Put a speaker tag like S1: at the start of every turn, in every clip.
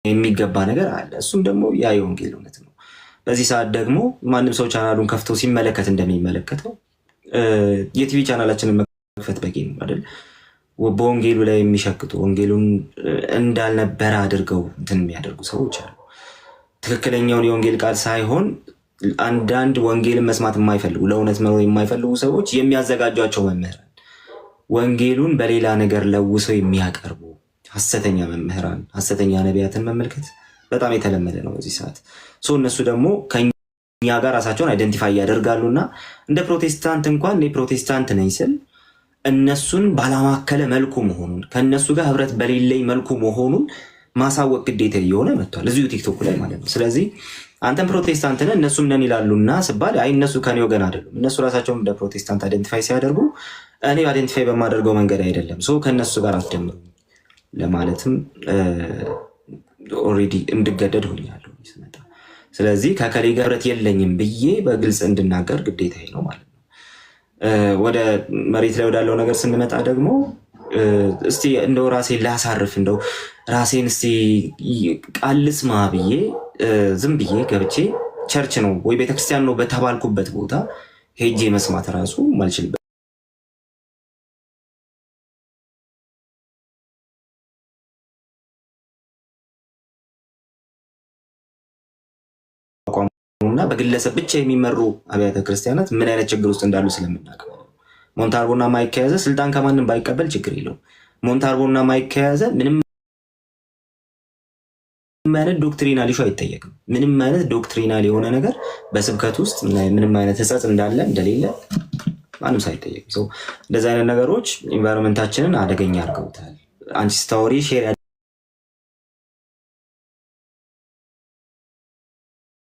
S1: የሚገባ ነገር አለ። እሱም ደግሞ ያ የወንጌል እውነት ነው። በዚህ ሰዓት ደግሞ ማንም ሰው ቻናሉን ከፍቶ ሲመለከት እንደሚመለከተው የቲቪ ቻናላችንን መክፈት በቂ ነው አይደል? በወንጌሉ ላይ የሚሸክቱ ወንጌሉን እንዳልነበረ አድርገው እንትን የሚያደርጉ ሰዎች አሉ። ትክክለኛውን የወንጌል ቃል ሳይሆን አንዳንድ ወንጌልን መስማት የማይፈልጉ ለእውነት መኖር የማይፈልጉ ሰዎች የሚያዘጋጇቸው መምህራን ወንጌሉን በሌላ ነገር ለውሰው የሚያቀርቡ ሐሰተኛ መምህራን፣ ሐሰተኛ ነቢያትን መመልከት በጣም የተለመደ ነው በዚህ ሰዓት። እነሱ ደግሞ ከኛ ጋር ራሳቸውን አይደንቲፋይ ያደርጋሉና እንደ ፕሮቴስታንት እንኳን እኔ ፕሮቴስታንት ነኝ ስል እነሱን ባላማከለ መልኩ መሆኑን ከእነሱ ጋር ህብረት በሌለኝ መልኩ መሆኑን ማሳወቅ ግዴታ እየሆነ መጥቷል፣ እዚሁ ቲክቶክ ላይ ማለት ነው። ስለዚህ አንተም ፕሮቴስታንት ነህ እነሱም ነን ይላሉና ስባል አይ እነሱ ከኔ ወገን አይደሉም። እነሱ ራሳቸውም እንደ ፕሮቴስታንት አይደንቲፋይ ሲያደርጉ እኔ አይደንቲፋይ በማደርገው መንገድ አይደለም ሰው ከእነሱ ጋር አትደምሩ ለማለትም ኦልሬዲ እንድገደድ ሆኛለሁ ስመጣ። ስለዚህ ከከሌ ጋር ህብረት የለኝም ብዬ በግልጽ እንድናገር ግዴታዬ ነው ማለት ነው። ወደ መሬት ላይ ወዳለው ነገር ስንመጣ ደግሞ እስቲ እንደው ራሴን ላሳርፍ እንደው ራሴን እስቲ ቃል ልስማ ብዬ ዝም ብዬ ገብቼ ቸርች ነው ወይ ቤተክርስቲያን ነው በተባልኩበት ቦታ ሄጄ መስማት ራሱ ማልችልበት እና በግለሰብ ብቻ የሚመሩ አብያተ ክርስቲያናት ምን አይነት ችግር ውስጥ እንዳሉ ስለምናውቅ ሞንታርቦና ማይክ ከያዘ ስልጣን ከማንም ባይቀበል ችግር የለውም። ሞንታርቦና ማይክ ከያዘ ምንም አይነት ዶክትሪናል ኢሹ አይጠየቅም። ምንም አይነት ዶክትሪናል የሆነ ነገር በስብከት ውስጥ ምንም አይነት ሕጸጽ እንዳለ እንደሌለ ማንም ሳይጠየቅ ሰው እንደዚህ አይነት ነገሮች ኢንቫይሮንመንታችንን አደገኛ አድርገውታል። አንቺ ስታወሪ ሼር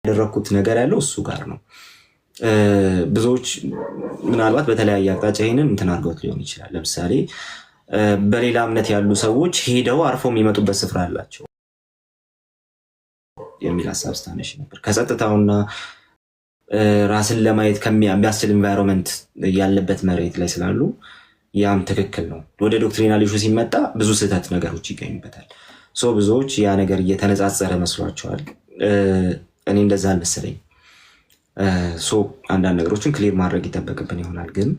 S1: ያደረኩት ነገር ያለው እሱ ጋር ነው። ብዙዎች ምናልባት በተለያየ አቅጣጫ ይሄንን እንትን አድርገውት ሊሆን ይችላል። ለምሳሌ በሌላ እምነት ያሉ ሰዎች ሄደው አርፈው የሚመጡበት ስፍራ አላቸው የሚል ሀሳብ ስታነሽ ነበር። ከጸጥታውና ራስን ለማየት ከሚያስችል ኢንቫይሮንመንት ያለበት መሬት ላይ ስላሉ ያም ትክክል ነው። ወደ ዶክትሪናል ኢሹ ሲመጣ ብዙ ስህተት ነገሮች ይገኙበታል። ብዙዎች ያ ነገር እየተነጻጸረ መስሏቸዋል። እኔ እንደዛ አልመሰለኝ። አንዳንድ ነገሮችን ክሊር ማድረግ ይጠበቅብን ይሆናል። ግን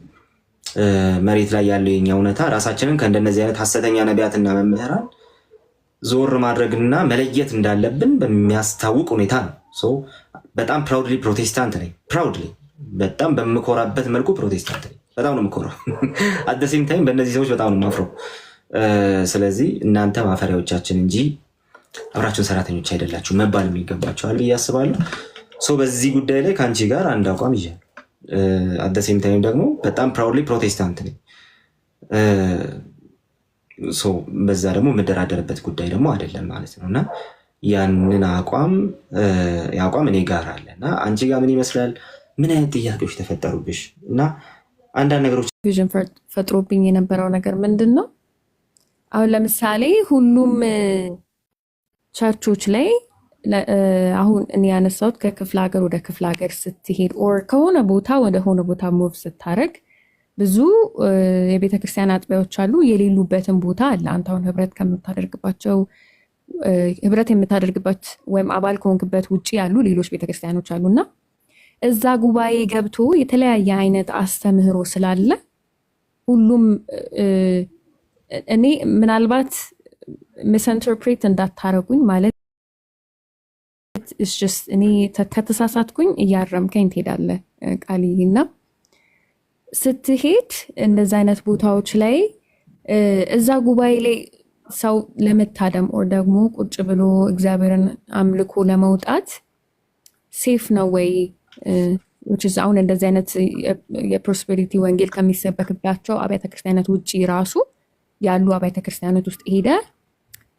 S1: መሬት ላይ ያለው የኛ እውነታ ራሳችንን ከእንደነዚህ አይነት ሐሰተኛ ነቢያትና መምህራን ዞር ማድረግና መለየት እንዳለብን በሚያስታውቅ ሁኔታ ነው። በጣም ፕራውድሊ ፕሮቴስታንት ነኝ። ፕራውድሊ በጣም በምኮራበት መልኩ ፕሮቴስታንት ነኝ። በጣም ነው የምኮራው። አደሴም ታይም በእነዚህ ሰዎች በጣም ነው የማፍረው። ስለዚህ እናንተ ማፈሪያዎቻችን እንጂ አብራችሁን ሰራተኞች አይደላችሁ መባል የሚገባቸዋል ብዬ አስባለሁ። በዚህ ጉዳይ ላይ ከአንቺ ጋር አንድ አቋም ይዣል። አደሴም ታይም ደግሞ በጣም ፕራውድሊ ፕሮቴስታንት ነኝ። በዛ ደግሞ የምደራደርበት ጉዳይ ደግሞ አይደለም ማለት ነው። እና ያንን አቋም እኔ ጋር አለ እና አንቺ ጋር ምን ይመስላል? ምን አይነት ጥያቄዎች ተፈጠሩብሽ? እና አንዳንድ ነገሮች
S2: ቪዥን ፈጥሮብኝ የነበረው ነገር ምንድን ነው? አሁን ለምሳሌ ሁሉም ቸርቾች ላይ አሁን እኔ ያነሳሁት ከክፍለ ሀገር ወደ ክፍለ ሀገር ስትሄድ ኦር ከሆነ ቦታ ወደ ሆነ ቦታ ሙቭ ስታደርግ ብዙ የቤተክርስቲያን አጥቢያዎች አሉ፣ የሌሉበትን ቦታ አለ። አንተ አሁን ህብረት የምታደርግበት ወይም አባል ከሆንክበት ውጭ ያሉ ሌሎች ቤተክርስቲያኖች አሉና እዛ ጉባኤ ገብቶ የተለያየ አይነት አስተምህሮ ስላለ ሁሉም እኔ ምናልባት ሚስኢንተርፕሬት እንዳታረጉኝ ማለት እኔ ከተሳሳትኩኝ እያረምከኝ ትሄዳለህ ቃልይና ስትሄድ እንደዛ አይነት ቦታዎች ላይ እዛ ጉባኤ ላይ ሰው ለመታደም ኦር ደግሞ ቁጭ ብሎ እግዚአብሔርን አምልኮ ለመውጣት ሴፍ ነው ወይ? አሁን እንደዚህ አይነት የፕሮስፔሪቲ ወንጌል ከሚሰበክባቸው አብያተ ክርስቲያናት ውጭ ራሱ ያሉ አብያተ ክርስቲያናት ውስጥ ሄደ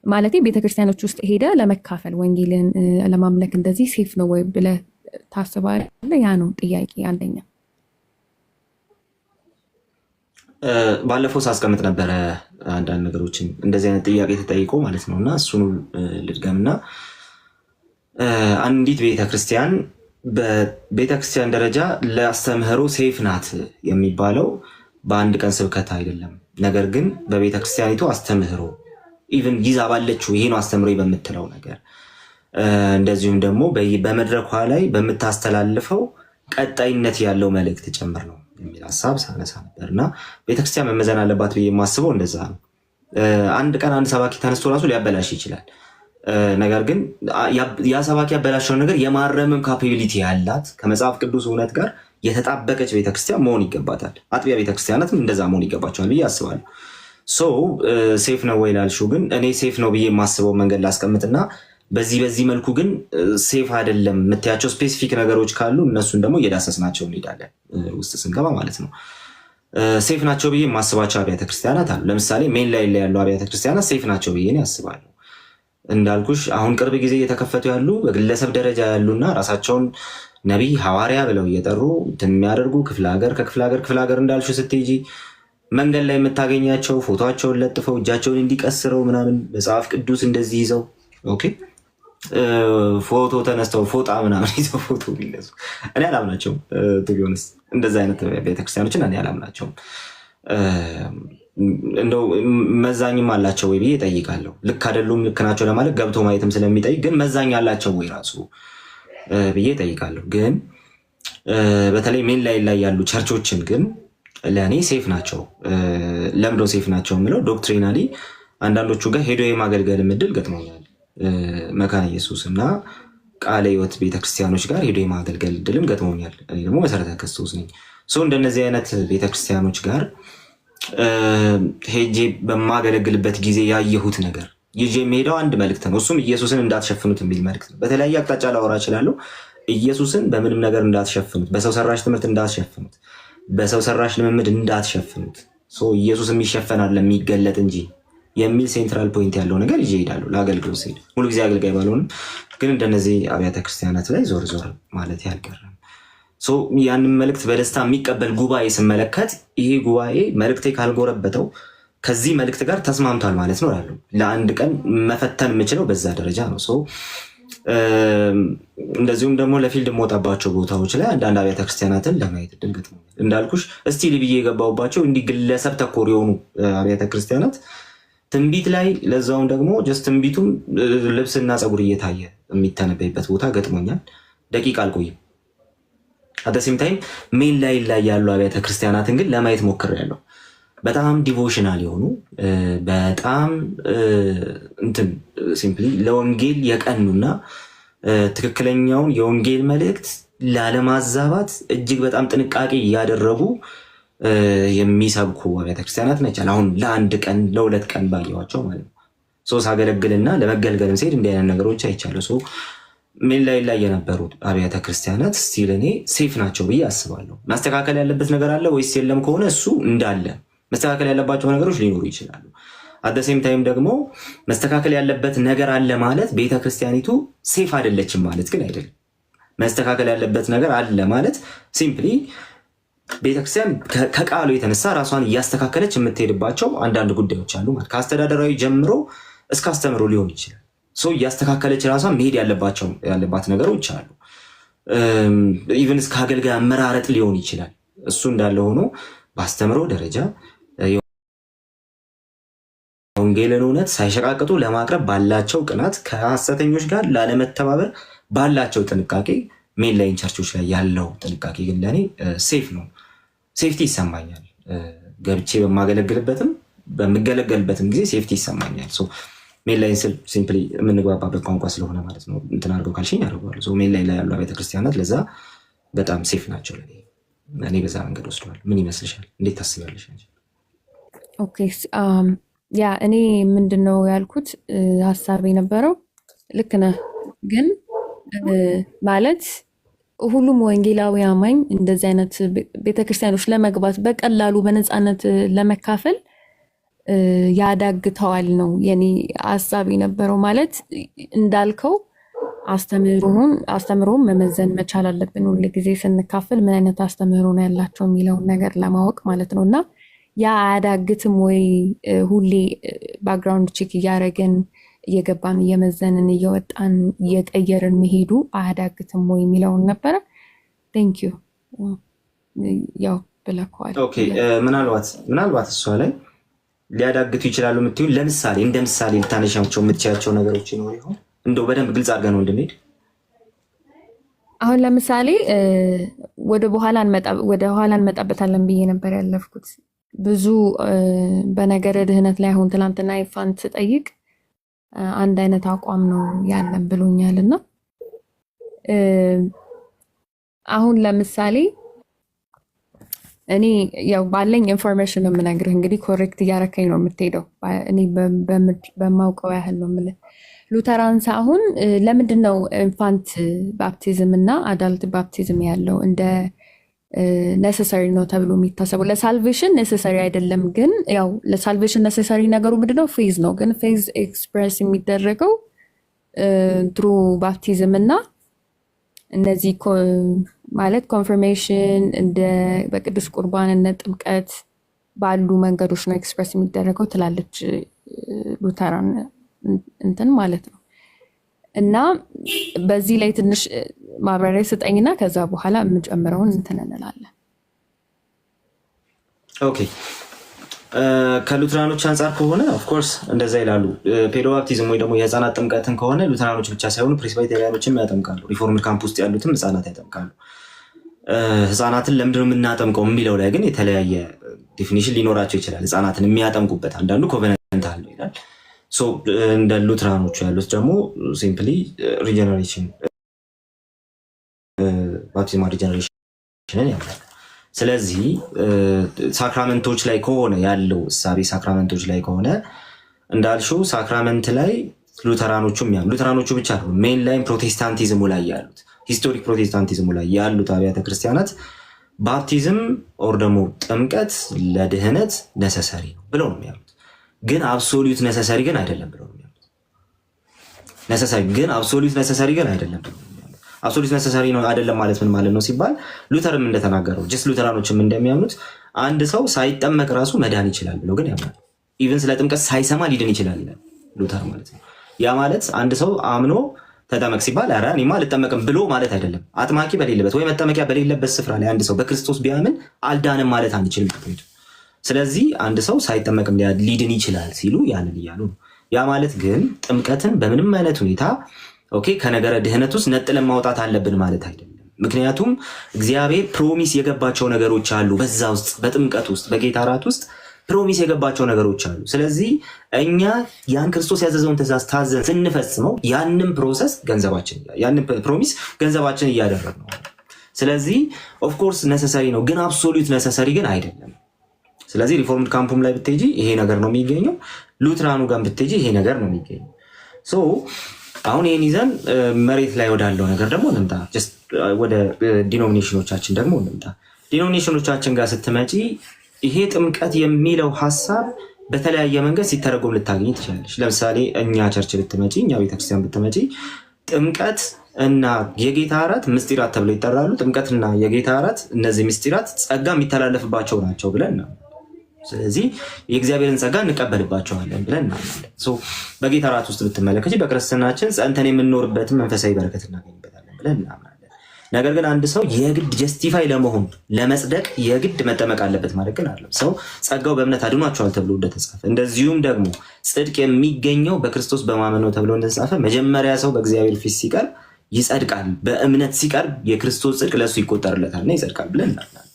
S2: ማለት ቤተክርስቲያኖች ውስጥ ሄደ ለመካፈል ወንጌልን ለማምለክ እንደዚህ ሴፍ ነው ወይ ብለህ ታስባለህ? ያ ነው ጥያቄ አንደኛ።
S1: ባለፈው ሳስቀምጥ ነበረ አንዳንድ ነገሮችን እንደዚህ አይነት ጥያቄ ተጠይቆ ማለት ነው። እና እሱን ልድገምና አንዲት ቤተክርስቲያን በቤተክርስቲያን ደረጃ ለአስተምህሮ ሴፍ ናት የሚባለው በአንድ ቀን ስብከት አይደለም። ነገር ግን በቤተክርስቲያኒቱ አስተምህሮ ኢቭን ይዛ ባለችው ይሄ ነው አስተምሮ በምትለው ነገር እንደዚሁም ደግሞ በመድረኳ ላይ በምታስተላልፈው ቀጣይነት ያለው መልእክት ጭምር ነው የሚል ሀሳብ ሳነሳ ነበር እና ቤተክርስቲያን መመዘን አለባት ብዬ የማስበው እንደዛ ነው። አንድ ቀን አንድ ሰባኪ ተነስቶ ራሱ ሊያበላሽ ይችላል። ነገር ግን ያ ሰባኪ ያበላሸውን ነገር የማረምም ካፓቢሊቲ ያላት ከመጽሐፍ ቅዱስ እውነት ጋር የተጣበቀች ቤተክርስቲያን መሆን ይገባታል። አጥቢያ ቤተክርስቲያናትም እንደዛ መሆን ይገባቸዋል ብዬ አስባለሁ። ሴፍ ነው ወይ ላልሽው ግን እኔ ሴፍ ነው ብዬ የማስበው መንገድ ላስቀምጥና በዚህ መልኩ ግን ሴፍ አይደለም የምትያቸው ስፔሲፊክ ነገሮች ካሉ እነሱን ደግሞ እየዳሰስናቸው እንሄዳለን ውስጥ ስንገባ ማለት ነው። ሴፍ ናቸው ብዬ የማስባቸው አብያተ ክርስቲያናት አሉ። ለምሳሌ ሜን ላይ ያሉ አብያተ ክርስቲያናት ሴፍ ናቸው ብዬ ያስባሉ። እንዳልኩሽ አሁን ቅርብ ጊዜ እየተከፈቱ ያሉ በግለሰብ ደረጃ ያሉና ራሳቸውን ነቢይ ሐዋርያ ብለው እየጠሩ የሚያደርጉ ክፍለ ሀገር እንዳልሽው ስትሄጂ መንገድ ላይ የምታገኛቸው ፎቶቸውን ለጥፈው እጃቸውን እንዲቀስረው ምናምን መጽሐፍ ቅዱስ እንደዚህ ይዘው ኦኬ ፎቶ ተነስተው ፎጣ ምናምን ይዘው ፎቶ ቢነሱ እኔ አላምናቸውም። ቱቢሆንስ እንደዛ አይነት ቤተክርስቲያኖችን እኔ አላምናቸውም። እንደው መዛኝም አላቸው ወይ ብዬ እጠይቃለሁ። ልክ አይደሉም ልክ ናቸው ለማለት ገብቶ ማየትም ስለሚጠይቅ ግን መዛኝ አላቸው ወይ ራሱ ብዬ እጠይቃለሁ። ግን በተለይ ሜን ላይ ያሉ ቸርቾችን ግን ለእኔ ሴፍ ናቸው። ለምዶ ሴፍ ናቸው የምለው ዶክትሪናሊ አንዳንዶቹ ጋር ሄዶ የማገልገል እድል ገጥሞኛል። መካነ ኢየሱስ እና ቃለ ሕይወት ቤተክርስቲያኖች ጋር ሄዶ የማገልገል እድልም ገጥሞኛል። እኔ ደግሞ መሰረተ ክርስቶስ ነኝ። እንደነዚህ አይነት ቤተክርስቲያኖች ጋር ሄጄ በማገለግልበት ጊዜ ያየሁት ነገር ይዤ የሚሄደው አንድ መልእክት ነው። እሱም ኢየሱስን እንዳትሸፍኑት የሚል መልእክት ነው። በተለያየ አቅጣጫ ላወራ እችላለሁ። ኢየሱስን በምንም ነገር እንዳትሸፍኑት፣ በሰው ሰራሽ ትምህርት እንዳትሸፍኑት፣ በሰው ሰራሽ ልምምድ እንዳትሸፍኑት። ኢየሱስ የሚሸፈናል የሚገለጥ እንጂ የሚል ሴንትራል ፖይንት ያለው ነገር ይዤ እሄዳለሁ። ለአገልግሎት ስሄድ ሙሉ ጊዜ አገልጋይ ባልሆንም ግን እንደነዚህ አብያተ ክርስቲያናት ላይ ዞር ማለት ያልቀረም ያንን መልእክት በደስታ የሚቀበል ጉባኤ ስመለከት ይሄ ጉባኤ መልእክቴ ካልጎረበተው ከዚህ መልእክት ጋር ተስማምቷል ማለት ነው እላለሁ። ለአንድ ቀን መፈተን የምችለው በዛ ደረጃ ነው። እንደዚሁም ደግሞ ለፊልድ የምወጣባቸው ቦታዎች ላይ አንዳንድ አብያተ ክርስቲያናትን ለማየት እድል ገጥሞኛል። እንዳልኩሽ እስቲል ብዬ የገባሁባቸው እንዲህ ግለሰብ ተኮር የሆኑ አብያተ ክርስቲያናት ትንቢት ላይ ለዛውም ደግሞ ጀስት ትንቢቱም ልብስና ፀጉር እየታየ የሚተነበይበት ቦታ ገጥሞኛል። ደቂቃ አልቆይም። አደሴም ታይም ሜን ላይ ያሉ አብያተ ክርስቲያናትን ግን ለማየት ሞክሬያለሁ። በጣም ዲቮሽናል የሆኑ በጣም ሲምፕሊ ለወንጌል የቀኑና ትክክለኛውን የወንጌል መልእክት ላለማዛባት እጅግ በጣም ጥንቃቄ እያደረጉ የሚሰብኩ አብያተ ክርስቲያናት ናቸው። አሁን ለአንድ ቀን ለሁለት ቀን ባየኋቸው ማለት ነው። ሳገለግልና ለመገልገልም ሲሄድ እንዲህ አይነት ነገሮች አይቻለሁ። ሜን ላይ የነበሩት አብያተ ክርስቲያናት ስቲል እኔ ሴፍ ናቸው ብዬ አስባለሁ። ማስተካከል ያለበት ነገር አለ ወይስ የለም ከሆነ እሱ እንዳለ መስተካከል ያለባቸው ነገሮች ሊኖሩ ይችላሉ። አደሴም ታይም ደግሞ መስተካከል ያለበት ነገር አለ ማለት ቤተክርስቲያኒቱ ሴፍ አይደለችም ማለት ግን አይደለም። መስተካከል ያለበት ነገር አለ ማለት ሲምፕሊ ቤተክርስቲያን ከቃሉ የተነሳ ራሷን እያስተካከለች የምትሄድባቸው አንዳንድ ጉዳዮች አሉ ማለት ከአስተዳደራዊ ጀምሮ እስከ አስተምሮ ሊሆን ይችላል። እያስተካከለች ራሷን መሄድ ያለባት ነገሮች አሉ። ኢቨን እስከ አገልጋይ አመራረጥ ሊሆን ይችላል። እሱ እንዳለ ሆኖ በአስተምሮ ደረጃ ወንጌልን እውነት ሳይሸቃቅጡ ለማቅረብ ባላቸው ቅናት ከሐሰተኞች ጋር ላለመተባበር ባላቸው ጥንቃቄ ሜን ላይን ቸርቾች ላይ ያለው ጥንቃቄ ግን ለእኔ ሴፍ ነው። ሴፍቲ ይሰማኛል። ገብቼ በማገለግልበትም በምገለገልበትም ጊዜ ሴፍቲ ይሰማኛል። ሜን ላይን ስል ሲምፕሊ የምንግባባበት ቋንቋ ስለሆነ ማለት ነው። እንትን አድርገው ካልሽኝ አድርገዋለሁ። ሜን ላይን ላይ ያሉ አብያተ ክርስቲያናት ለዛ በጣም ሴፍ ናቸው። እኔ በዛ መንገድ ወስደዋል። ምን ይመስልሻል? እንዴት ታስቢያለሽ?
S2: ኦኬ ያ እኔ ምንድነው ያልኩት ሀሳብ የነበረው ልክ ነህ፣ ግን ማለት ሁሉም ወንጌላዊ አማኝ እንደዚህ አይነት ቤተክርስቲያኖች ለመግባት በቀላሉ በነፃነት ለመካፈል ያዳግተዋል ነው የኔ ሀሳብ የነበረው። ማለት እንዳልከው አስተምህሮን መመዘን መቻል አለብን። ሁል ጊዜ ስንካፈል ምን አይነት አስተምህሮ ነው ያላቸው የሚለውን ነገር ለማወቅ ማለት ነው። እና ያ አያዳግትም ወይ? ሁሌ ባክግራውንድ ቼክ እያደረግን እየገባን እየመዘንን እየወጣን እየቀየርን መሄዱ አያዳግትም ወይ የሚለውን ነበረ። ቴንክ ዩ ያው ብለከዋል።
S1: ምናልባት እሷ ላይ ሊያዳግቱ ይችላሉ የምትይው ለምሳሌ እንደ ምሳሌ ልታነሻቸው የምትችያቸው ነገሮች ይኖር ይሆን? እንደው በደንብ ግልጽ አድርገን ነው እንድንሄድ።
S2: አሁን ለምሳሌ ወደ ኋላ እንመጣበታለን ብዬ ነበር ያለፍኩት። ብዙ በነገረ ድህነት ላይ አሁን ትናንትና ይፋን ስጠይቅ አንድ አይነት አቋም ነው ያለን ብሎኛል። እና አሁን ለምሳሌ እኔ ያው ባለኝ ኢንፎርሜሽን ነው የምነግርህ። እንግዲህ ኮሬክት እያረከኝ ነው የምትሄደው። እኔ በማውቀው ያህል ነው የምልህ። ሉተራንስ አሁን ለምንድን ነው ኢንፋንት ባፕቲዝም እና አዳልት ባፕቲዝም ያለው እንደ ነሰሰሪ ነው ተብሎ የሚታሰበው? ለሳልቬሽን ነሰሰሪ አይደለም፣ ግን ያው ለሳልቬሽን ነሰሰሪ ነገሩ ምንድነው? ፌዝ ነው። ግን ፌዝ ኤክስፕረስ የሚደረገው ትሩ ባፕቲዝም እና እነዚህ ማለት ኮንፈርሜሽን እንደ በቅዱስ ቁርባን እነ ጥምቀት ባሉ መንገዶች ነው ኤክስፕረስ የሚደረገው ትላለች ሉተራን እንትን ማለት ነው። እና በዚህ ላይ ትንሽ ማብራሪያ ስጠኝና ከዛ በኋላ የምጨምረውን እንትን እንላለን።
S1: ኦኬ ከሉትራኖች አንጻር ከሆነ ኦፍኮርስ እንደዛ ይላሉ። ፔዶባፕቲዝም ወይ ደግሞ የህፃናት ጥምቀትን ከሆነ ሉትራኖች ብቻ ሳይሆኑ ፕሬስባይቴሪያኖችም ያጠምቃሉ። ሪፎርምድ ካምፕ ውስጥ ያሉትም ህፃናት ያጠምቃሉ። ህፃናትን ለምንድነው የምናጠምቀው የሚለው ላይ ግን የተለያየ ዴፊኒሽን ሊኖራቸው ይችላል። ህፃናትን የሚያጠምቁበት አንዳንዱ ኮቨናንት አለው ይላል። እንደ ሉትራኖቹ ያሉት ደግሞ ሲምፕሊ ሪጀነሬሽን ባፕቲዝማል ሪጀነሬሽንን ያምናል። ስለዚህ ሳክራመንቶች ላይ ከሆነ ያለው እሳቤ ሳክራመንቶች ላይ ከሆነ እንዳልሽው ሳክራመንት ላይ ሉተራኖቹ ብቻ ነው ሜን ላይም ፕሮቴስታንቲዝሙ ላይ ያሉት ሂስቶሪክ ፕሮቴስታንቲዝሙ ላይ ያሉት አብያተ ክርስቲያናት ባፕቲዝም ኦር ደግሞ ጥምቀት ለድህነት ነሰሰሪ ነው ብለው ነው የሚያሉት። ግን አብሶሉት ነሰሰሪ ግን አይደለም ብለው ነው የሚያሉት። ነሰሰሪ ግን አብሶሉት ነሰሰሪ ግን አይደለም ብለው ነው የሚያሉት። አብሶሉት ነሰሰሪ ነው አይደለም ማለት ምን ማለት ነው ሲባል ሉተርም እንደተናገረው ጀስት ሉተራኖችም እንደሚያምኑት አንድ ሰው ሳይጠመቅ ራሱ መዳን ይችላል ብለው ግን ያምናል። ኢቭን ስለ ጥምቀት ሳይሰማ ሊድን ይችላል ይላል ሉተር ማለት ነው። ያ ማለት አንድ ሰው አምኖ ተጠመቅ ሲባል ኧረ እኔማ አልጠመቅም ብሎ ማለት አይደለም። አጥማቂ በሌለበት ወይ መጠመቂያ በሌለበት ስፍራ ላይ አንድ ሰው በክርስቶስ ቢያምን አልዳንም ማለት አንችልም። ስለዚህ አንድ ሰው ሳይጠመቅም ሊድን ይችላል ሲሉ ያንን እያሉ ነው። ያ ማለት ግን ጥምቀትን በምንም አይነት ሁኔታ ኦኬ ከነገረ ድህነት ውስጥ ነጥለን ማውጣት አለብን ማለት አይደለም። ምክንያቱም እግዚአብሔር ፕሮሚስ የገባቸው ነገሮች አሉ። በዛ ውስጥ በጥምቀት ውስጥ በጌታ እራት ውስጥ ፕሮሚስ የገባቸው ነገሮች አሉ። ስለዚህ እኛ ያን ክርስቶስ ያዘዘውን ትእዛዝ ታዘን ስንፈጽመው ያንን ፕሮሚስ ገንዘባችን እያደረግ ነው። ስለዚህ ኦፍኮርስ ነሰሰሪ ነው፣ ግን አብሶሉት ነሰሰሪ ግን አይደለም። ስለዚህ ሪፎርምድ ካምፑም ላይ ብትሄጂ ይሄ ነገር ነው የሚገኘው። ሉትራኑ ጋር ብትሄጂ ይሄ ነገር ነው የሚገኘው። አሁን ይህን ይዘን መሬት ላይ ወዳለው ነገር ደግሞ እንምጣ። ወደ ዲኖሚኔሽኖቻችን ደግሞ እንምጣ። ዲኖሚኔሽኖቻችን ጋር ስትመጪ ይሄ ጥምቀት የሚለው ሀሳብ በተለያየ መንገድ ሲተረጎም ልታገኝ ትችላለች። ለምሳሌ እኛ ቸርች ብትመጪ፣ እኛ ቤተክርስቲያን ብትመጪ ጥምቀት እና የጌታ እራት ምስጢራት ተብለው ይጠራሉ። ጥምቀትና የጌታ እራት እነዚህ ምስጢራት ጸጋ የሚተላለፍባቸው ናቸው ብለን ነው። ስለዚህ የእግዚአብሔርን ጸጋ እንቀበልባቸዋለን ብለን እናምናለን። በጌታ እራት ውስጥ ብትመለከች በክርስትናችን ጸንተን የምንኖርበትን መንፈሳዊ በረከት እናገኝበታለን ብለን እናምናለን። ነገር ግን አንድ ሰው የግድ ጀስቲፋይ ለመሆን ለመጽደቅ የግድ መጠመቅ አለበት ማለት ግን አይደለም። ሰው ጸጋው በእምነት አድኗቸዋል ተብሎ እንደተጻፈ፣ እንደዚሁም ደግሞ ጽድቅ የሚገኘው በክርስቶስ በማመን ነው ተብሎ እንደተጻፈ መጀመሪያ ሰው በእግዚአብሔር ፊት ሲቀርብ ይጸድቃል። በእምነት ሲቀርብ የክርስቶስ ጽድቅ ለእሱ ይቆጠርለታልና ይጸድቃል ብለን እናምናለን።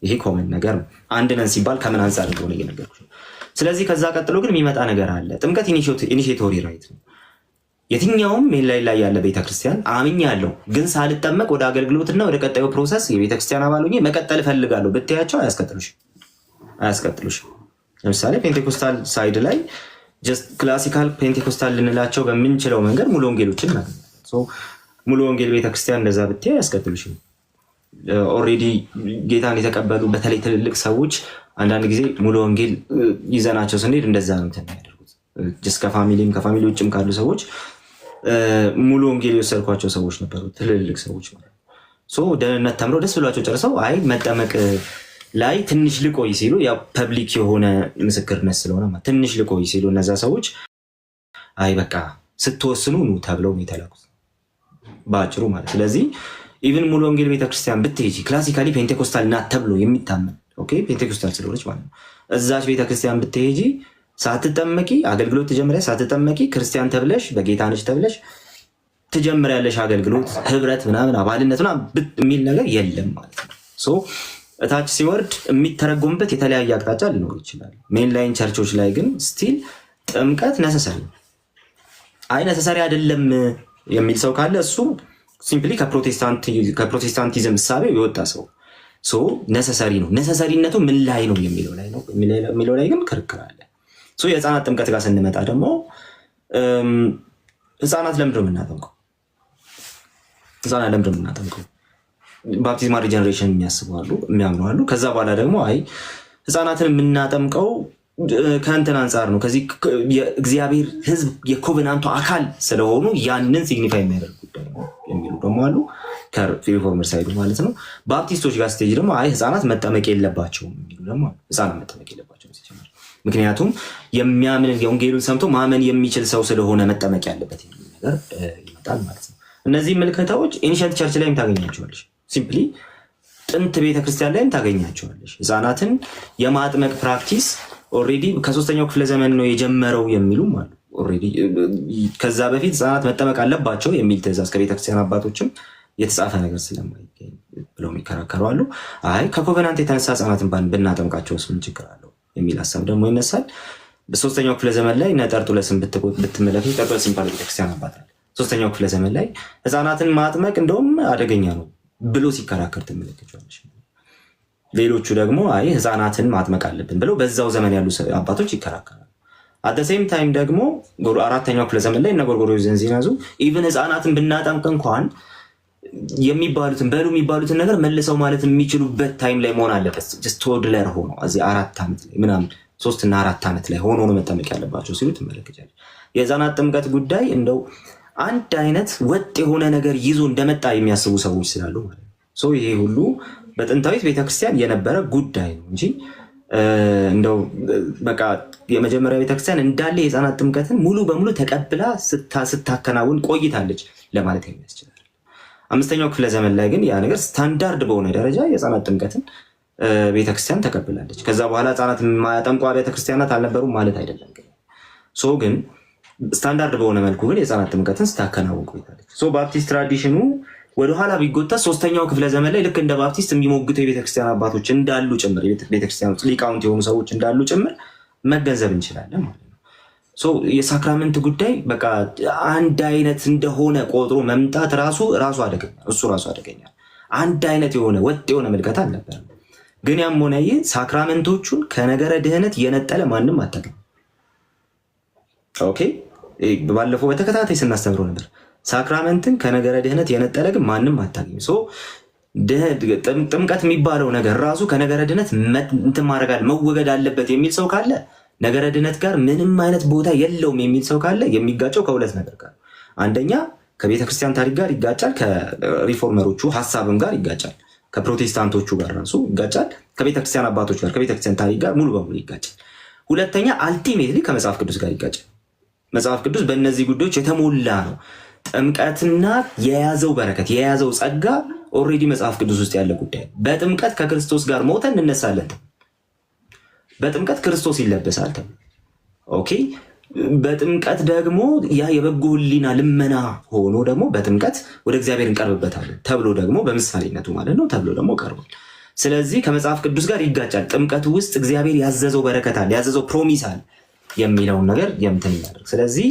S1: ይሄ ኮመን ነገር ነው። አንድ ነን ሲባል ከምን አንጻር እንደሆነ እየነገርኩሽ ነው። ስለዚህ ከዛ ቀጥሎ ግን የሚመጣ ነገር አለ። ጥምቀት ኢኒሺዬቶሪ ራይት ነው። የትኛውም ሜን ላይ ያለ ቤተክርስቲያን አምኛለሁ ግን ሳልጠመቅ ወደ አገልግሎትና ወደ ቀጣዩ ፕሮሰስ የቤተክርስቲያን አባል ሆኜ መቀጠል እፈልጋለሁ ብትያቸው አያስቀጥሉሽም። ለምሳሌ ፔንቴኮስታል ሳይድ ላይ ጀስት ክላሲካል ፔንቴኮስታል ልንላቸው በምንችለው መንገድ ሙሉ ወንጌሎችን እናገኛለን። ሙሉ ወንጌል ቤተክርስቲያን እንደዛ ብትያ አያስቀጥሉሽም። ኦልሬዲ ጌታን የተቀበሉ በተለይ ትልልቅ ሰዎች አንዳንድ ጊዜ ሙሉ ወንጌል ይዘናቸው ስንሄድ እንደዛ ነው የሚያደርጉት። ጀስት ከፋሚሊ ውጭም ካሉ ሰዎች ሙሉ ወንጌል የወሰድኳቸው ሰዎች ነበሩ፣ ትልልቅ ሰዎች ማለት ነው። ደህንነት ተምረው ደስ ብሏቸው ጨርሰው አይ መጠመቅ ላይ ትንሽ ልቆይ ሲሉ ያው ፐብሊክ የሆነ ምስክርነት ስለሆነ ትንሽ ልቆይ ሲሉ እነዛ ሰዎች አይ በቃ ስትወስኑ ኑ ተብለው ነው የተላኩት በአጭሩ ማለት። ስለዚህ ኢቭን ሙሉ ወንጌል ቤተክርስቲያን ብትሄጂ ክላሲካሊ ፔንቴኮስታል ናት ተብሎ የሚታመን ፔንቴኮስታል ስለሆነች ማለት ነው። እዛች ቤተክርስቲያን ብትሄጂ ሳትጠመቂ አገልግሎት ትጀምሪያለሽ። ሳትጠመቂ ክርስቲያን ተብለሽ በጌታ ነሽ ተብለሽ ትጀምሪያለሽ አገልግሎት፣ ህብረት ምናምን አባልነት ምናምን የሚል ነገር የለም ማለት ነው። እታች ሲወርድ የሚተረጎምበት የተለያየ አቅጣጫ ሊኖር ይችላል። ሜንላይን ቸርቾች ላይ ግን ስቲል ጥምቀት ነሰሰሪ ነው። አይ ነሰሰሪ አይደለም የሚል ሰው ካለ እሱ ሲምፕሊ ከፕሮቴስታንቲዝም እሳቤ የወጣ ሰው ነሰሰሪ ነው። ነሰሰሪነቱ ምን ላይ ነው የሚለው ላይ ግን ክርክር አለ። የህፃናት ጥምቀት ጋር ስንመጣ ደግሞ ህፃናት ለምንድን ነው የምናጠምቀው? ባፕቲዝማል ሪጀነሬሽን የሚያስቡ አሉ፣ የሚያምኑ አሉ። ከዛ በኋላ ደግሞ አይ ህፃናትን የምናጠምቀው ከእንትን አንጻር ነው፣ ከዚህ የእግዚአብሔር ህዝብ የኮቨናንቱ አካል ስለሆኑ ያንን ሲግኒፋይ የሚያደርግ ጉዳይ ነው የሚሉ ደግሞ አሉ፣ ከሪፎርመር ሳይዱ ማለት ነው። ባፕቲስቶች ጋር ስቴጅ ደግሞ አይ ህፃናት መጠመቅ የለባቸውም የሚሉ ደግሞ አሉ። ህፃናት መጠመቅ የለባቸውም ሲጀምር፣ ምክንያቱም የሚያምን የወንጌሉን ሰምቶ ማመን የሚችል ሰው ስለሆነ መጠመቅ ያለበት የሚል ነገር ይመጣል ማለት ነው። እነዚህ ምልከታዎች ኤንሸንት ቸርች ላይም ታገኛቸዋለች። ሲምፕሊ ጥንት ቤተክርስቲያን ላይም ታገኛቸዋለች። ህፃናትን የማጥመቅ ፕራክቲስ ኦልሬዲ ከ3ኛው ክፍለ ዘመን ነው የጀመረው የሚሉም አሉ። ኦልሬዲ ከዛ በፊት ህፃናት መጠመቅ አለባቸው የሚል ትእዛዝ ከቤተክርስቲያን አባቶችም የተጻፈ ነገር ስለማይገኝ ብለው የሚከራከሩ አሉ። አይ ከኮቨናንት የተነሳ ህፃናትን ብናጠምቃቸው ምን ችግር አለው የሚል ሀሳብ ደግሞ ይነሳል። በ3ኛው ክፍለ ዘመን ላይ ጠርጡለስን ብትመለከቱ፣ ጠርጡለስ የሚባል ቤተክርስቲያን አባት አለ። 3ኛው ክፍለ ዘመን ላይ ህፃናትን ማጥመቅ እንደውም አደገኛ ነው ብሎ ሲከራከር ትመለከቻለች። ሌሎቹ ደግሞ አይ ህፃናትን ማጥመቅ አለብን ብለው በዛው ዘመን ያሉ አባቶች ይከራከራሉ። አደሴም ታይም ደግሞ 4ኛው ክፍለ ዘመን ላይ እነ ጎርጎርዮስ ዘንዚናዙ ኢቨን ህፃናትን ብናጠምቅ እንኳን የሚባሉትን ነገር መልሰው ማለት የሚችሉበት ታይም ላይ መሆን አለበት። ቶድለር ሆኖ እዚህ 4 ዓመት ላይ ምናምን 3 እና 4 ዓመት ላይ ሆኖ ነው መጠመቅ ያለባቸው ሲሉ ትመለከቻለች። የህፃናት ጥምቀት ጉዳይ እንደው አንድ አይነት ወጥ የሆነ ነገር ይዞ እንደመጣ የሚያስቡ ሰዎች ስላሉ ማለት ነው። ይሄ ሁሉ በጥንታዊት ቤተክርስቲያን የነበረ ጉዳይ ነው እንጂ እንደው በቃ የመጀመሪያ ቤተክርስቲያን እንዳለ የህፃናት ጥምቀትን ሙሉ በሙሉ ተቀብላ ስታከናውን ቆይታለች ለማለት የሚያስችላል። 5ኛው ክፍለ ዘመን ላይ ግን ያ ነገር ስታንዳርድ በሆነ ደረጃ የህፃናት ጥምቀትን ቤተክርስቲያን ተቀብላለች። ከዛ በኋላ ህፃናት የማያጠምቁ ቤተክርስቲያናት አልነበሩም ማለት አይደለም። ግን ስታንዳርድ በሆነ መልኩ ግን የህፃናት ጥምቀትን ስታከናውን ቆይታለች። ባፕቲስት ትራዲሽኑ ወደኋላ ቢጎታ 3ኛው ክፍለ ዘመን ላይ ልክ እንደ ባፕቲስት የሚሞግቱ የቤተክርስቲያን አባቶች እንዳሉ ጭምር ቤተክርስቲያን ሊቃውንት የሆኑ ሰዎች እንዳሉ ጭምር መገንዘብ እንችላለን ማለት ነው። የሳክራመንት ጉዳይ በቃ አንድ አይነት እንደሆነ ቆጥሮ መምጣት ራሱ አደገኛ አንድ አይነት የሆነ ወጥ የሆነ ምልከታ አልነበረም። ግን ያም ሆነ ይህ ሳክራመንቶቹን ከነገረ ድህነት የነጠለ ማንም አታውቅም። ኦኬ ባለፈው በተከታታይ ስናስተምረው ነበር። ሳክራመንትን ከነገረ ድህነት የነጠለ ግን ማንም አታገኝ። ጥምቀት የሚባለው ነገር ራሱ ከነገረ ድህነት እንትን ማድረግ መወገድ አለበት የሚል ሰው ካለ፣ ነገረ ድህነት ጋር ምንም አይነት ቦታ የለውም የሚል ሰው ካለ የሚጋጨው ከሁለት ነገር ጋር፣ አንደኛ ከቤተክርስቲያን ታሪክ ጋር ይጋጫል፣ ከሪፎርመሮቹ ሀሳብም ጋር ይጋጫል፣ ከፕሮቴስታንቶቹ ጋር ራሱ ይጋጫል፣ ከቤተክርስቲያን አባቶች ጋር ከቤተክርስቲያን ታሪክ ጋር ሙሉ በሙሉ ይጋጫል። ሁለተኛ አልቲሜትሊ ከመጽሐፍ ቅዱስ ጋር ይጋጫል። መጽሐፍ ቅዱስ በእነዚህ ጉዳዮች የተሞላ ነው። ጥምቀትና የያዘው በረከት የያዘው ጸጋ ኦልሬዲ መጽሐፍ ቅዱስ ውስጥ ያለ ጉዳይ። በጥምቀት ከክርስቶስ ጋር ሞተን እንነሳለን። በጥምቀት ክርስቶስ ይለበሳል። ኦኬ። በጥምቀት ደግሞ ያ የበጎ ሕሊና ልመና ሆኖ ደግሞ በጥምቀት ወደ እግዚአብሔር እንቀርብበታለን ተብሎ ደግሞ በምሳሌነቱ ማለት ነው ተብሎ ደግሞ ቀርቧል። ስለዚህ ከመጽሐፍ ቅዱስ ጋር ይጋጫል። ጥምቀቱ ውስጥ እግዚአብሔር ያዘዘው በረከት አለ፣ ያዘዘው ፕሮሚስ አለ የሚለውን ነገር የምትን ያደርግ። ስለዚህ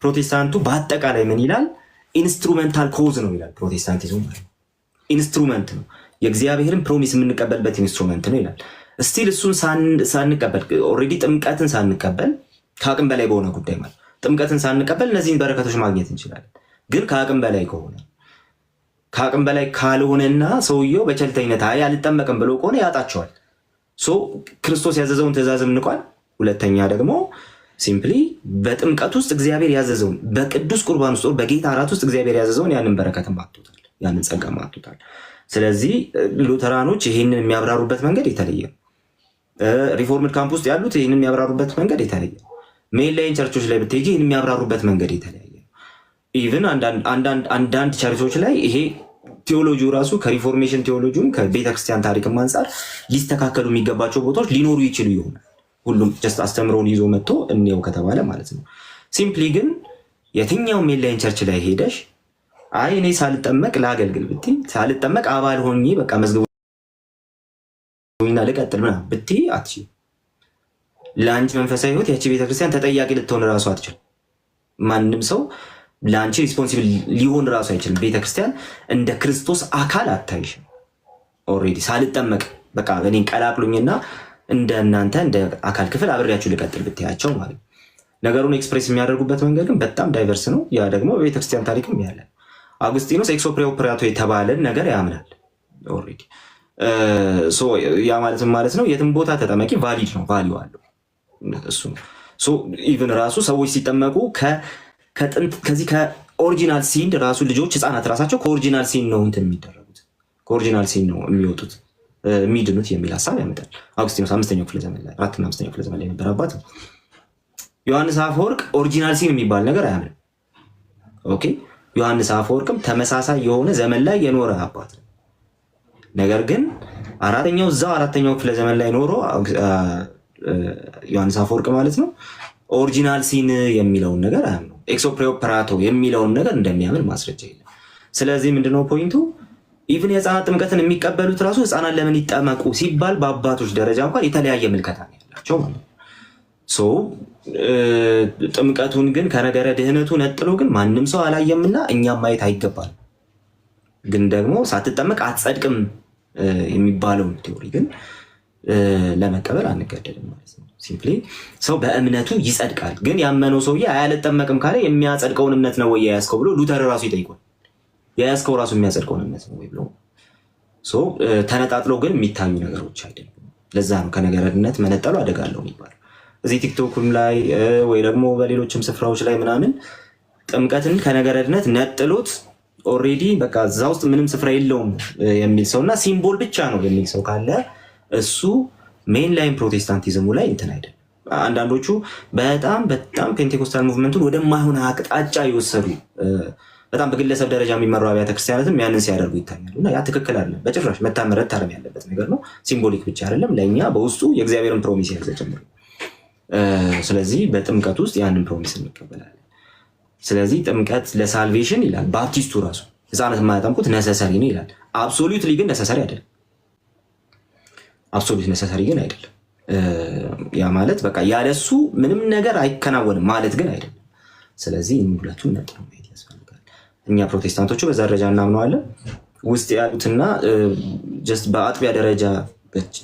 S1: ፕሮቴስታንቱ በአጠቃላይ ምን ይላል? ኢንስትሩሜንታል ኮዝ ነው ይላል። ፕሮቴስታንቲዝም ኢንስትሩመንት ነው፣ የእግዚአብሔርን ፕሮሚስ የምንቀበልበት ኢንስትሩመንት ነው ይላል። እስቲል እሱን ሳንቀበል ኦልሬዲ ጥምቀትን ሳንቀበል ከአቅም በላይ በሆነ ጉዳይ ማለት ጥምቀትን ሳንቀበል እነዚህን በረከቶች ማግኘት እንችላለን። ግን ከአቅም በላይ ካልሆነና ሰውየው በቸልተኝነት አይ አልጠመቅም ብሎ ከሆነ ያጣቸዋል። ክርስቶስ ያዘዘውን ትእዛዝም ንቋል። ሁለተኛ ደግሞ ሲምፕሊ በጥምቀት ውስጥ እግዚአብሔር ያዘዘውን በቅዱስ ቁርባን ውስጥ በጌታ እራት ውስጥ እግዚአብሔር ያዘዘውን ያንን በረከትም አጥቶታል፣ ያንን ጸጋም አጥቶታል። ስለዚህ ሉተራኖች ይህንን የሚያብራሩበት መንገድ የተለየ ነው። ሪፎርምድ ካምፕ ውስጥ ያሉት ይህንን የሚያብራሩበት መንገድ የተለየ ነው። ሜንላይን ቸርቾች ላይ ብትሄጂ ይህን የሚያብራሩበት መንገድ የተለያየ ነው። ኢቭን አንዳንድ ቸርቾች ላይ ይሄ ቴዎሎጂው ራሱ ከሪፎርሜሽን ቴዎሎጂውም ከቤተክርስቲያን ታሪክም አንጻር ሊስተካከሉ የሚገባቸው ቦታዎች ሊኖሩ ይችሉ ይሆናል። ሁሉም ጀስት አስተምሮን ይዞ መጥቶ እንየው ከተባለ ማለት ነው። ሲምፕሊ ግን የትኛውም ሜንላይን ቸርች ላይ ሄደሽ አይ እኔ ሳልጠመቅ ላገልግል ብትይ ሳልጠመቅ አባል ሆኜ በቃ መዝግቡኝና ልቀጥል ምናምን ብትይ አትችይም። ለአንቺ መንፈሳዊ ህይወት ያቺ ቤተክርስቲያን ተጠያቂ ልትሆን እራሱ አትችልም። ማንም ሰው ለአንቺ ሪስፖንሲብል ሊሆን እራሱ አይችልም። ቤተክርስቲያን እንደ ክርስቶስ አካል አታይሽም። ኦልሬዲ ሳልጠመቅ በቃ እኔን ቀላቅሉኝና እንደ እናንተ እንደ አካል ክፍል አብሬያችሁ ልቀጥል ብትያቸው ማለት ነው። ነገሩን ኤክስፕሬስ የሚያደርጉበት መንገድ ግን በጣም ዳይቨርስ ነው። ያ ደግሞ በቤተክርስቲያን ታሪክም ያለ አጉስጢኖስ ኤክስ ኦፕሬ ኦፕራቶ የተባለን ነገር ያምናል። ኦልሬዲ ያ ማለት ነው የትም ቦታ ተጠመቂ ቫሊድ ነው፣ ቫሊዩ አለው እሱ ነው። ኢቨን ራሱ ሰዎች ሲጠመቁ ከዚህ ከኦሪጂናል ሲን ራሱ ልጆች ህፃናት ራሳቸው ከኦሪጂናል ሲን ነው እንትን የሚደረጉት፣ ከኦሪጂናል ሲን ነው የሚወጡት የሚድኑት የሚል ሀሳብ ያመጣል አጉስጢኖስ 5ኛው ክፍለ ዘመን ላይ 4ና 5ኛው ክፍለ ዘመን ላይ የነበረ አባት ነው። ዮሐንስ አፈወርቅ ኦሪጂናል ሲን የሚባል ነገር አያምንም። ኦኬ ዮሐንስ አፈወርቅም ተመሳሳይ የሆነ ዘመን ላይ የኖረ አባት ነው። ነገር ግን አራተኛው ክፍለ ዘመን ላይ ኖሮ ዮሐንስ አፈወርቅ ማለት ነው ኦሪጂናል ሲን የሚለውን ነገር አያምነው። ኤክስ ኦፕሬ ኦፕራቶ የሚለውን ነገር እንደሚያምን ማስረጃ የለም። ስለዚህ ምንድነው ፖይንቱ? ኢቭን የህፃናት ጥምቀትን የሚቀበሉት ራሱ ህፃናት ለምን ይጠመቁ ሲባል በአባቶች ደረጃ እንኳን የተለያየ ምልከታ ያላቸው ማለት ነው። ጥምቀቱን ግን ከነገረ ድህነቱ ነጥሎ ግን ማንም ሰው አላየምና እኛም ማየት አይገባል። ግን ደግሞ ሳትጠመቅ አትጸድቅም የሚባለውን ቴዎሪ ግን ለመቀበል አንገደድም ማለት ነው። ሲምፕሊ ሰው በእምነቱ ይጸድቃል። ግን ያመነው ሰውዬ አያልጠመቅም ካለ የሚያጸድቀውን እምነት ነው ወይ የያዝከው ብሎ ሉተር ራሱ ይጠይቋል። የያዝከው ራሱ የሚያጸድቀውን እምነት ነው ወይ ብሎ ተነጣጥለው ግን የሚታዩ ነገሮች አይደሉም። ለዛ ነው ከነገረ ድህነት መነጠሉ አደጋ አለው የሚባለው። እዚህ ቲክቶክም ላይ ወይ ደግሞ በሌሎችም ስፍራዎች ላይ ምናምን ጥምቀትን ከነገረ ድህነት ነጥሎት ኦልሬዲ በቃ እዛ ውስጥ ምንም ስፍራ የለውም የሚል ሰውና ሲምቦል ብቻ ነው የሚል ሰው ካለ እሱ ሜን ላይን ፕሮቴስታንቲዝሙ ላይ እንትን አይደለም። አንዳንዶቹ በጣም ፔንቴኮስታል ሙቭመንቱን ወደማይሆን አቅጣጫ የወሰዱ በጣም በግለሰብ ደረጃ የሚመሩ አብያተ ክርስቲያናትም ያንን ሲያደርጉ ይታያሉ። እና ያ ትክክል አይደለም። በጭራሽ መታረም ያለበት ነገር ነው። ሲምቦሊክ ብቻ አይደለም፣ ለእኛ በውስጡ የእግዚአብሔርን ፕሮሚስ ያዘ ጭምር። ስለዚህ በጥምቀት ውስጥ ያንን ፕሮሚስ እንቀበላለን። ስለዚህ ጥምቀት ለሳልቬሽን ይላል ባፕቲስቱ ራሱ። ህፃናት የማያጠምቁት ነሰሰሪ ነው ይላል። አብሶሉትሊ ግን ነሰሰሪ አይደለም። አብሶሉት ነሰሰሪ ግን አይደለም። ያ ማለት በቃ ያለሱ ምንም ነገር አይከናወንም ማለት ግን አይደለም። ስለዚህ ሁለቱን ነጥሎ ማየት ያስፈልጋል። እኛ ፕሮቴስታንቶቹ በዛ ደረጃ እናምነዋለን። ውስጥ ያሉትና ጀስት በአጥቢያ ደረጃ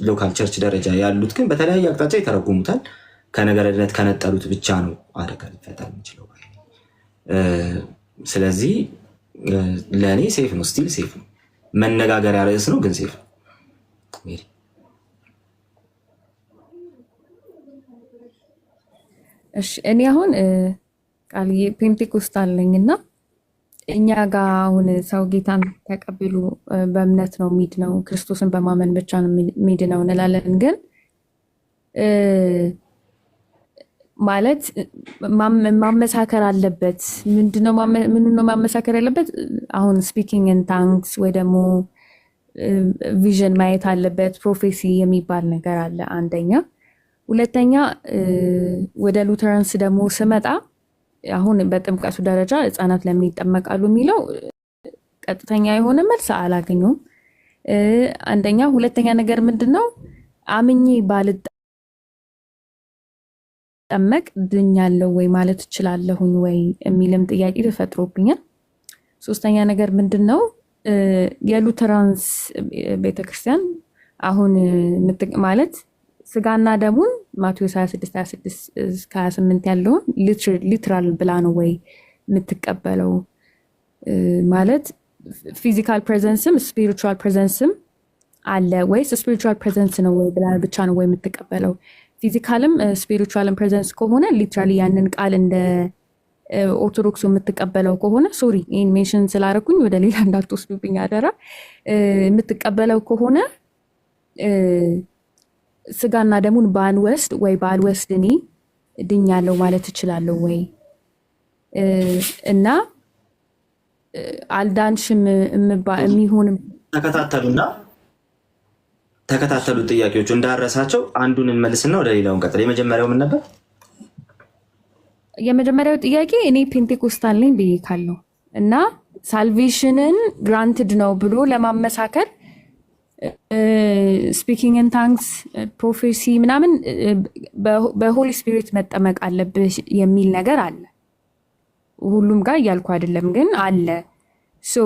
S1: ሎካል ቸርች ደረጃ ያሉት ግን በተለያየ አቅጣጫ ይተረጉሙታል። ከነገረ ድህነት ከነጠሉት ብቻ ነው አደጋ ሊፈጠር የሚችለው። ስለዚህ ለእኔ ሴፍ ነው፣ ስቲል ሴፍ ነው። መነጋገሪያ ርዕስ ነው ግን ሴፍ ነው።
S2: እሺ እኔ አሁን ቃልዬ ፔንቴኮስታል ነኝ እና እኛ ጋር አሁን ሰው ጌታን ተቀብሎ በእምነት ነው ሚድ ነው ክርስቶስን በማመን ብቻ ነው ሚድ ነው እንላለን። ግን ማለት ማመሳከር አለበት። ምንድነው ማመሳከር ያለበት? አሁን ስፒኪንግ ኢን ታንክስ ወይ ደግሞ ቪዥን ማየት አለበት። ፕሮፌሲ የሚባል ነገር አለ አንደኛ። ሁለተኛ ወደ ሉተራንስ ደግሞ ስመጣ አሁን በጥምቀቱ ደረጃ ህፃናት ለምን ይጠመቃሉ የሚለው ቀጥተኛ የሆነ መልስ አላገኘሁም። አንደኛ። ሁለተኛ ነገር ምንድነው አምኜ ባልጠመቅ ድኛለሁ ወይ ማለት እችላለሁኝ ወይ የሚልም ጥያቄ ተፈጥሮብኛል። ሶስተኛ ነገር ምንድነው የሉተራንስ ቤተክርስቲያን አሁን ማለት ስጋና ደሙን ማቴዎስ 26:26-28 ያለውን ሊትራል ብላ ነው ወይ የምትቀበለው? ማለት ፊዚካል ፕሬዘንስም ስፒሪቹዋል ፕሬዘንስም አለ ወይስ ስፒሪቹዋል ፕሬዘንስ ነው ወይ ብላ ብቻ ነው ወይ የምትቀበለው? ፊዚካልም ስፒሪቹዋልም ፕሬዘንስ ከሆነ ሊትራሊ ያንን ቃል እንደ ኦርቶዶክሱ የምትቀበለው ከሆነ ሶሪ ይህን ሜንሽን ስላደረኩኝ ወደ ሌላ እንዳትወስዱብኝ አደራ። የምትቀበለው ከሆነ ስጋና ደሙን ባንወስድ ወይ ባልወስድ እኔ ድኛለሁ ማለት እችላለሁ ወይ? እና አልዳንሽም የሚሆን
S1: ተከታተሉት ጥያቄዎቹ እንዳረሳቸው አንዱን እንመልስና ወደ ሌላው እንቀጥል። የመጀመሪያው ምን ነበር?
S2: የመጀመሪያው ጥያቄ እኔ ፔንቴኮስታል ነኝ ብዬ ካለው እና ሳልቬሽንን ግራንትድ ነው ብሎ ለማመሳከር ስፒኪንግ ኢን ታንክስ ፕሮፌሲ ምናምን በሆሊ ስፒሪት መጠመቅ አለብህ የሚል ነገር አለ። ሁሉም ጋር እያልኩ አይደለም፣ ግን አለ። ሶ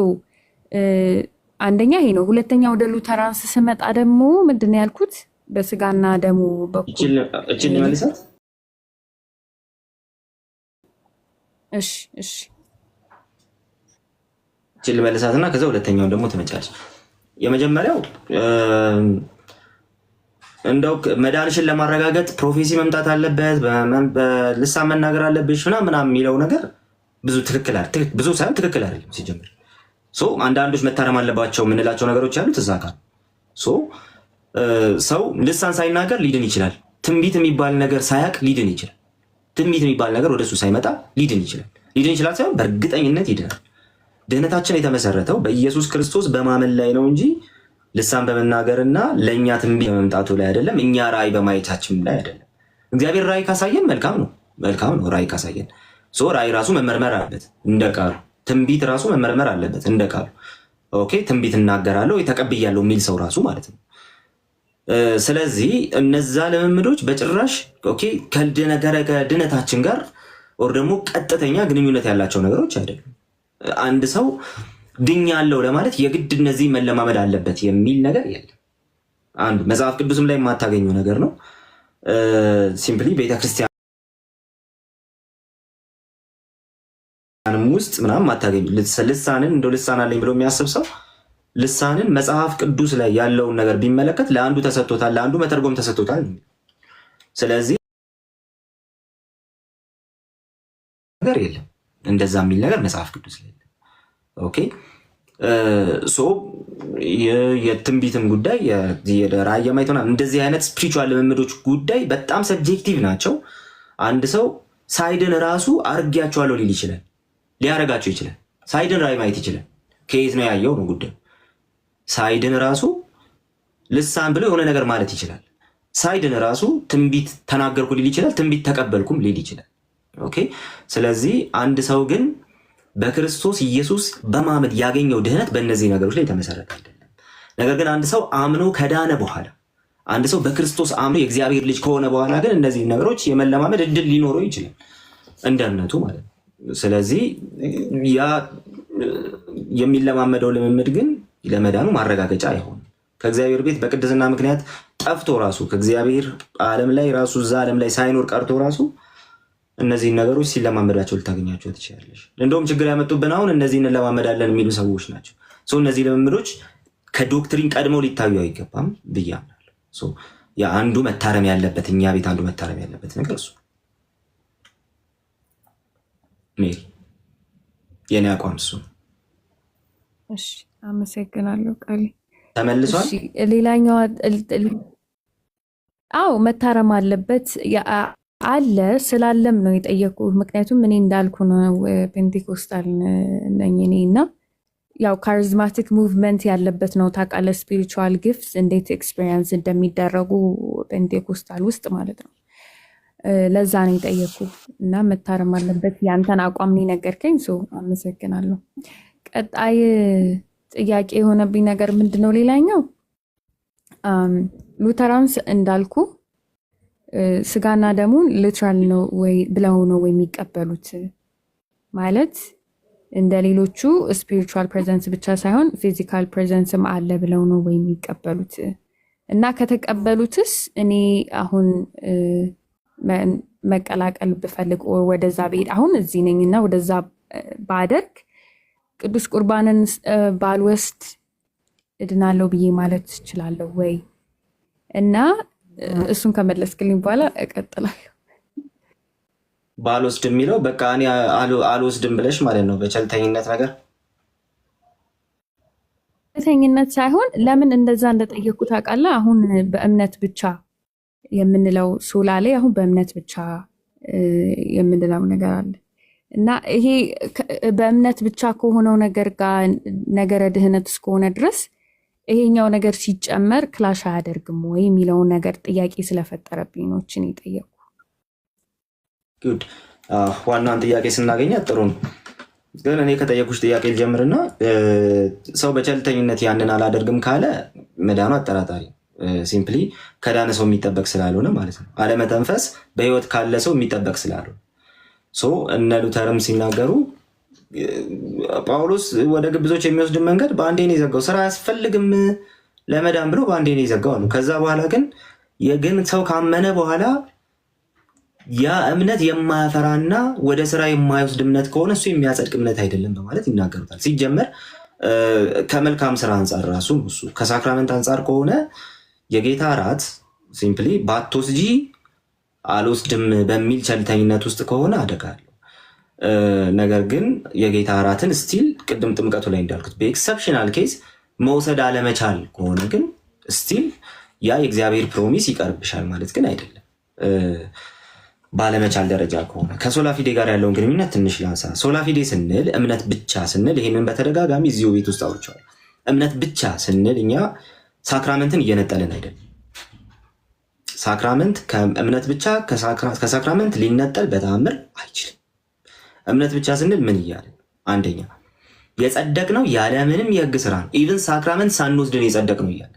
S2: አንደኛ ይሄ ነው። ሁለተኛ ወደ ሉተራንስ ስመጣ ደግሞ ምንድን ነው ያልኩት? በስጋና ደሙ በኩል
S1: እቺን መልሳት።
S2: እሺ
S1: እቺን መልሳትና ከዛ ሁለተኛውን ደግሞ ትመጫለሽ። የመጀመሪያው እንደው መዳንሽን ለማረጋገጥ ፕሮፌሲ መምጣት አለበት፣ በልሳን መናገር አለብሽ ምናምን የሚለው ነገር ብዙ ሳይሆን ትክክል አይደለም ሲጀምር። አንዳንዶች መታረም አለባቸው የምንላቸው ነገሮች ያሉት እዛ ጋር። ሰው ልሳን ሳይናገር ሊድን ይችላል። ትንቢት የሚባል ነገር ሳያቅ ሊድን ይችላል። ትንቢት የሚባል ነገር ወደሱ ሳይመጣ ሊድን ይችላል። ሊድን ይችላል ሳይሆን በእርግጠኝነት ይድናል። ድህነታችን የተመሰረተው በኢየሱስ ክርስቶስ በማመን ላይ ነው እንጂ ልሳን በመናገርና ለእኛ ትንቢት በመምጣቱ ላይ አይደለም። እኛ ራእይ በማየታችን ላይ አይደለም። እግዚአብሔር ራእይ ካሳየን መልካም ነው። ራእይ ካሳየን ራእይ ራሱ መመርመር አለበት እንደ ቃሉ። ትንቢት ራሱ መመርመር አለበት እንደ ቃሉ። ኦኬ ትንቢት እናገራለሁ ተቀብያለሁ የሚል ሰው ራሱ ማለት ነው። ስለዚህ እነዛ ልምምዶች በጭራሽ ኦኬ ከድነታችን ጋር ወር ደግሞ ቀጥተኛ ግንኙነት ያላቸው ነገሮች አይደሉም። አንድ ሰው ድኛለሁ ለማለት የግድ እነዚህ መለማመድ አለበት የሚል ነገር የለም። አንዱ መጽሐፍ ቅዱስም ላይ የማታገኘው ነገር ነው። ሲምፕሊ ቤተክርስቲያን ውስጥ ምናምን ማታገኙ ልሳንን እንደው ልሳን አለኝ ብሎ የሚያስብ ሰው ልሳንን መጽሐፍ ቅዱስ ላይ ያለውን ነገር ቢመለከት ለአንዱ ተሰጥቶታል፣ ለአንዱ መተርጎም ተሰጥቶታል። ስለዚህ ነገር የለም እንደዛ የሚል ነገር መጽሐፍ ቅዱስ ላይ ኦኬ። የትንቢትም ጉዳይ ራእይ ማየት እንደዚህ አይነት ስፒሪቹዋል ልምምዶች ጉዳይ በጣም ሰብጀክቲቭ ናቸው። አንድ ሰው ሳይድን ራሱ አርጊያቸዋለሁ ሊል ይችላል፣ ሊያረጋቸው ይችላል። ሳይድን ራእይ ማየት ይችላል። ከየት ነው ያየው ነው ጉዳዩ። ሳይድን ራሱ ልሳን ብሎ የሆነ ነገር ማለት ይችላል። ሳይድን ራሱ ትንቢት ተናገርኩ ሊል ይችላል፣ ትንቢት ተቀበልኩም ሊል ይችላል። ኦኬ። ስለዚህ አንድ ሰው ግን በክርስቶስ ኢየሱስ በማመን ያገኘው ድህነት በእነዚህ ነገሮች ላይ የተመሰረተ አይደለም። ነገር ግን አንድ ሰው አምኖ ከዳነ በኋላ አንድ ሰው በክርስቶስ አምኖ የእግዚአብሔር ልጅ ከሆነ በኋላ ግን እነዚህ ነገሮች የመለማመድ እድል ሊኖረው ይችላል እንደ እምነቱ ማለት ነው። ስለዚህ ያ የሚለማመደው ልምምድ ግን ለመዳኑ ማረጋገጫ አይሆንም። ከእግዚአብሔር ቤት በቅድስና ምክንያት ጠፍቶ ራሱ ከእግዚአብሔር ዓለም ላይ ራሱ እዛ ዓለም ላይ ሳይኖር ቀርቶ ራሱ እነዚህን ነገሮች ሲለማመዳቸው ልታገኛቸው ትችላለች። እንደውም ችግር ያመጡብን አሁን እነዚህን እንለማመዳለን የሚሉ ሰዎች ናቸው። እነዚህ ልምምዶች ከዶክትሪን ቀድመው ሊታዩ አይገባም ብዬ አምናለሁ። አንዱ መታረም ያለበት እኛ ቤት አንዱ መታረም ያለበት ነገር እሱ ሜሪ የኔ አቋም እሱ።
S2: እሺ አመሰግናለሁ። ቃል
S1: ተመልሷል።
S2: ሌላኛው መታረም አለበት አለ ስላለም ነው የጠየቁ። ምክንያቱም እኔ እንዳልኩ ነው ፔንቴኮስታል ነኝ እኔ እና ያው ካሪዝማቲክ ሙቭመንት ያለበት ነው ታውቃለህ። ስፒሪቹዋል ጊፍትስ እንዴት ኤክስፔሪንስ እንደሚደረጉ ፔንቴኮስታል ውስጥ ማለት ነው። ለዛ ነው የጠየቁ እና መታረም አለበት ያንተን አቋም ነው ነገርከኝ። አመሰግናለሁ። ቀጣይ ጥያቄ የሆነብኝ ነገር ምንድነው? ሌላኛው ሉተራንስ እንዳልኩ ስጋና ደሙን ሊትራል ነው ወይ ብለው ነው ወይ የሚቀበሉት? ማለት እንደ ሌሎቹ ስፒሪቹዋል ፕሬዘንስ ብቻ ሳይሆን ፊዚካል ፕሬዘንስም አለ ብለው ነው ወይ የሚቀበሉት? እና ከተቀበሉትስ እኔ አሁን መቀላቀል ብፈልግ ወደዛ ብሄድ አሁን እዚህ ነኝ እና ወደዛ ባደርግ ቅዱስ ቁርባንን ባልወስድ እድናለሁ ብዬ ማለት እችላለሁ ወይ? እና እሱን ከመለስክልኝ በኋላ እቀጥላለሁ።
S1: ባልወስድ የሚለው በቃ እኔ አልወስድም ብለሽ ማለት ነው በቸልተኝነት ነገር
S2: ቸልተኝነት ሳይሆን ለምን እንደዛ እንደጠየቅኩ ታውቃለህ? አሁን በእምነት ብቻ የምንለው ሶላ ላይ አሁን በእምነት ብቻ የምንለው ነገር አለ እና ይሄ በእምነት ብቻ ከሆነው ነገር ጋር ነገረ ድህነት እስከሆነ ድረስ ይሄኛው ነገር ሲጨመር ክላሽ አያደርግም ወይ የሚለውን ነገር ጥያቄ ስለፈጠረብኝ ነው እችን የጠየቁ።
S1: ጉድ ዋናውን ጥያቄ ስናገኛት ጥሩ ነው። ግን እኔ ከጠየቁሽ ጥያቄ ልጀምርና ሰው በቸልተኝነት ያንን አላደርግም ካለ መዳኑ አጠራጣሪ ሲምፕሊ ከዳነ ሰው የሚጠበቅ ስላልሆነ ማለት ነው። አለመተንፈስ በህይወት ካለ ሰው የሚጠበቅ ስላልሆነ እነ ሉተርም ሲናገሩ ጳውሎስ ወደ ግብዞች የሚወስድ መንገድ በአንዴ ነው የዘጋው። ስራ አያስፈልግም ለመዳን ብሎ በአንዴ ነው የዘጋው አሉ። ከዛ በኋላ ግን ሰው ካመነ በኋላ ያ እምነት የማያፈራና ወደ ስራ የማይወስድ እምነት ከሆነ እሱ የሚያጸድቅ እምነት አይደለም በማለት ይናገሩታል። ሲጀመር ከመልካም ስራ አንጻር ራሱ እሱ ከሳክራመንት አንጻር ከሆነ የጌታ እራት ሲምፕሊ ባትወስጂ አልወስድም በሚል ቸልተኝነት ውስጥ ከሆነ አደጋለሁ። ነገር ግን የጌታ እራትን ስቲል ቅድም ጥምቀቱ ላይ እንዳልኩት በኤክሰፕሽናል ኬስ መውሰድ አለመቻል ከሆነ ግን ስቲል ያ የእግዚአብሔር ፕሮሚስ ይቀርብሻል ማለት ግን አይደለም። ባለመቻል ደረጃ ከሆነ ከሶላፊዴ ጋር ያለውን ግንኙነት ትንሽ ላንሳ። ሶላፊዴ ስንል እምነት ብቻ ስንል ይህንን በተደጋጋሚ እዚሁ ቤት ውስጥ አውርቼዋለሁ። እምነት ብቻ ስንል እኛ ሳክራመንትን እየነጠልን አይደለም። ሳክራመንት ከእምነት ብቻ ከሳክራመንት ሊነጠል በተአምር አይችልም። እምነት ብቻ ስንል ምን እያለ አንደኛ የጸደቅ ነው ያለምንም የህግ ስራ ነው። ኢቭን ሳክራመንት ሳንወስድን የጸደቅ ነው እያለ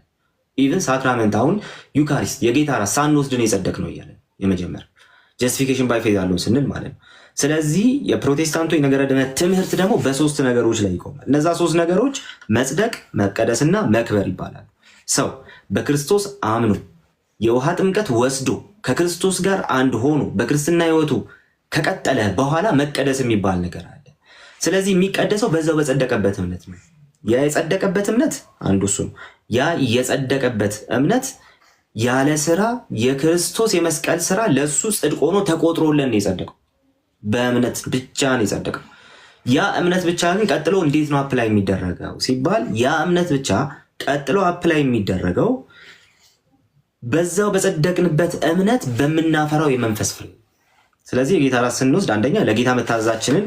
S1: ኢቭን ሳክራመንት አሁን ዩካሪስት የጌታ እራት ሳንወስድን የጸደቅ ነው እያለ የመጀመሪያ ጀስቲፊኬሽን ባይ ፌዝ አለውን ስንል ማለት ነው። ስለዚህ የፕሮቴስታንቱ የነገረ ድነት ትምህርት ደግሞ በሶስት ነገሮች ላይ ይቆማል። እነዛ ሶስት ነገሮች መጽደቅ፣ መቀደስና መክበር ይባላል። ሰው በክርስቶስ አምኖ የውሃ ጥምቀት ወስዶ ከክርስቶስ ጋር አንድ ሆኖ በክርስትና ህይወቱ ከቀጠለ በኋላ መቀደስ የሚባል ነገር አለ። ስለዚህ የሚቀደሰው በዛው በጸደቀበት እምነት ነው። ያ የጸደቀበት እምነት አንዱ እሱ ነው። ያ የጸደቀበት እምነት ያለ ስራ የክርስቶስ የመስቀል ስራ ለሱ ጽድቅ ሆኖ ተቆጥሮለን የጸደቀው በእምነት ብቻ ነው የጸደቀው። ያ እምነት ብቻ ግን ቀጥሎ እንዴት ነው አፕላይ የሚደረገው ሲባል ያ እምነት ብቻ ቀጥሎ አፕላይ የሚደረገው በዛው በጸደቅንበት እምነት በምናፈራው የመንፈስ ፍሬ። ስለዚህ የጌታ እራት ስንወስድ አንደኛ ለጌታ መታዘዛችንን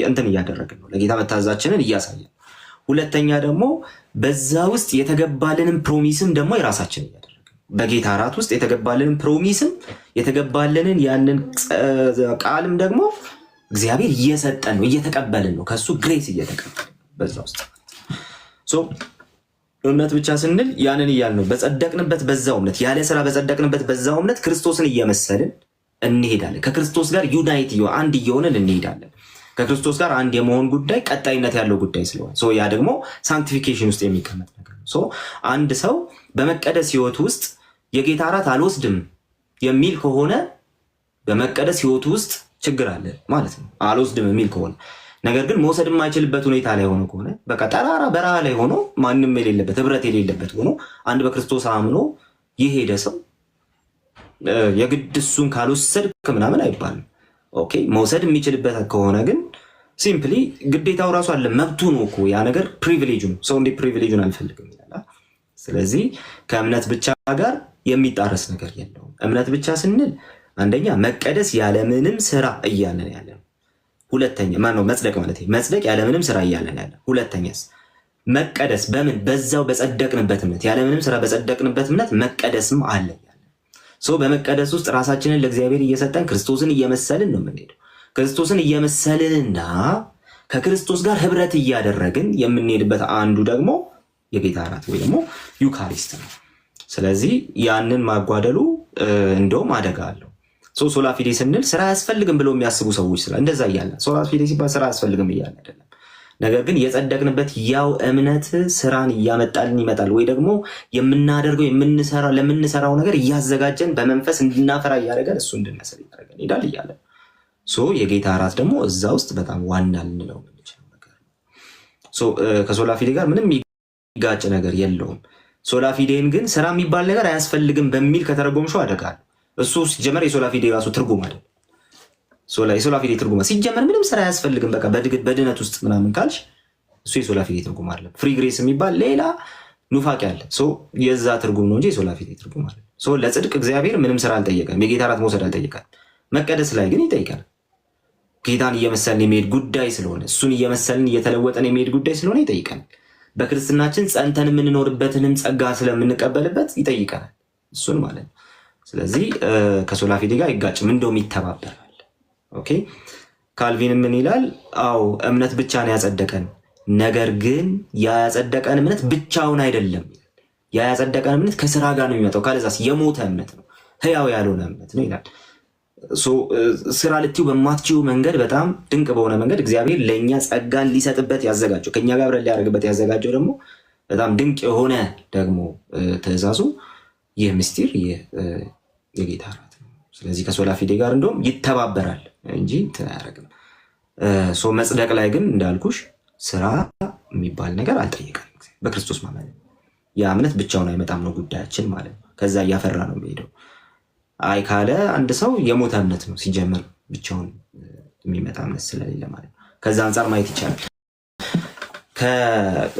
S1: እንትን እያደረግን ነው፣ ለጌታ መታዘዛችንን እያሳየን። ሁለተኛ ደግሞ በዛ ውስጥ የተገባልንን ፕሮሚስም ደግሞ የራሳችን እያደረግን በጌታ እራት ውስጥ የተገባልንን ፕሮሚስም የተገባልንን ያንን ቃልም ደግሞ እግዚአብሔር እየሰጠን ነው፣ እየተቀበልን ነው፣ ከሱ ግሬስ እየተቀበልን በዛ ውስጥ እምነት ብቻ ስንል ያንን እያልን ነው። በጸደቅንበት በዛው እምነት ያለ ስራ በጸደቅንበት በዛው እምነት ክርስቶስን እየመሰልን እንሄዳለን። ከክርስቶስ ጋር ዩናይት አንድ እየሆንን እንሄዳለን። ከክርስቶስ ጋር አንድ የመሆን ጉዳይ ቀጣይነት ያለው ጉዳይ ስለሆነ ያ ደግሞ ሳንክቲፊኬሽን ውስጥ የሚቀመጥ ነገር ነው። አንድ ሰው በመቀደስ ህይወት ውስጥ የጌታ እራት አልወስድም የሚል ከሆነ በመቀደስ ህይወት ውስጥ ችግር አለ ማለት ነው። አልወስድም የሚል ከሆነ ነገር ግን መውሰድ የማይችልበት ሁኔታ ላይ ሆኖ ከሆነ በቃ ጠራራ በረሃ ላይ ሆኖ ማንም የሌለበት ህብረት የሌለበት ሆኖ አንድ በክርስቶስ አምኖ የሄደ ሰው የግድ እሱን ካልወሰድክ ምናምን አይባልም። ኦኬ መውሰድ የሚችልበት ከሆነ ግን ሲምፕሊ ግዴታው ራሱ አለ፣ መብቱ ነው እኮ ያ ነገር ፕሪቪሌጁ ነው። ሰው እንዴ ፕሪቪሌጁን አልፈልግም ይላል። ስለዚህ ከእምነት ብቻ ጋር የሚጣረስ ነገር የለውም። እምነት ብቻ ስንል አንደኛ መቀደስ ያለምንም ስራ እያለን ያለ ነው። ሁለተኛ ማነው መጽደቅ ማለት መጽደቅ ያለምንም ስራ እያለን ያለ። ሁለተኛስ መቀደስ በምን በዛው በጸደቅንበት እምነት ያለምንም ስራ በጸደቅንበት እምነት መቀደስም አለ ያለ። በመቀደስ ውስጥ ራሳችንን ለእግዚአብሔር እየሰጠን ክርስቶስን እየመሰልን ነው የምንሄደው። ክርስቶስን እየመሰልንና ከክርስቶስ ጋር ህብረት እያደረግን የምንሄድበት አንዱ ደግሞ የጌታ እራት ወይ ደግሞ ዩካሪስት ነው። ስለዚህ ያንን ማጓደሉ እንደውም አደጋ አለው። ሶላ ፊዴ ስንል ስራ አያስፈልግም ብለው የሚያስቡ ሰዎች ስላ እንደዛ እያለ ሶላ ፊዴ ሲባል ስራ አያስፈልግም እያለ አይደለም። ነገር ግን የጸደቅንበት ያው እምነት ስራን እያመጣልን ይመጣል፣ ወይ ደግሞ የምናደርገው ለምንሰራው ነገር እያዘጋጀን በመንፈስ እንድናፈራ እያደረገን እሱ እንድንመስል እያደረገን ሄዳል እያለ የጌታ እራት ደግሞ እዛ ውስጥ በጣም ዋና ልንለው የምንችለው ነገር ነው። ከሶላ ፊዴ ጋር ምንም የሚጋጭ ነገር የለውም። ሶላ ፊዴን ግን ስራ የሚባል ነገር አያስፈልግም በሚል ከተረጎምሽው አደጋል። እሱ ሲጀመር የሶላ ፊዴ ራሱ ትርጉም አይደል። የሶላ ፊዴ ትርጉም ሲጀመር ምንም ስራ አያስፈልግም በቃ በድነት ውስጥ ምናምን ካልሽ እሱ የሶላ ፊዴ ትርጉም አይደለም። ፍሪ ግሬስ የሚባል ሌላ ኑፋቄ አለ። የዛ ትርጉም ነው እንጂ የሶላ ፊዴ ትርጉም አለ። ለጽድቅ እግዚአብሔር ምንም ስራ አልጠየቀም። የጌታ እራት መውሰድ አልጠየቀም። መቀደስ ላይ ግን ይጠይቃል። ጌታን እየመሰልን የሚሄድ ጉዳይ ስለሆነ እሱን እየመሰልን እየተለወጠን የሚሄድ ጉዳይ ስለሆነ ይጠይቀናል። በክርስትናችን ጸንተን የምንኖርበትንም ጸጋ ስለምንቀበልበት ይጠይቀናል እሱን ማለት ነው። ስለዚህ ከሶላ ፊዴ ጋር አይጋጭም፣ እንደውም ይተባበራል። ኦኬ ካልቪን ምን ይላል? አዎ እምነት ብቻ ነው ያጸደቀን፣ ነገር ግን ያጸደቀን እምነት ብቻውን አይደለም። ያጸደቀን እምነት ከስራ ጋር ነው የሚመጣው፣ ካለዛስ የሞተ እምነት ነው፣ ህያው ያልሆነ እምነት ነው ይላል። ስራ ልትዩ በማትችው መንገድ በጣም ድንቅ በሆነ መንገድ እግዚአብሔር ለእኛ ጸጋን ሊሰጥበት ያዘጋጀው ከእኛ ጋር አብረን ሊያደርግበት ያዘጋጀው ደግሞ በጣም ድንቅ የሆነ ደግሞ ትእዛዙ ይህ ምስጢር የጌታ እራት ነው። ስለዚህ ከሶላ ፊዴ ጋር እንደውም ይተባበራል እንጂ እንትን አያደርግም። መጽደቅ ላይ ግን እንዳልኩሽ ስራ የሚባል ነገር አልጠየቀም። በክርስቶስ ማመን ያ እምነት ብቻውን አይመጣም ነው ጉዳያችን ማለት ነው። ከዛ እያፈራ ነው የሚሄደው። አይ ካለ አንድ ሰው የሞተ እምነት ነው ሲጀምር፣ ብቻውን የሚመጣ እምነት ስለሌለ ማለት ነው። ከዛ አንጻር ማየት ይቻላል።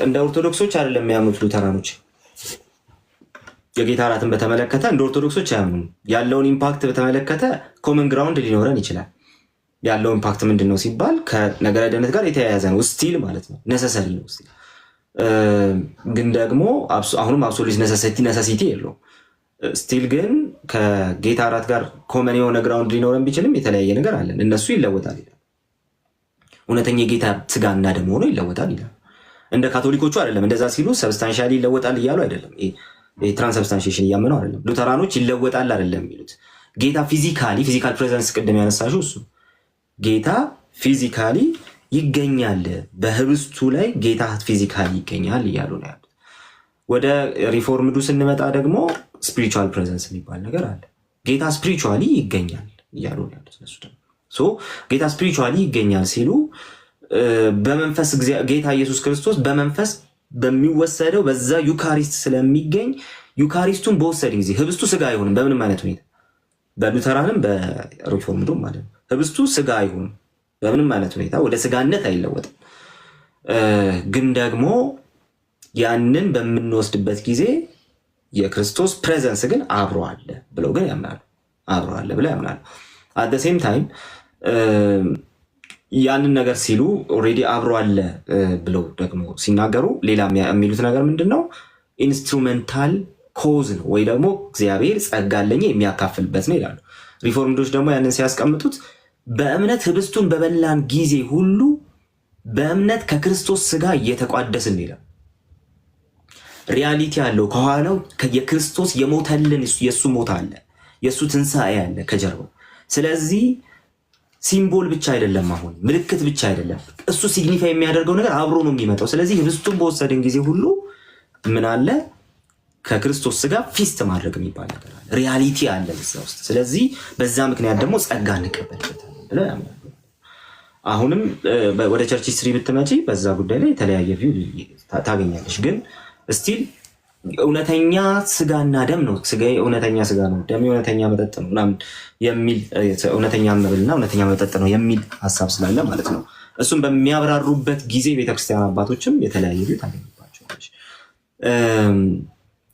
S1: እንደ ኦርቶዶክሶች አይደለም የሚያምኑት ሉተራኖች። የጌታ እራትን በተመለከተ እንደ ኦርቶዶክሶች አያምኑም። ያለውን ኢምፓክት በተመለከተ ኮመን ግራውንድ ሊኖረን ይችላል። ያለው ኢምፓክት ምንድን ነው ሲባል ከነገረ ድህነት ጋር የተያያዘ ነው ስቲል ማለት ነው። ነሰሰሪ ነው ስቲል፣ ግን ደግሞ አሁንም አብሶሉት ነሰሲቲ የለውም። ስቲል ግን ከጌታ እራት ጋር ኮመን የሆነ ግራውንድ ሊኖረን ቢችልም የተለያየ ነገር አለን። እነሱ ይለወጣል ይላል። እውነተኛ የጌታ ስጋና ደም ሆኖ ይለወጣል ይላል። እንደ ካቶሊኮቹ አይደለም። እንደዛ ሲሉ ሰብስታንሻሊ ይለወጣል እያሉ አይደለም። ትራንስብስታንሽን እያመነው አይደለም። ሉተራኖች ይለወጣል አይደለም የሚሉት ጌታ ፊዚካል ፕሬዘንስ፣ ቅድም ያነሳሽው እሱ ጌታ ፊዚካሊ ይገኛል፣ በህብስቱ ላይ ጌታ ፊዚካሊ ይገኛል እያሉ ነው ያሉት። ወደ ሪፎርምዱ ስንመጣ ደግሞ ስፒሪቹዋል ፕሬዘንስ የሚባል ነገር አለ። ጌታ ስፒሪቹዋሊ ይገኛል እያሉ ነው ያሉት እነሱ ደግሞ። ጌታ ስፒሪቹዋሊ ይገኛል ሲሉ በመንፈስ ጌታ ኢየሱስ ክርስቶስ በመንፈስ በሚወሰደው በዛ ዩካሪስት ስለሚገኝ ዩካሪስቱን በወሰድ ጊዜ ህብስቱ ስጋ አይሆንም በምንም አይነት ሁኔታ። በሉተራንም በሪፎርምዱም ማለት ነው ህብስቱ ስጋ አይሆንም በምንም አይነት ሁኔታ፣ ወደ ስጋነት አይለወጥም። ግን ደግሞ ያንን በምንወስድበት ጊዜ የክርስቶስ ፕሬዘንስ ግን አብሮ አለ ብለው ግን ያምናሉ። አብሮ አለ ብለው ያምናሉ። አት ሴም ታይም ያንን ነገር ሲሉ ኦልሬዲ አብሮ አለ ብለው ደግሞ ሲናገሩ ሌላ የሚሉት ነገር ምንድን ነው? ኢንስትሩሜንታል ኮዝ ነው ወይ ደግሞ እግዚአብሔር ጸጋ ለኛ የሚያካፍልበት ነው ይላሉ። ሪፎርምዶች ደግሞ ያንን ሲያስቀምጡት በእምነት ህብስቱን በበላን ጊዜ ሁሉ በእምነት ከክርስቶስ ስጋ እየተቋደስን ይላል። ሪያሊቲ አለው ከኋላው የክርስቶስ የሞተልን የእሱ ሞት አለ፣ የእሱ ትንሣኤ አለ ከጀርባው። ስለዚህ ሲምቦል ብቻ አይደለም፣ አሁን ምልክት ብቻ አይደለም፣ እሱ ሲግኒፋይ የሚያደርገው ነገር አብሮ ነው የሚመጣው። ስለዚህ ህብስቱን በወሰድን ጊዜ ሁሉ ምን አለ? ከክርስቶስ ስጋ ፊስት ማድረግ የሚባል ነገር አለ፣ ሪያሊቲ አለ እዛ ውስጥ። ስለዚህ በዛ ምክንያት ደግሞ ጸጋ እንቀበልበታለን ብለው ያምናሉ። አሁንም ወደ ቸርች ሂስትሪ ብትመጪ በዛ ጉዳይ ላይ የተለያየ ቪው ታገኛለች። ግን ስቲል እውነተኛ ስጋና ደም ነው፣ ስጋ እውነተኛ ስጋ ነው፣ ደም እውነተኛ መጠጥ ነው ምናምን የሚል እውነተኛ መብልና እውነተኛ መጠጥ ነው የሚል ሀሳብ ስላለ ማለት ነው። እሱም በሚያብራሩበት ጊዜ ቤተክርስቲያን አባቶችም የተለያየ ቪው ታገኝባቸዋለች።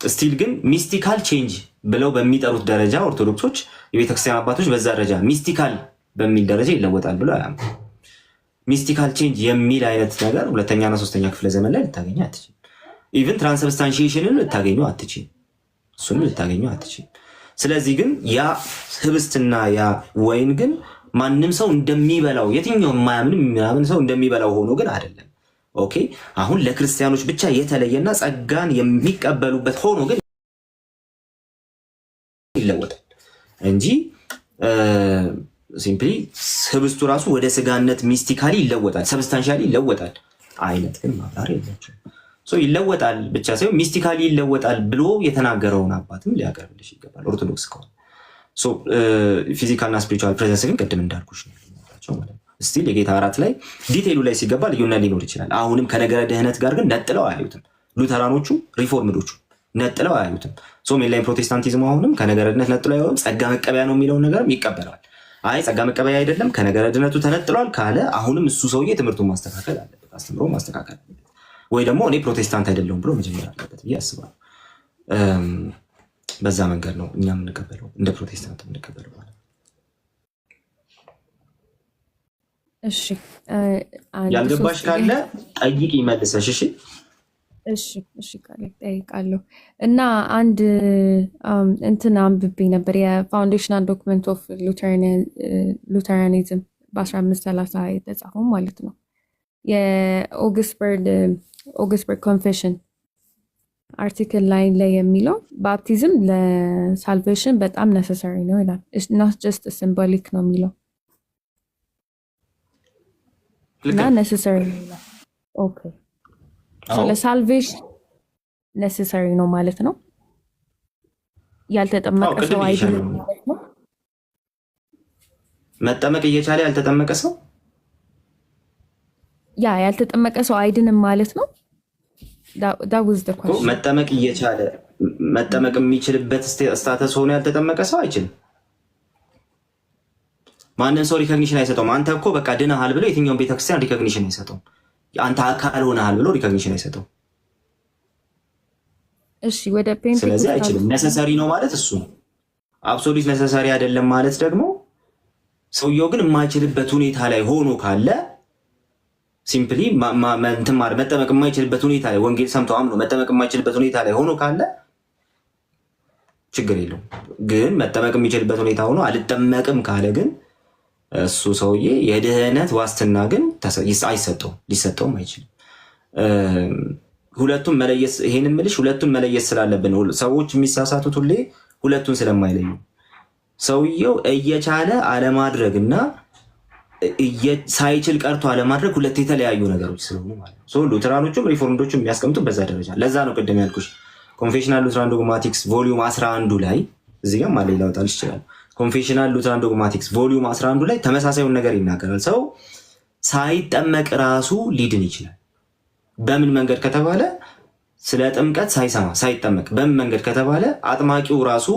S1: ስቲል ግን ሚስቲካል ቼንጅ ብለው በሚጠሩት ደረጃ ኦርቶዶክሶች የቤተክርስቲያን አባቶች በዛ ደረጃ ሚስቲካል በሚል ደረጃ ይለወጣል ብለው አያምኑ። ሚስቲካል ቼንጅ የሚል አይነት ነገር ሁለተኛና ሶስተኛ ክፍለ ዘመን ላይ ልታገኘ አትችል። ኢቨን ትራንስብስታንሺዬሽንን ልታገኙ አትችል፣ እሱንም ልታገኙ አትችል። ስለዚህ ግን ያ ህብስትና ያ ወይን ግን ማንም ሰው እንደሚበላው የትኛው የማያምን ምናምን ሰው እንደሚበላው ሆኖ ግን አይደለም። ኦኬ አሁን ለክርስቲያኖች ብቻ የተለየና ጸጋን የሚቀበሉበት ሆኖ ግን ይለወጣል እንጂ ሲምፕሊ ህብስቱ ራሱ ወደ ስጋነት ሚስቲካሊ ይለወጣል፣ ሰብስታንሻሊ ይለወጣል አይነት ግን ማብራሪያ የላቸው። ይለወጣል ብቻ ሳይሆን ሚስቲካሊ ይለወጣል ብሎ የተናገረውን አባትም ሊያቀርብልሽ ይገባል ኦርቶዶክስ ከሆነ። ፊዚካልና ስፒሪቹዋል ፕሬዘንስ ግን ቅድም እንዳልኩሽ ነው ማለት ነው። ስቲል የጌታ እራት ላይ ዲቴይሉ ላይ ሲገባ ልዩነት ሊኖር ይችላል። አሁንም ከነገረ ድህነት ጋር ግን ነጥለው አያዩትም። ሉተራኖቹ ሪፎርምዶቹ ነጥለው አያዩትም። ሜንላይን ፕሮቴስታንቲዝሙ አሁንም ከነገረ ድህነት ነጥለው አያዩም። ጸጋ መቀበያ ነው የሚለውን ነገርም ይቀበላል። አይ ጸጋ መቀበያ አይደለም ከነገረ ድህነቱ ተነጥሏል ካለ አሁንም እሱ ሰውዬ ትምህርቱን ማስተካከል አለበት፣ አስተምሮ ማስተካከል አለበት። ወይ ደግሞ እኔ ፕሮቴስታንት አይደለሁም ብሎ መጀመር አለበት ብዬ አስባለሁ። በዛ መንገድ ነው እኛ የምንቀበለው፣ እንደ ፕሮቴስታንት የምንቀበለው ማለት ነው።
S2: እሺ
S1: ያልገባሽ ካለ ጠይቂ መልሰሽ። እሺ
S2: እሺ ቃል እጠይቃለሁ እና አንድ እንትን አንብቤ ነበር የፋውንዴሽናል ዶክመንት ኦፍ ሉተራኒዝም በ1530 የተጻፈው ማለት ነው። የኦግስበርግ ኮንፌሽን አርቲክል 9 ላይ የሚለው ባፕቲዝም ለሳልቬሽን በጣም ነሰሰሪ ነው ይላል። ናት ጀስት ሲምቦሊክ ነው የሚለው እና ነሰሰሪ ነው ይላል። ኦኬ ለሳልቬሽን ነሰሰሪ ነው ማለት ነው። ያልተጠመቀ ሰው አይደለም ማለት ነው።
S1: መጠመቅ እየቻለ ያልተጠመቀ ሰው
S2: ያልተጠመቀ ሰው አይድንም ማለት ነው። that was the question።
S1: መጠመቅ እየቻለ መጠመቅ የሚችልበት ስታተስ ሆኖ ያልተጠመቀ ሰው አይችልም። ማንም ሰው ሪኮግኒሽን አይሰጠውም። አንተ እኮ በቃ ድነሃል ብሎ የትኛውን ቤተክርስቲያን ሪኮግኒሽን አይሰጠውም። አንተ አካል ሆነሃል ብሎ ሪኮግኒሽን አይሰጠውም።
S2: እሺ ወደ ፔንቴኮስት
S1: ስለዚህ አይችልም። ነሰሰሪ ነው ማለት እሱ ነው። አብሶሉት ነሰሰሪ አይደለም ማለት ደግሞ ሰውየው ግን የማይችልበት ሁኔታ ላይ ሆኖ ካለ ሲምፕሊ መጠመቅ የማይችልበት ሁኔታ ላይ ወንጌል ሰምቶ አምኖ መጠመቅ የማይችልበት ሁኔታ ላይ ሆኖ ካለ ችግር የለውም። ግን መጠመቅ የሚችልበት ሁኔታ ሆኖ አልጠመቅም ካለ ግን እሱ ሰውዬ የድህነት ዋስትና ግን አይሰጠውም፣ ሊሰጠውም አይችልም። ሁለቱን መለየት ይሄን ምልሽ ሁለቱን መለየት ስላለብን ሰዎች የሚሳሳቱት ሁሌ ሁለቱን ስለማይለዩ ሰውየው እየቻለ አለማድረግና ሳይችል ቀርቶ አለማድረግ ሁለት የተለያዩ ነገሮች ስለሆኑ ማለት ነው። ሉተራኖቹም ሪፎርምዶቹም የሚያስቀምጡ በዛ ደረጃ። ለዛ ነው ቅድም ያልኩሽ ኮንፌሽናል ሉተራን ዶግማቲክስ ቮሊዩም 11 ላይ እዚህ ጋር ማለት ላውጣልሽ ይችላል። ኮንፌሽናል ሉተራን ዶግማቲክስ ቮሊዩም 11 ላይ ተመሳሳዩን ነገር ይናገራል። ሰው ሳይጠመቅ ራሱ ሊድን ይችላል። በምን መንገድ ከተባለ ስለ ጥምቀት ሳይሰማ ሳይጠመቅ በምን መንገድ ከተባለ አጥማቂው ራሱ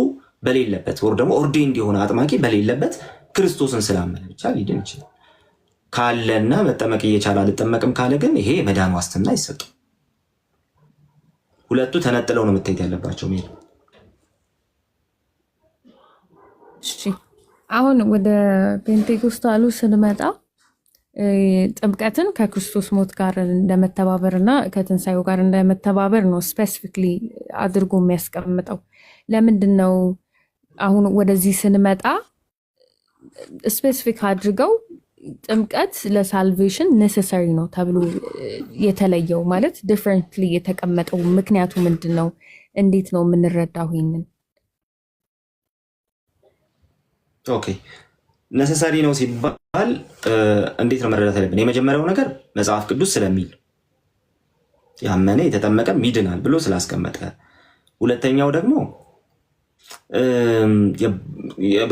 S1: በሌለበት ወር ደግሞ ኦርዴንድ የሆነ አጥማቂ በሌለበት ክርስቶስን ስላመነ ብቻ ሊድን ይችላል። ካለና መጠመቅ እየቻለ አልጠመቅም ካለ ግን ይሄ የመዳን ዋስትና አይሰጡም። ሁለቱ ተነጥለው ነው መታየት ያለባቸው። ሜል
S2: እሺ አሁን ወደ ፔንቴኮስታሉ ስንመጣ ጥምቀትን ከክርስቶስ ሞት ጋር እንደመተባበር እና ከትንሳኤው ጋር እንደመተባበር ነው ስፔሲፊክሊ አድርጎ የሚያስቀምጠው። ለምንድን ነው አሁን ወደዚህ ስንመጣ ስፔሲፊክ አድርገው ጥምቀት ለሳልቬሽን ኔሴሰሪ ነው ተብሎ የተለየው? ማለት ዲፍረንትሊ የተቀመጠው ምክንያቱ ምንድን ነው? እንዴት ነው የምንረዳው ይሄንን?
S1: ኦኬ ነሰሰሪ ነው ሲባል እንዴት ነው መረዳት ያለብን? የመጀመሪያው ነገር መጽሐፍ ቅዱስ ስለሚል ያመነ የተጠመቀም ይድናል ብሎ ስላስቀመጠ፣ ሁለተኛው ደግሞ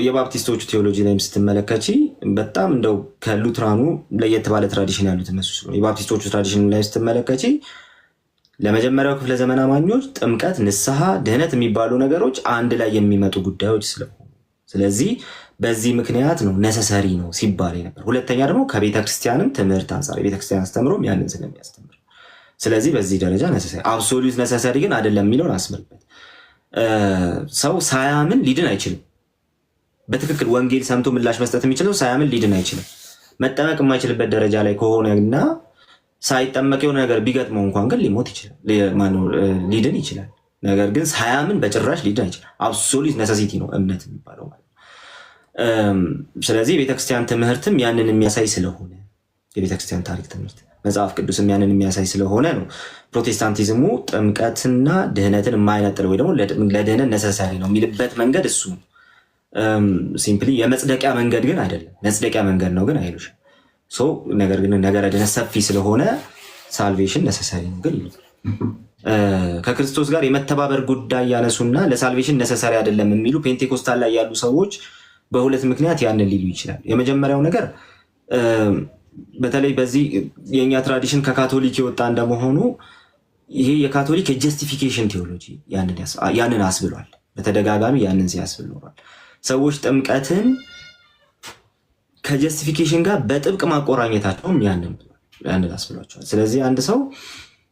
S1: የባፕቲስቶቹ ቴዎሎጂ ላይም ስትመለከቺ በጣም እንደው ከሉትራኑ ለየት ባለ ትራዲሽን ያሉት እነሱ ስለሆነ የባፕቲስቶቹ ትራዲሽን ላይ ስትመለከቺ ለመጀመሪያው ክፍለ ዘመን አማኞች ጥምቀት፣ ንስሐ፣ ድህነት የሚባሉ ነገሮች አንድ ላይ የሚመጡ ጉዳዮች ስለሆኑ ስለዚህ በዚህ ምክንያት ነው ነሰሰሪ ነው ሲባል ነበር። ሁለተኛ ደግሞ ከቤተክርስቲያንም ትምህርት አንጻር የቤተክርስቲያን አስተምሮም ያንን ስለሚያስተምር ስለዚህ በዚህ ደረጃ ነሰሰሪ አብሶሉት ነሰሰሪ ግን አይደለም የሚለውን አስምርበት። ሰው ሳያምን ሊድን አይችልም። በትክክል ወንጌል ሰምቶ ምላሽ መስጠት የሚችለው ሳያምን ሊድን አይችልም። መጠመቅ የማይችልበት ደረጃ ላይ ከሆነ እና ሳይጠመቅ የሆነ ነገር ቢገጥመው እንኳን ግን ሊሞት ይችላል፣ ሊድን ይችላል። ነገር ግን ሳያምን በጭራሽ ሊድን አይችልም። አብሶሉት ነሰሲቲ ነው እምነት የሚባለው ማለት ነው። ስለዚህ የቤተክርስቲያን ትምህርትም ያንን የሚያሳይ ስለሆነ የቤተክርስቲያን ታሪክ ትምህርት መጽሐፍ ቅዱስም ያንን የሚያሳይ ስለሆነ ነው ፕሮቴስታንቲዝሙ ጥምቀትና ድህነትን የማይነጥል ወይ ደግሞ ለድህነት ነሰሰሪ ነው የሚልበት መንገድ እሱ ሲምፕሊ የመጽደቂያ መንገድ ግን አይደለም። መጽደቂያ መንገድ ነው ግን አይሉሽ። ነገር ግን ነገረ ድህነት ሰፊ ስለሆነ ሳልቬሽን ነሰሰሪ ነው ግን ከክርስቶስ ጋር የመተባበር ጉዳይ ያነሱና ለሳልቬሽን ነሰሰሪ አይደለም የሚሉ ፔንቴኮስታል ላይ ያሉ ሰዎች በሁለት ምክንያት ያንን ሊሉ ይችላል። የመጀመሪያው ነገር በተለይ በዚህ የእኛ ትራዲሽን ከካቶሊክ የወጣ እንደመሆኑ ይሄ የካቶሊክ የጀስቲፊኬሽን ቴዎሎጂ ያንን አስብሏል። በተደጋጋሚ ያንን ሲያስብል ኖሯል። ሰዎች ጥምቀትን ከጀስቲፊኬሽን ጋር በጥብቅ ማቆራኘታቸውም ያንን አስብሏቸዋል። ስለዚህ አንድ ሰው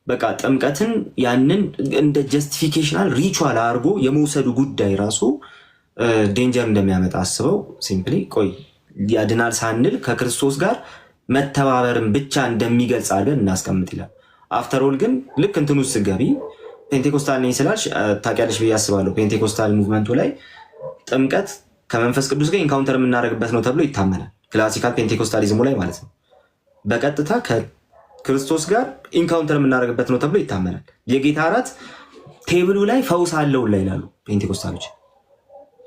S1: በቃ ጥምቀትን ያንን እንደ ጀስቲፊኬሽናል ሪቹዋል አድርጎ የመውሰዱ ጉዳይ ራሱ ዴንጀር እንደሚያመጣ አስበው ሲምፕሊ ቆይ ያድናል ሳንል ከክርስቶስ ጋር መተባበርን ብቻ እንደሚገልጽ አድርገን እናስቀምጥ ይላል። አፍተር ኦል ግን ልክ እንትን ውስጥ ገቢ ፔንቴኮስታል ነኝ ስላልሽ ታውቂያለሽ ብዬ አስባለሁ። ፔንቴኮስታል ሙቭመንቱ ላይ ጥምቀት ከመንፈስ ቅዱስ ጋር ኢንካውንተር የምናደርግበት ነው ተብሎ ይታመናል። ክላሲካል ፔንቴኮስታሊዝሙ ላይ ማለት ነው። በቀጥታ ከክርስቶስ ጋር ኢንካውንተር የምናደርግበት ነው ተብሎ ይታመናል። የጌታ እራት ቴብሉ ላይ ፈውስ አለውላ ይላሉ ፔንቴኮስታሎች።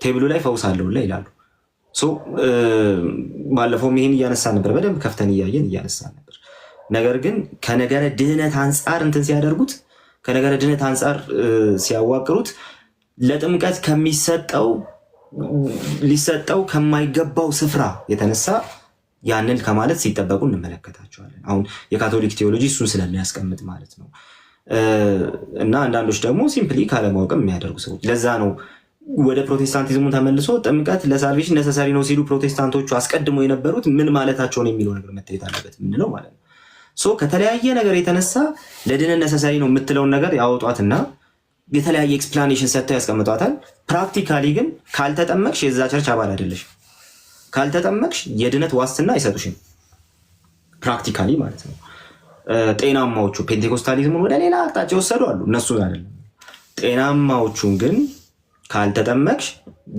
S1: ቴብሉ ላይ ፈውስ አለውላ ይላሉ። ባለፈውም ይህን እያነሳን ነበር፣ በደንብ ከፍተን እያየን እያነሳን ነበር። ነገር ግን ከነገረ ድህነት አንጻር እንትን ሲያደርጉት፣ ከነገረ ድህነት አንጻር ሲያዋቅሩት ለጥምቀት ሊሰጠው ከማይገባው ስፍራ የተነሳ ያንን ከማለት ሲጠበቁ እንመለከታቸዋለን። አሁን የካቶሊክ ቴዎሎጂ እሱን ስለሚያስቀምጥ ማለት ነው። እና አንዳንዶች ደግሞ ሲምፕሊ ካለማወቅም የሚያደርጉ ሰዎች፣ ለዛ ነው ወደ ፕሮቴስታንቲዝሙ ተመልሶ ጥምቀት ለሳልቬሽን ነሰሰሪ ነው ሲሉ ፕሮቴስታንቶቹ አስቀድሞ የነበሩት ምን ማለታቸው ነው የሚለው ነገር መታየት አለበት የምንለው ማለት ነው። ከተለያየ ነገር የተነሳ ለድነት ነሰሰሪ ነው የምትለውን ነገር ያወጧትና የተለያየ ኤክስፕላኔሽን ሰጥተው ያስቀምጧታል። ፕራክቲካሊ ግን ካልተጠመቅሽ የዛ ቸርች አባል አይደለሽ፣ ካልተጠመቅሽ የድነት ዋስትና አይሰጡሽም። ፕራክቲካሊ ማለት ነው። ጤናማዎቹ ፔንቴኮስታሊዝሙን ወደ ሌላ አቅጣጫ የወሰዱ አሉ፣ እነሱ አይደለም። ጤናማዎቹን ግን ካልተጠመቅሽ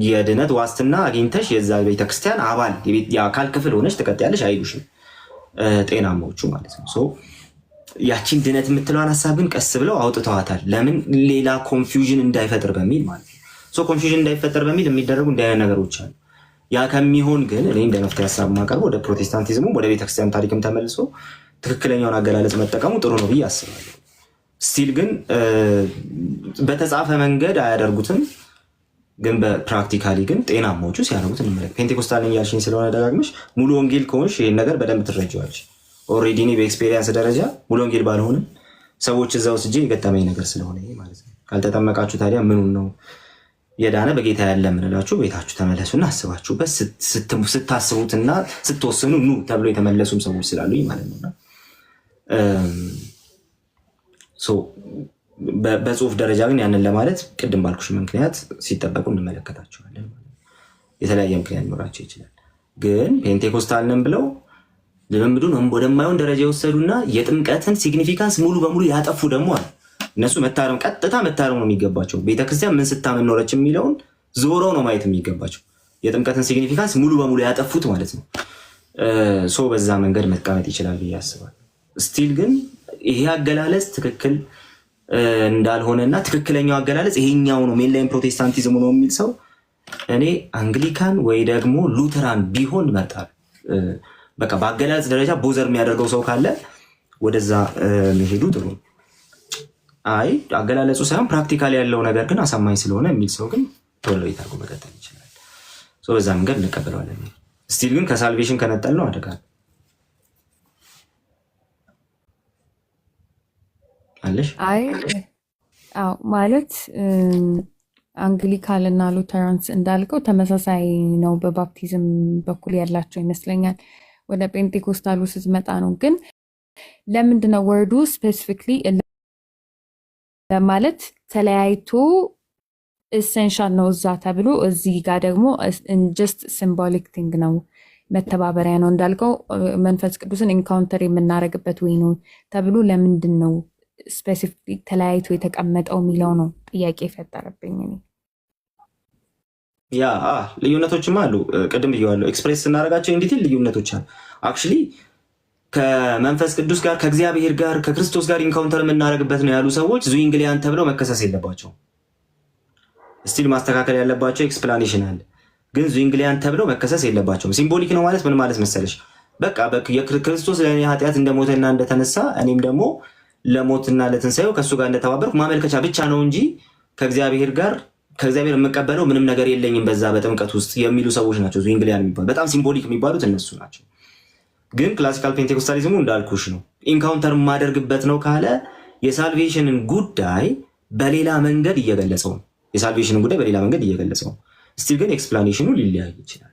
S1: የድነት ዋስትና አግኝተሽ የዛ ቤተክርስቲያን አባል የአካል ክፍል ሆነች ትቀጥያለሽ አይሉሽም፣ ጤናማዎቹ ማለት ነው። ያቺን ድነት የምትለዋን ሀሳብ ግን ቀስ ብለው አውጥተዋታል። ለምን? ሌላ ኮንፊውዥን እንዳይፈጥር በሚል ማለት ነው። ኮንፊውዥን እንዳይፈጠር በሚል የሚደረጉ እንዲህ አይነት ነገሮች አሉ። ያ ከሚሆን ግን እኔ እንደ መፍትሄ ሀሳብ የማቀርበው ወደ ፕሮቴስታንቲዝሙ ወደ ቤተክርስቲያን ታሪክም ተመልሶ ትክክለኛውን አገላለጽ መጠቀሙ ጥሩ ነው ብዬ አስባለሁ። ስቲል ግን በተጻፈ መንገድ አያደርጉትም። ግን በፕራክቲካሊ ግን ጤናማዎቹ ሲያደርጉት እንመለከት። ፔንቴኮስታል ነኝ ያልሽኝ ስለሆነ ደጋግመሽ ሙሉ ወንጌል ከሆንሽ ይህን ነገር በደንብ ትረጂዋለሽ። ኦልሬዲ እኔ በኤክስፔሪየንስ ደረጃ ሙሉ ወንጌል ባልሆንም ሰዎች እዛ ውስጥ የገጠመኝ ነገር ስለሆነ ማለት ነው። ካልተጠመቃችሁ ታዲያ ምኑን ነው የዳነ በጌታ ያለ የምንላችሁ? ቤታችሁ ተመለሱና አስባችሁበት ስታስቡትና ስትወስኑ ኑ ተብሎ የተመለሱም ሰዎች ስላሉኝ ማለት ነው። በጽሁፍ ደረጃ ግን ያንን ለማለት ቅድም ባልኩሽ ምክንያት ሲጠበቁ እንመለከታቸዋለን። የተለያየ ምክንያት ሊኖራቸው ይችላል። ግን ፔንቴኮስታል ነን ብለው ልምምዱን ወደማይሆን ደረጃ የወሰዱና የጥምቀትን ሲግኒፊካንስ ሙሉ በሙሉ ያጠፉ ደግሞ አሉ። እነሱ ቀጥታ መታረም ነው የሚገባቸው። ቤተክርስቲያን ምን ስታምን ኖረች የሚለውን ዞሮ ነው ማየት የሚገባቸው። የጥምቀትን ሲግኒፊካንስ ሙሉ በሙሉ ያጠፉት ማለት ነው። በዛ መንገድ መቀመጥ ይችላል ብዬ አስባለሁ። ስቲል ግን ይሄ አገላለጽ ትክክል እንዳልሆነና ትክክለኛው አገላለጽ ይሄኛው ነው ሜንላይን ፕሮቴስታንቲዝሙ ነው የሚል ሰው እኔ አንግሊካን ወይ ደግሞ ሉተራን ቢሆን መርጣል። በቃ በአገላለጽ ደረጃ ቦዘር የሚያደርገው ሰው ካለ ወደዛ መሄዱ ጥሩ። አይ አገላለጹ ሳይሆን ፕራክቲካሊ ያለው ነገር ግን አሳማኝ ስለሆነ የሚል ሰው ግን ቶሎ ይታርጉ መቀጠል ይችላል። በዛ መንገድ እንቀበለዋለን። ስቲል ግን ከሳልቬሽን ከነጠል ነው አደጋ አለሽ።
S2: አይ ማለት አንግሊካል እና ሉተራንስ እንዳልከው ተመሳሳይ ነው፣ በባፕቲዝም በኩል ያላቸው ይመስለኛል። ወደ ፔንቴኮስታሉ ስትመጣ ነው ግን ለምንድነው ወርዱ ስፔሲፊክሊ ማለት ተለያይቶ ኤሰንሻል ነው እዛ ተብሎ እዚህ ጋር ደግሞ ጀስት ሲምቦሊክ ቲንግ ነው፣ መተባበሪያ ነው እንዳልከው መንፈስ ቅዱስን ኢንካውንተር የምናደርግበት ወይ ነው ተብሎ ለምንድን ነው ስፔሲፊክ ተለያይቶ የተቀመጠው የሚለው ነው ጥያቄ የፈጠረብኝ።
S1: ያ ልዩነቶችም አሉ። ቅድም ብየዋለሁ። ኤክስፕሬስ ስናደርጋቸው እንዲት ልዩነቶች አሉ። አክቹዋሊ ከመንፈስ ቅዱስ ጋር ከእግዚአብሔር ጋር ከክርስቶስ ጋር ኢንካውንተር የምናደርግበት ነው ያሉ ሰዎች ዙዊንግሊያን ተብለው መከሰስ የለባቸው። ስቲል ማስተካከል ያለባቸው ኤክስፕላኔሽን አለ። ግን ዙዊንግሊያን ተብለው መከሰስ የለባቸውም። ሲምቦሊክ ነው ማለት ምን ማለት መሰለሽ? በቃ ክርስቶስ ለእኔ ኃጢአት እንደሞተና እንደተነሳ እኔም ደግሞ ለሞትና ለትንሳኤው ከእሱ ጋር እንደተባበርኩ ማመልከቻ ብቻ ነው እንጂ ከእግዚአብሔር የምቀበለው ምንም ነገር የለኝም በዛ በጥምቀት ውስጥ የሚሉ ሰዎች ናቸው ዙዊንግሊያን የሚባሉ። በጣም ሲምቦሊክ የሚባሉት እነሱ ናቸው። ግን ክላሲካል ፔንቴኮስታሊዝሙ እንዳልኩሽ ነው። ኢንካውንተር የማደርግበት ነው ካለ የሳልቬሽንን ጉዳይ በሌላ መንገድ እየገለጸው ነው። የሳልቬሽንን ጉዳይ በሌላ መንገድ እየገለጸው ነው። ስቲል ግን ኤክስፕላኔሽኑ ሊለያይ ይችላል።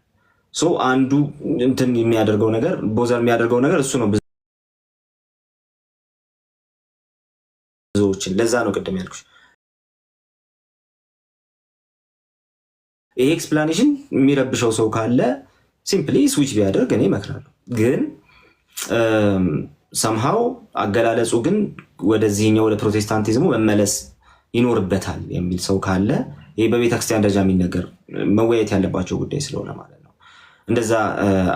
S1: አንዱ እንትን የሚያደርገው ነገር ቦዘር የሚያደርገው ነገር እሱ ነው ብዙዎችን። ለዛ ነው ቅድም ያልኩሽ ይሄ ኤክስፕላኔሽን የሚረብሸው ሰው ካለ ሲምፕሊ ስዊች ቢያደርግ እኔ እመክራለሁ። ግን ሰምሃው አገላለጹ ግን ወደዚህኛው ወደ ፕሮቴስታንቲዝሙ መመለስ ይኖርበታል የሚል ሰው ካለ ይሄ በቤተክርስቲያን ደረጃ የሚነገር መወያየት ያለባቸው ጉዳይ ስለሆነ ማለት ነው። እንደዛ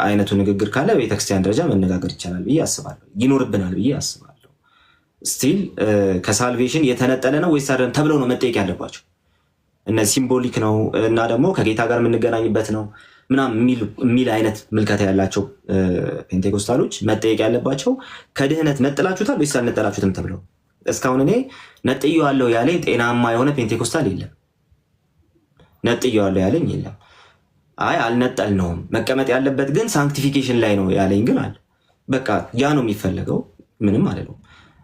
S1: አይነቱ ንግግር ካለ በቤተክርስቲያን ደረጃ መነጋገር ይቻላል ብዬ አስባለሁ፣ ይኖርብናል ብዬ አስባለሁ። ስቲል ከሳልቬሽን የተነጠለ ነው ወይስ አይደለም ተብለው ነው መጠየቅ ያለባቸው። እነ ሲምቦሊክ ነው እና ደግሞ ከጌታ ጋር የምንገናኝበት ነው ምናምን የሚል አይነት ምልከታ ያላቸው ፔንቴኮስታሎች መጠየቅ ያለባቸው ከድህነት ነጥላችሁታል ወይስ አልነጠላችሁትም ተብለው። እስካሁን እኔ ነጥዬዋለሁ ያለኝ ጤናማ የሆነ ፔንቴኮስታል የለም። ነጥዬዋለሁ ያለኝ የለም። አይ አልነጠልነውም መቀመጥ ያለበት ግን ሳንክቲፊኬሽን ላይ ነው ያለኝ ግን አለ። በቃ ያ ነው የሚፈለገው፣ ምንም አይደለም።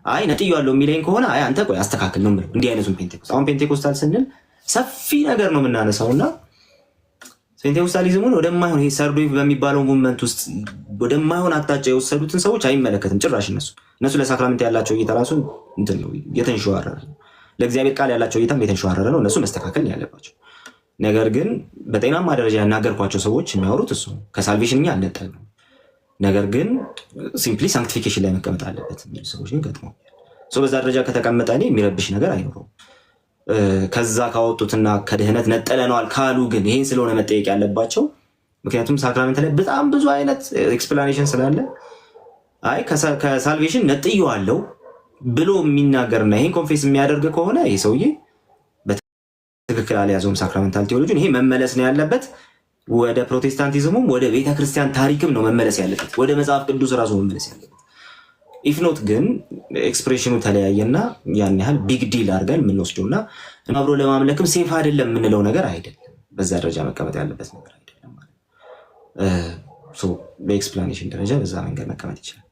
S1: አይ ነጥዬዋለሁ የሚለኝ ከሆነ አይ አንተ ቆይ አስተካክል ነው የምለው። እንዲህ አይነቱን ፔንቴኮስታል አሁን ፔንቴኮስታል ስንል ሰፊ ነገር ነው የምናነሳውና ፔንቴኮስታሊዝሙን ወደማይሆን ይሄ ሰርዶ በሚባለው ሙቭመንት ውስጥ ወደማይሆን አቅጣጫ የወሰዱትን ሰዎች አይመለከትም ጭራሽ። እነሱ ለሳክራመንት ያላቸው እይታ ራሱ እንትን ነው የተንሸዋረረ ነው። ለእግዚአብሔር ቃል ያላቸው እይታም የተንሸዋረረ ነው። እነሱ መስተካከል ያለባቸው ነገር ግን በጤናማ ደረጃ ያናገርኳቸው ሰዎች የሚያወሩት እሱ ከሳልቬሽን እኛ አልነጠልንም፣ ነገር ግን ሲምፕሊ ሳንክቲፊኬሽን ላይ መቀመጥ አለበት የሚሉ ሰዎች ግን ገጥመው በዛ ደረጃ ከተቀመጠ እኔ የሚረብሽ ነገር አይኖረውም። ከዛ ካወጡትና ከድህነት ነጠለነዋል ካሉ ግን ይህን ስለሆነ መጠየቅ ያለባቸው። ምክንያቱም ሳክራመንት ላይ በጣም ብዙ አይነት ኤክስፕላኔሽን ስላለ አይ ከሳልቬሽን ነጥዬዋለሁ ብሎ የሚናገርና ይህን ኮንፌስ የሚያደርግ ከሆነ ይህ ሰውዬ በትክክል አልያዘውም ሳክራመንታል ቴዎሎጂን። ይሄ መመለስ ነው ያለበት። ወደ ፕሮቴስታንቲዝሙም ወደ ቤተክርስቲያን ታሪክም ነው መመለስ ያለበት፣ ወደ መጽሐፍ ቅዱስ ራሱ መመለስ ያለበት። ኢፍኖት ግን ኤክስፕሬሽኑ ተለያየና ያን ያህል ቢግ ዲል አድርገን የምንወስደውና አብሮ ለማምለክም ሴፍ አይደለም የምንለው ነገር አይደለም። በዛ ደረጃ መቀመጥ ያለበት ነገር አይደለም ማለት ነው። በኤክስፕላኔሽን ደረጃ በዛ መንገድ መቀመጥ ይችላል።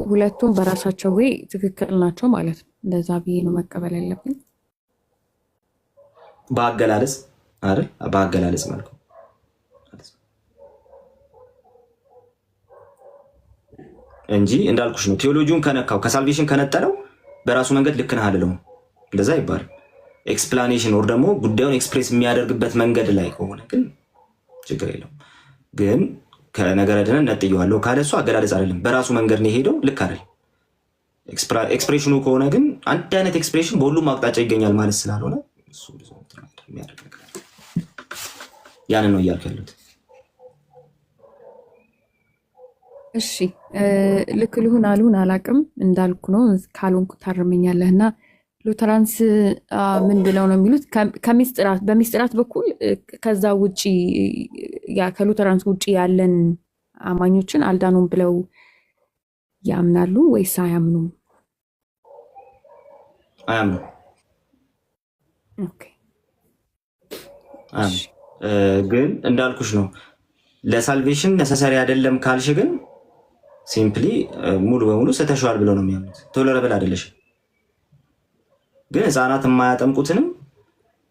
S2: ሁለቱም በራሳቸው ወይ ትክክል ናቸው ማለት ነው። እንደዛ ብዬ ነው መቀበል ያለብኝ።
S1: በአገላለጽ አይደል? በአገላለጽ መልኩ እንጂ እንዳልኩሽ ነው። ቴዎሎጂውን ከነካው ከሳልቬሽን ከነጠለው በራሱ መንገድ ልክ ነህ አልለውም። እንደዛ ይባላል። ኤክስፕላኔሽን ወር ደግሞ ጉዳዩን ኤክስፕሬስ የሚያደርግበት መንገድ ላይ ከሆነ ግን ችግር የለውም። ግን ከነገረ ድነት ነጥዬዋለሁ ካለ እሱ አገላለጽ አይደለም፣ በራሱ መንገድ ነው የሄደው። ልክ አይደል? ኤክስፕሬሽኑ ከሆነ ግን አንድ አይነት ኤክስፕሬሽን በሁሉም አቅጣጫ ይገኛል ማለት ስላልሆነ እሱ የሚያደርግ ነገር ያንን ነው እያልኩ ያሉት።
S2: እሺ ልክ ልሁን አልሁን አላቅም፣ እንዳልኩ ነው። ካልሆንኩ ታርመኛለህ። እና ሉተራንስ ምን ብለው ነው የሚሉት? በሚስጥራት በኩል ከዛ ውጭ ከሉተራንስ ውጭ ያለን አማኞችን አልዳኑም ብለው ያምናሉ ወይስ አያምኑም?
S1: አያምኑ። ግን እንዳልኩሽ ነው ለሳልቬሽን ነሰሰሪ አይደለም ካልሽ ግን ሲምፕሊ ሙሉ በሙሉ ስተሸዋል ብለው ነው የሚያምኑት። ቶለረብል አይደለሽም። ግን ህፃናት የማያጠምቁትንም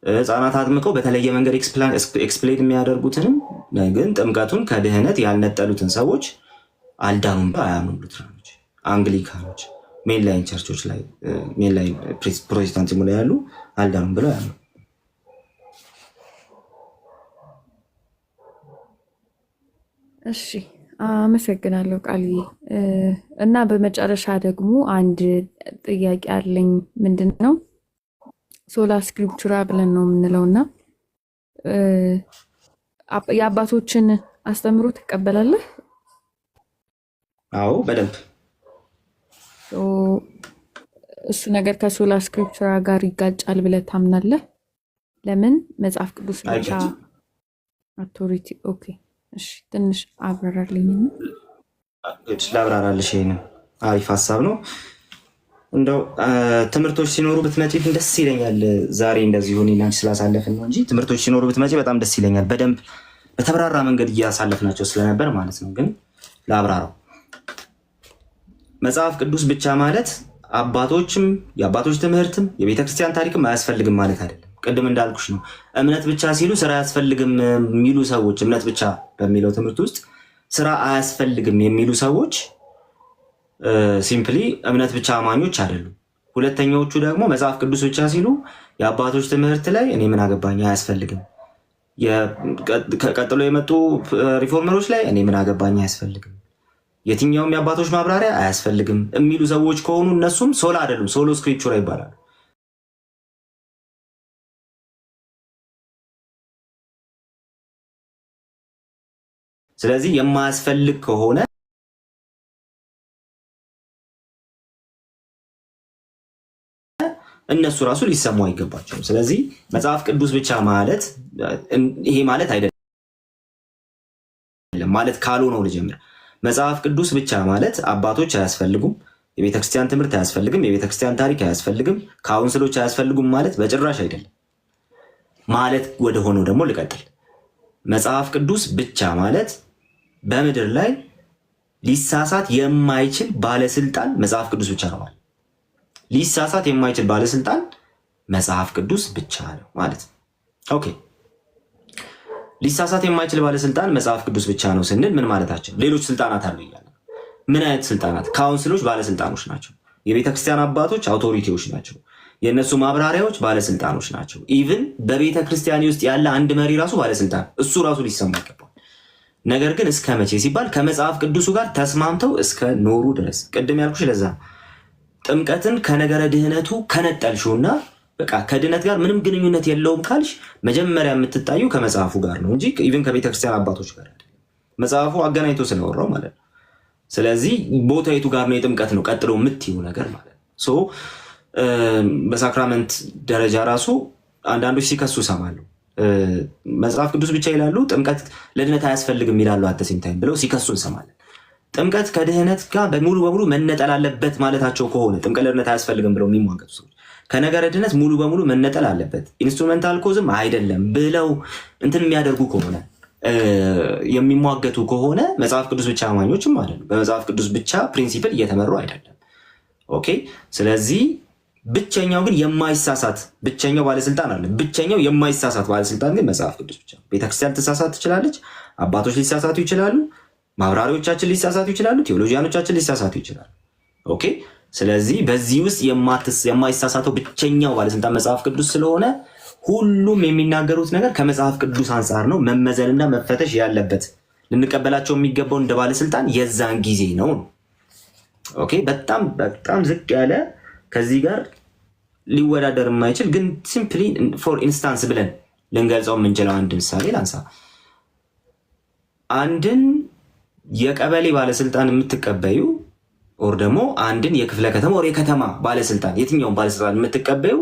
S1: ህፃናት አጥምቀው በተለየ መንገድ ኤክስፕሌን የሚያደርጉትንም ግን ጥምቀቱን ከድህነት ያልነጠሉትን ሰዎች አልዳኑም ብለው አያምኑም። ሉትራኖች፣ አንግሊካኖች፣ ሜንላይን ቸርቾች ላይ ሜንላይን ፕሮቴስታንቲዝሙ ላይ ያሉ አልዳኑም ብለው አያምኑ።
S2: እሺ አመሰግናለሁ ቃልዬ። እና በመጨረሻ ደግሞ አንድ ጥያቄ አለኝ። ምንድን ነው ሶላ ስክሪፕቹራ ብለን ነው የምንለው እና የአባቶችን አስተምሮ ትቀበላለህ?
S1: አዎ በደንብ።
S2: እሱ ነገር ከሶላ ስክሪፕቹራ ጋር ይጋጫል ብለህ ታምናለህ? ለምን? መጽሐፍ ቅዱስ ብቻ አውቶሪቲ። ኦኬ እሺ ትንሽ አብራራልኝ።
S1: ላብራራልሽ። ይሄንን አሪፍ ሀሳብ ነው። እንደው ትምህርቶች ሲኖሩ ብትመጪ ደስ ይለኛል። ዛሬ እንደዚህ ሆነ እና ስላሳለፍን ነው እንጂ ትምህርቶች ሲኖሩ ብትመጪ በጣም ደስ ይለኛል። በደንብ በተብራራ መንገድ እያሳለፍናቸው ስለነበር ማለት ነው። ግን ላብራራው። መጽሐፍ ቅዱስ ብቻ ማለት አባቶችም የአባቶች ትምህርትም የቤተክርስቲያን ታሪክም አያስፈልግም ማለት አይደለም። ቅድም እንዳልኩሽ ነው። እምነት ብቻ ሲሉ ስራ አያስፈልግም የሚሉ ሰዎች፣ እምነት ብቻ በሚለው ትምህርት ውስጥ ስራ አያስፈልግም የሚሉ ሰዎች ሲምፕሊ እምነት ብቻ አማኞች አይደሉም። ሁለተኛዎቹ ደግሞ መጽሐፍ ቅዱስ ብቻ ሲሉ የአባቶች ትምህርት ላይ እኔ ምን አገባኝ አያስፈልግም፣ ቀጥሎ የመጡ ሪፎርመሮች ላይ እኔ ምን አገባኝ አያስፈልግም የትኛውም የአባቶች ማብራሪያ አያስፈልግም የሚሉ ሰዎች ከሆኑ እነሱም ሶላ አይደሉም፣ ሶሎ ስክሪፕቹራ ይባላሉ። ስለዚህ የማያስፈልግ ከሆነ እነሱ ራሱ ሊሰሙ አይገባቸውም። ስለዚህ መጽሐፍ ቅዱስ ብቻ ማለት ይሄ ማለት አይደለም ማለት ካልሆነው ልጀምር። መጽሐፍ ቅዱስ ብቻ ማለት አባቶች አያስፈልጉም፣ የቤተክርስቲያን ትምህርት አያስፈልግም፣ የቤተክርስቲያን ታሪክ አያስፈልግም፣ ካውንስሎች አያስፈልጉም ማለት በጭራሽ አይደለም። ማለት ወደ ሆነው ደግሞ ልቀጥል። መጽሐፍ ቅዱስ ብቻ ማለት በምድር ላይ ሊሳሳት የማይችል ባለስልጣን መጽሐፍ ቅዱስ ብቻ ነው ማለት። ሊሳሳት የማይችል ባለስልጣን መጽሐፍ ቅዱስ ብቻ ነው ማለት ነው። ኦኬ፣ ሊሳሳት የማይችል ባለስልጣን መጽሐፍ ቅዱስ ብቻ ነው ስንል ምን ማለታችን? ሌሎች ስልጣናት አሉ እያለ። ምን አይነት ስልጣናት? ካውንስሎች ባለስልጣኖች ናቸው። የቤተክርስቲያን አባቶች አውቶሪቲዎች ናቸው። የእነሱ ማብራሪያዎች ባለስልጣኖች ናቸው። ኢቭን በቤተ ክርስቲያን ውስጥ ያለ አንድ መሪ ራሱ ባለስልጣን፣ እሱ ራሱ ሊሰማ ይገባል። ነገር ግን እስከ መቼ ሲባል ከመጽሐፍ ቅዱሱ ጋር ተስማምተው እስከ ኖሩ ድረስ። ቅድም ያልኩሽ ለዛ ጥምቀትን ከነገረ ድህነቱ ከነጠልሽውና በቃ ከድህነት ጋር ምንም ግንኙነት የለውም ካልሽ መጀመሪያ የምትታዩ ከመጽሐፉ ጋር ነው እንጂ ኢቭን ከቤተክርስቲያን አባቶች ጋር አይደለም። መጽሐፉ አገናኝቶ ስለወራው ማለት ነው። ስለዚህ ቦታይቱ ጋር ነው የጥምቀት ነው ቀጥሎ የምትይው ነገር ማለት ነው። በሳክራመንት ደረጃ ራሱ አንዳንዶች ሲከሱ ሰማለሁ። መጽሐፍ ቅዱስ ብቻ ይላሉ፣ ጥምቀት ለድህነት አያስፈልግም ይላሉ አተሴም ታይም ብለው ሲከሱ እንሰማለን። ጥምቀት ከድህነት ጋር በሙሉ በሙሉ መነጠል አለበት ማለታቸው ከሆነ ጥምቀት ለድህነት አያስፈልግም ብለው የሚሟገቱ ሰዎች ከነገረ ድህነት ሙሉ በሙሉ መነጠል አለበት ኢንስትሩሜንታል ኮዝም አይደለም ብለው እንትን የሚያደርጉ ከሆነ የሚሟገቱ ከሆነ መጽሐፍ ቅዱስ ብቻ አማኞችም ማለት ነው። በመጽሐፍ ቅዱስ ብቻ ፕሪንሲፕል እየተመሩ አይደለም። ኦኬ። ስለዚህ ብቸኛው ግን የማይሳሳት ብቸኛው ባለስልጣን አለ። ብቸኛው የማይሳሳት ባለስልጣን ግን መጽሐፍ ቅዱስ ብቻ። ቤተክርስቲያን ትሳሳት ትችላለች፣ አባቶች ሊሳሳቱ ይችላሉ፣ ማብራሪዎቻችን ሊሳሳቱ ይችላሉ፣ ቴዎሎጂያኖቻችን ሊሳሳቱ ይችላሉ። ኦኬ። ስለዚህ በዚህ ውስጥ የማይሳሳተው ብቸኛው ባለስልጣን መጽሐፍ ቅዱስ ስለሆነ ሁሉም የሚናገሩት ነገር ከመጽሐፍ ቅዱስ አንጻር ነው መመዘንና መፈተሽ ያለበት። ልንቀበላቸው የሚገባው እንደ ባለስልጣን የዛን ጊዜ ነው። ኦኬ። በጣም በጣም ዝቅ ያለ ከዚህ ጋር ሊወዳደር የማይችል ግን ሲምፕሊ ፎር ኢንስታንስ ብለን ልንገልጸው የምንችለው አንድ ምሳሌ ላንሳ። አንድን የቀበሌ ባለስልጣን የምትቀበዩ ኦር ደግሞ አንድን የክፍለ ከተማ ኦር የከተማ ባለስልጣን የትኛውን ባለስልጣን የምትቀበዩ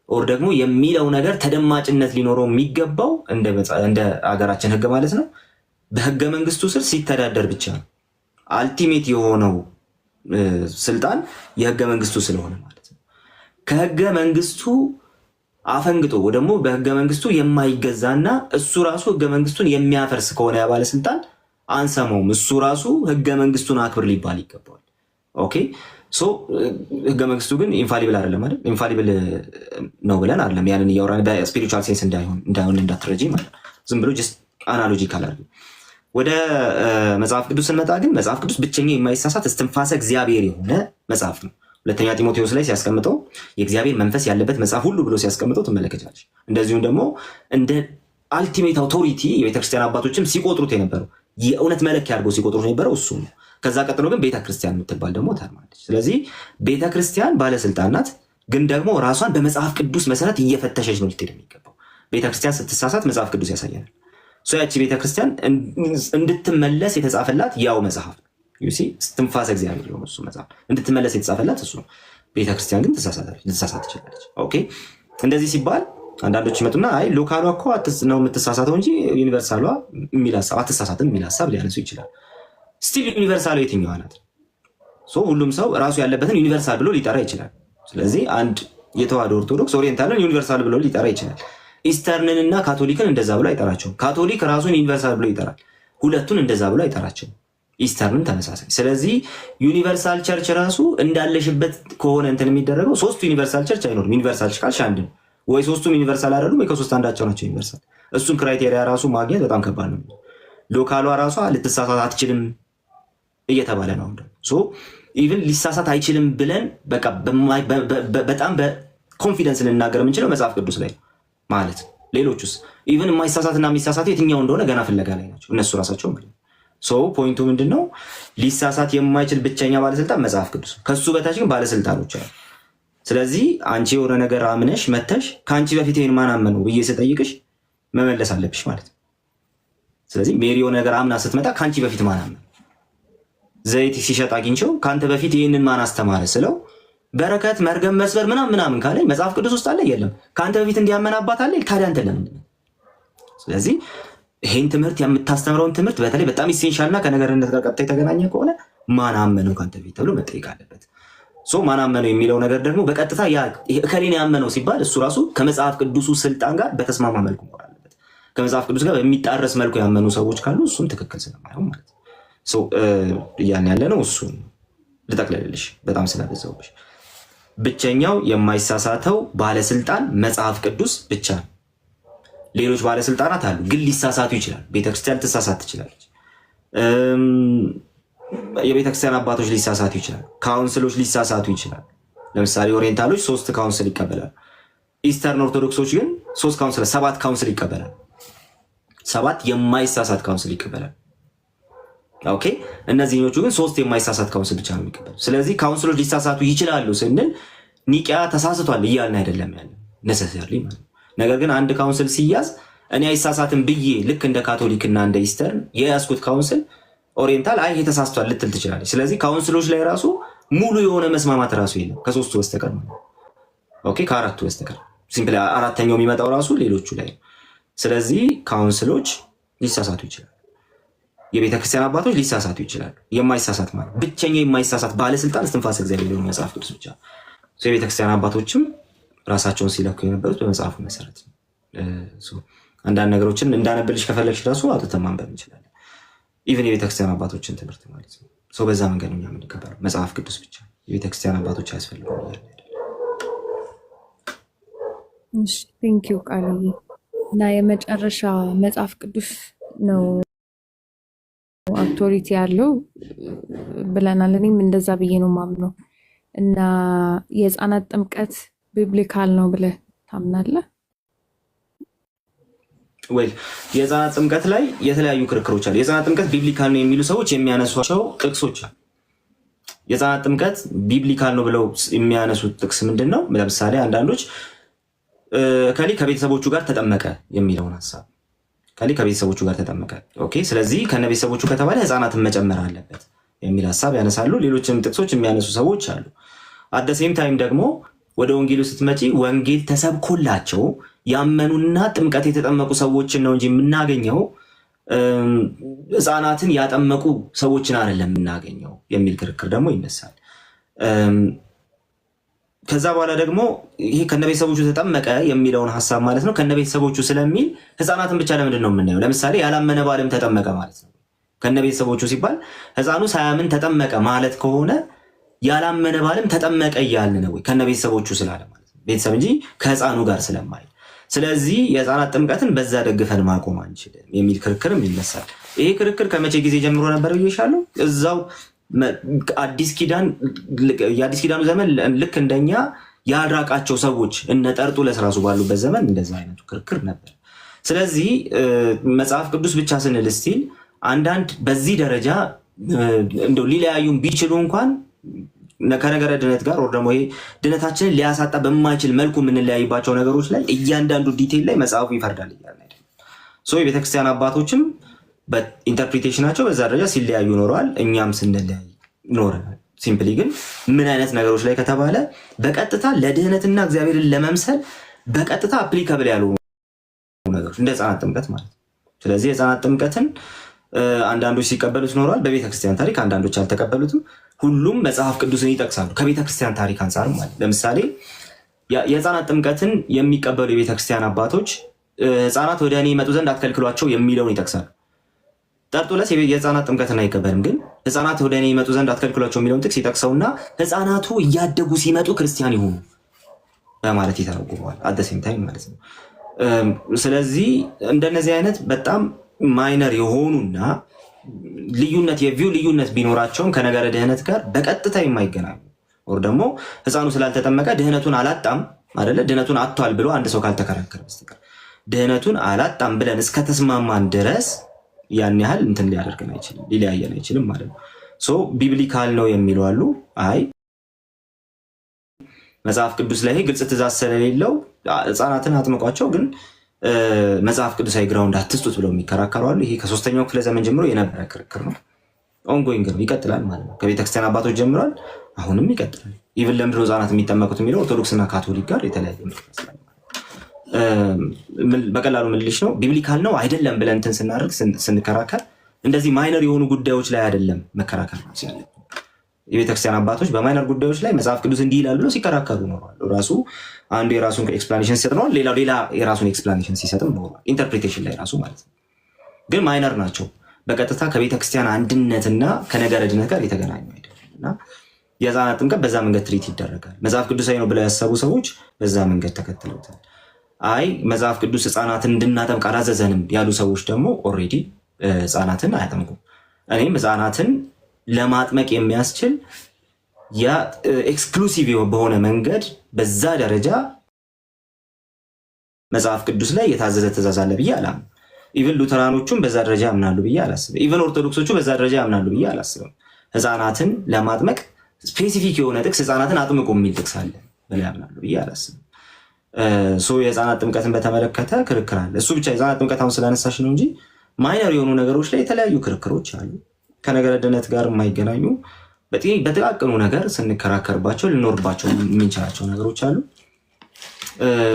S1: ኦር ደግሞ የሚለው ነገር ተደማጭነት ሊኖረው የሚገባው እንደ ሀገራችን ህግ ማለት ነው በህገ መንግስቱ ስር ሲተዳደር ብቻ ነው። አልቲሜት የሆነው ስልጣን የህገ መንግስቱ ስለሆነ ማለት ነው። ከህገ መንግስቱ አፈንግጦ ደግሞ በህገ መንግስቱ የማይገዛና እሱ ራሱ ህገ መንግስቱን የሚያፈርስ ከሆነ ያ ባለስልጣን አንሰማውም። እሱ ራሱ ህገ መንግስቱን አክብር ሊባል ይገባዋል። ኦኬ። ሶ ህገ መንግስቱ ግን ኢንፋሊብል አይደለም አይደል? ኢንፋሊብል ነው ብለን አይደለም ያንን እያወራን በስፒሪቹዋል ሴንስ እንዳይሆን እንዳትረጂ ማለት ነው። ዝም ብሎ ጀስት አናሎጂካል አይደለም። ወደ መጽሐፍ ቅዱስ ስንመጣ ግን መጽሐፍ ቅዱስ ብቸኛ የማይሳሳት እስትንፋሰ እግዚአብሔር የሆነ መጽሐፍ ነው። ሁለተኛ ጢሞቴዎስ ላይ ሲያስቀምጠው የእግዚአብሔር መንፈስ ያለበት መጽሐፍ ሁሉ ብሎ ሲያስቀምጠው ትመለከቻለች። እንደዚሁም ደግሞ እንደ አልቲሜት አውቶሪቲ የቤተክርስቲያን አባቶችም ሲቆጥሩት የነበረው የእውነት መለኪያ አድርገው ሲቆጥሩት የነበረው እሱ ነው። ከዛ ቀጥሎ ግን ቤተክርስቲያን የምትባል ደግሞ ተርማለች። ስለዚህ ቤተክርስቲያን ባለስልጣን ናት፣ ግን ደግሞ ራሷን በመጽሐፍ ቅዱስ መሰረት እየፈተሸች ነው ልትሄድ የሚገባው። ቤተክርስቲያን ስትሳሳት መጽሐፍ ቅዱስ ያሳየናል። ያቺ ቤተክርስቲያን እንድትመለስ የተጻፈላት ያው መጽሐፍ ነው። እስትንፋሰ እግዚአብሔር የሆነ እሱ መጽሐፍ እንድትመለስ የተጻፈላት እሱ ነው። ቤተክርስቲያን ግን ልትሳሳት ትችላለች። ኦኬ። እንደዚህ ሲባል አንዳንዶች ይመጡና አይ ሎካሏ እኮ ነው የምትሳሳተው እንጂ ዩኒቨርሳሏ አትሳሳትም የሚል ሀሳብ ሊያነሱ ይችላል። ስቲል ዩኒቨርሳሉ የትኛዋ ናት? ሁሉም ሰው ራሱ ያለበትን ዩኒቨርሳል ብሎ ሊጠራ ይችላል። ስለዚህ አንድ የተዋህዶ ኦርቶዶክስ ኦሪየንታልን ዩኒቨርሳል ብሎ ሊጠራ ይችላል። ኢስተርንን እና ካቶሊክን እንደዛ ብሎ አይጠራቸውም። ካቶሊክ ራሱን ዩኒቨርሳል ብሎ ይጠራል። ሁለቱን እንደዛ ብሎ አይጠራቸውም። ኢስተርንን ተመሳሳይ። ስለዚህ ዩኒቨርሳል ቸርች ራሱ እንዳለሽበት ከሆነ እንትን የሚደረገው ሶስቱ ዩኒቨርሳል ቸርች አይኖርም። ዩኒቨርሳል ካልሽ አንድ ነው ወይ ሶስቱም ዩኒቨርሳል አይደሉም ወይ ከሶስት አንዳቸው ናቸው ዩኒቨርሳል። እሱን ክራይቴሪያ ራሱ ማግኘት በጣም ከባድ ነው። ሎካሏ ራሷ ልትሳሳት አትችልም እየተባለ ነው። ኢቭን ሊሳሳት አይችልም ብለን በቃ በጣም በኮንፊደንስ ልናገር የምንችለው መጽሐፍ ቅዱስ ላይ ማለት ነው። ሌሎቹስ ኢቭን የማይሳሳትና የሚሳሳት የትኛው እንደሆነ ገና ፍለጋ ላይ ናቸው እነሱ ራሳቸው ማለት ነው። ፖይንቱ ምንድን ነው? ሊሳሳት የማይችል ብቸኛ ባለስልጣን መጽሐፍ ቅዱስ። ከሱ በታች ግን ባለስልጣኖች አሉ። ስለዚህ አንቺ የሆነ ነገር አምነሽ መተሽ ከአንቺ በፊት ይህን ማን አመነው ብዬ ስጠይቅሽ መመለስ አለብሽ ማለት ነው። ስለዚህ ሜሪ የሆነ ነገር አምና ስትመጣ ከአንቺ በፊት ማን አመነው? ዘይት ሲሸጥ አግኝቼው ከአንተ በፊት ይህንን ማን አስተማረ ስለው በረከት መርገም መስበር ምናምን ካለኝ መጽሐፍ ቅዱስ ውስጥ አለ የለም? ከአንተ በፊት እንዲያመናባት አለ? ታዲያ አንተ ለምንድን ነው? ስለዚህ ይህን ትምህርት የምታስተምረውን ትምህርት በተለይ በጣም ኢሴንሻልና ከነገርነት ጋር ቀጥታ የተገናኘ ከሆነ ማን አመነው ከአንተ በፊት ተብሎ መጠየቅ አለበት። ማን አመነው የሚለው ነገር ደግሞ በቀጥታ እከሌን ያመነው ሲባል እሱ ራሱ ከመጽሐፍ ቅዱሱ ስልጣን ጋር በተስማማ መልኩ መሆን አለበት። ከመጽሐፍ ቅዱስ ጋር በሚጣረስ መልኩ ያመኑ ሰዎች ካሉ እሱም ትክክል ስለማይሆን ማለት ነው። እያን ያለ ነው። እሱን ልጠቅልልልሽ በጣም ስላበዛውብሽ። ብቸኛው የማይሳሳተው ባለስልጣን መጽሐፍ ቅዱስ ብቻ ነው። ሌሎች ባለስልጣናት አሉ፣ ግን ሊሳሳቱ ይችላል። ቤተክርስቲያን ትሳሳት ትችላለች። የቤተክርስቲያን አባቶች ሊሳሳቱ ይችላሉ። ካውንስሎች ሊሳሳቱ ይችላሉ። ለምሳሌ ኦሪየንታሎች 3 ካውንስል ይቀበላሉ። ኢስተርን ኦርቶዶክሶች ግን 3 ካውንስል 7 ካውንስል ይቀበላሉ። 7 የማይሳሳት ካውንስል ይቀበላሉ። ኦኬ፣ እነዚህኞቹ ግን 3 የማይሳሳት ካውንስል ብቻ ነው የሚቀበሉ። ስለዚህ ካውንስሎች ሊሳሳቱ ይችላሉ ስንል ኒቂያ ተሳስቷል እያልን አይደለም ያለ ነሰሰሪ ማለት ነው። ነገር ግን አንድ ካውንስል ሲያዝ እኔ አይሳሳትም ብዬ ልክ እንደ ካቶሊክ እና እንደ ኢስተርን የያዝኩት ካውንስል ኦሪየንታል አይ ተሳስቷል ልትል ትችላለች። ስለዚህ ካውንስሎች ላይ ራሱ ሙሉ የሆነ መስማማት ራሱ የለም ከ3ቱ በስተቀር ማለት ኦኬ፣ ከ4ቱ በስተቀር ሲምፕሊ 4ተኛው የሚመጣው ራሱ ሌሎቹ ላይ ነው። ስለዚህ ካውንስሎች ሊሳሳቱ ይችላሉ። የቤተክርስቲያን አባቶች ሊሳሳቱ ይችላሉ። የማይሳሳት ማለት ብቸኛ የማይሳሳት ባለስልጣን እስትንፋሰ እግዚአብሔር የሆነ መጽሐፍ ቅዱስ ብቻ። የቤተክርስቲያን አባቶችም ራሳቸውን ሲለኩ የነበሩት በመጽሐፉ መሰረት ነው። አንዳንድ ነገሮችን እንዳነብልሽ ከፈለግሽ ራሱ አውጥተን ማንበብ እንችላለን። ኢቨን የቤተክርስቲያን አባቶችን ትምህርት ማለት ነው። በዛ መንገድ ነው የምንቀበለው። መጽሐፍ ቅዱስ ብቻ፣ የቤተክርስቲያን አባቶች አያስፈልጉም እያለ
S2: ቴንኪው ቃልዬ። እና የመጨረሻ መጽሐፍ ቅዱስ ነው አውቶሪቲ ያለው ብለናል። እኔም እንደዛ ብዬ ነው ማምነው። እና የህፃናት ጥምቀት ቢብሊካል ነው ብለህ ታምናለህ
S1: ወይ? የህፃናት ጥምቀት ላይ የተለያዩ ክርክሮች አሉ። የህፃናት ጥምቀት ቢብሊካል ነው የሚሉ ሰዎች የሚያነሷቸው ጥቅሶች አሉ። የህፃናት ጥምቀት ቢብሊካል ነው ብለው የሚያነሱት ጥቅስ ምንድን ነው? ለምሳሌ አንዳንዶች ከሊ ከቤተሰቦቹ ጋር ተጠመቀ የሚለውን ሀሳብ ከሊ ከቤተሰቦቹ ጋር ተጠመቀ፣ ኦኬ፣ ስለዚህ ከነ ቤተሰቦቹ ከተባለ ህፃናትን መጨመር አለበት የሚል ሀሳብ ያነሳሉ። ሌሎችም ጥቅሶች የሚያነሱ ሰዎች አሉ። አደሴም ታይም ደግሞ ወደ ወንጌሉ ስትመጪ ወንጌል ተሰብኮላቸው ያመኑና ጥምቀት የተጠመቁ ሰዎችን ነው እንጂ የምናገኘው ህፃናትን ያጠመቁ ሰዎችን አይደለም የምናገኘው የሚል ክርክር ደግሞ ይነሳል። ከዛ በኋላ ደግሞ ይሄ ከነቤተሰቦቹ ተጠመቀ የሚለውን ሀሳብ ማለት ነው ከነቤተሰቦቹ ስለሚል ህፃናትን ብቻ ለምንድን ነው የምናየው? ለምሳሌ ያላመነ ባልም ተጠመቀ ማለት ነው። ከነቤተሰቦቹ ሲባል ህፃኑ ሳያምን ተጠመቀ ማለት ከሆነ ያላመነ ባልም ተጠመቀ እያልን ነው ወይ? ከነቤተሰቦቹ ስላለ ማለት ነው፣ ቤተሰብ እንጂ ከህፃኑ ጋር ስለማይል። ስለዚህ የህፃናት ጥምቀትን በዛ ደግፈን ማቆም አንችልም የሚል ክርክርም ይነሳል። ይሄ ክርክር ከመቼ ጊዜ ጀምሮ ነበር ብዬሻለሁ? እዛው የአዲስ ኪዳኑ ዘመን ልክ እንደኛ ያራቃቸው ሰዎች እነ ጠርጡለስ ራሱ ባሉበት ዘመን እንደዛ አይነቱ ክርክር ነበር። ስለዚህ መጽሐፍ ቅዱስ ብቻ ስንል ስቲል አንዳንድ በዚህ ደረጃ እንደው ሊለያዩም ቢችሉ እንኳን ከነገረ ድነት ጋር ወር ደግሞ ይሄ ድነታችንን ሊያሳጣ በማይችል መልኩ የምንለያይባቸው ነገሮች ላይ እያንዳንዱ ዲቴል ላይ መጽሐፉ ይፈርዳል እያልን አይደለም። የቤተክርስቲያን አባቶችም በኢንተርፕሪቴሽናቸው በዛ ደረጃ ሲለያዩ ኖረዋል፣ እኛም ስንለያይ ኖረናል። ሲምፕሊ ግን ምን አይነት ነገሮች ላይ ከተባለ በቀጥታ ለድህነትና እግዚአብሔርን ለመምሰል በቀጥታ አፕሊካብል ያሉ ነገሮች እንደ ህፃናት ጥምቀት ማለት ነው። ስለዚህ የህፃናት ጥምቀትን አንዳንዶች ሲቀበሉት ኖረዋል በቤተክርስቲያን ታሪክ፣ አንዳንዶች አልተቀበሉትም። ሁሉም መጽሐፍ ቅዱስን ይጠቅሳሉ ከቤተክርስቲያን ታሪክ አንጻር ማለት። ለምሳሌ የህፃናት ጥምቀትን የሚቀበሉ የቤተክርስቲያን አባቶች ህፃናት ወደ እኔ ይመጡ ዘንድ አትከልክሏቸው የሚለውን ይጠቅሳሉ። ጠርጡለስ የህፃናት ጥምቀትን አይቀበልም፣ ግን ህፃናት ወደ እኔ ይመጡ ዘንድ አትከልክሏቸው የሚለውን ጥቅስ ይጠቅሰውና ህፃናቱ እያደጉ ሲመጡ ክርስቲያን ይሆኑ በማለት ይተረጉመዋል። አደሴም ታይም ማለት ነው። ስለዚህ እንደነዚህ አይነት በጣም ማይነር የሆኑና ልዩነት የቪው ልዩነት ቢኖራቸውም ከነገረ ድህነት ጋር በቀጥታ የማይገናኙ ወር ደግሞ ህፃኑ ስላልተጠመቀ ድህነቱን አላጣም አይደለ፣ ድህነቱን አጥቷል ብሎ አንድ ሰው ካልተከራከረ በስተቀር ድህነቱን አላጣም ብለን እስከተስማማን ድረስ ያን ያህል እንትን ሊያደርገን አይችልም፣ ሊለያየን አይችልም ማለት ነው። ሶ ቢብሊካል ነው የሚሉ አሉ። አይ መጽሐፍ ቅዱስ ላይ ግልጽ ትእዛዝ ስለሌለው ህፃናትን አጥምቋቸው ግን መጽሐፍ ቅዱሳዊ ግራውንድ አትስጡት ብለው የሚከራከሩ አሉ። ይሄ ከ3ኛው ክፍለ ዘመን ጀምሮ የነበረ ክርክር ነው። ኦንጎይንግ ነው፣ ይቀጥላል ማለት ነው። ከቤተክርስቲያን አባቶች ጀምሯል፣ አሁንም ይቀጥላል። ኢቭን ለምንድን ነው ህፃናት የሚጠመቁት የሚለው ኦርቶዶክስና ካቶሊክ ጋር የተለያየ ይመስላል። በቀላሉ ምልልሽ ነው ቢብሊካል ነው አይደለም ብለን እንትን ስናደርግ ስንከራከር እንደዚህ ማይነር የሆኑ ጉዳዮች ላይ አይደለም መከራከር ነው ሲያለ የቤተክርስቲያን አባቶች በማይነር ጉዳዮች ላይ መጽሐፍ ቅዱስ እንዲህ ይላል ብሎ ሲከራከሩ ኖረዋል። ራሱ አንዱ የራሱን ኤክስፕላኔሽን ሲሰጥ ነው፣ ሌላ የራሱን ኤክስፕላኔሽን ሲሰጥም ኖረዋል። ኢንተርፕሪቴሽን ላይ ራሱ ማለት ነው። ግን ማይነር ናቸው፣ በቀጥታ ከቤተክርስቲያን አንድነትና ከነገረ ድነት ጋር የተገናኙ አይደለም። እና የህፃናት ጥምቀት በዛ መንገድ ትሪት ይደረጋል። መጽሐፍ ቅዱሳዊ ነው ብለው ያሰቡ ሰዎች በዛ መንገድ ተከትለውታል። አይ መጽሐፍ ቅዱስ ህፃናትን እንድናጠምቅ አላዘዘንም ያሉ ሰዎች ደግሞ ኦልሬዲ ህፃናትን አያጠምቁም። እኔም ህፃናትን ለማጥመቅ የሚያስችል ኤክስክሉሲቭ በሆነ መንገድ በዛ ደረጃ መጽሐፍ ቅዱስ ላይ የታዘዘ ትእዛዝ አለ ብዬ አላምንም። ኢቨን ሉተራኖቹም በዛ ደረጃ ያምናሉ ብዬ አላስብም። ኢቨን ኦርቶዶክሶቹ በዛ ደረጃ ያምናሉ ብዬ አላስብም። ህፃናትን ለማጥመቅ ስፔሲፊክ የሆነ ጥቅስ ህፃናትን አጥምቁ የሚል ጥቅስ አለ ብለው ያምናሉ ብዬ አላስብም። የህፃናት ጥምቀትን በተመለከተ ክርክር አለ። እሱ ብቻ የህፃናት ጥምቀት አሁን ስላነሳሽ ነው እንጂ ማይነር የሆኑ ነገሮች ላይ የተለያዩ ክርክሮች አሉ። ከነገረ ድነት ጋር የማይገናኙ በጥቃቅኑ ነገር ስንከራከርባቸው ልኖርባቸው የምንችላቸው ነገሮች አሉ።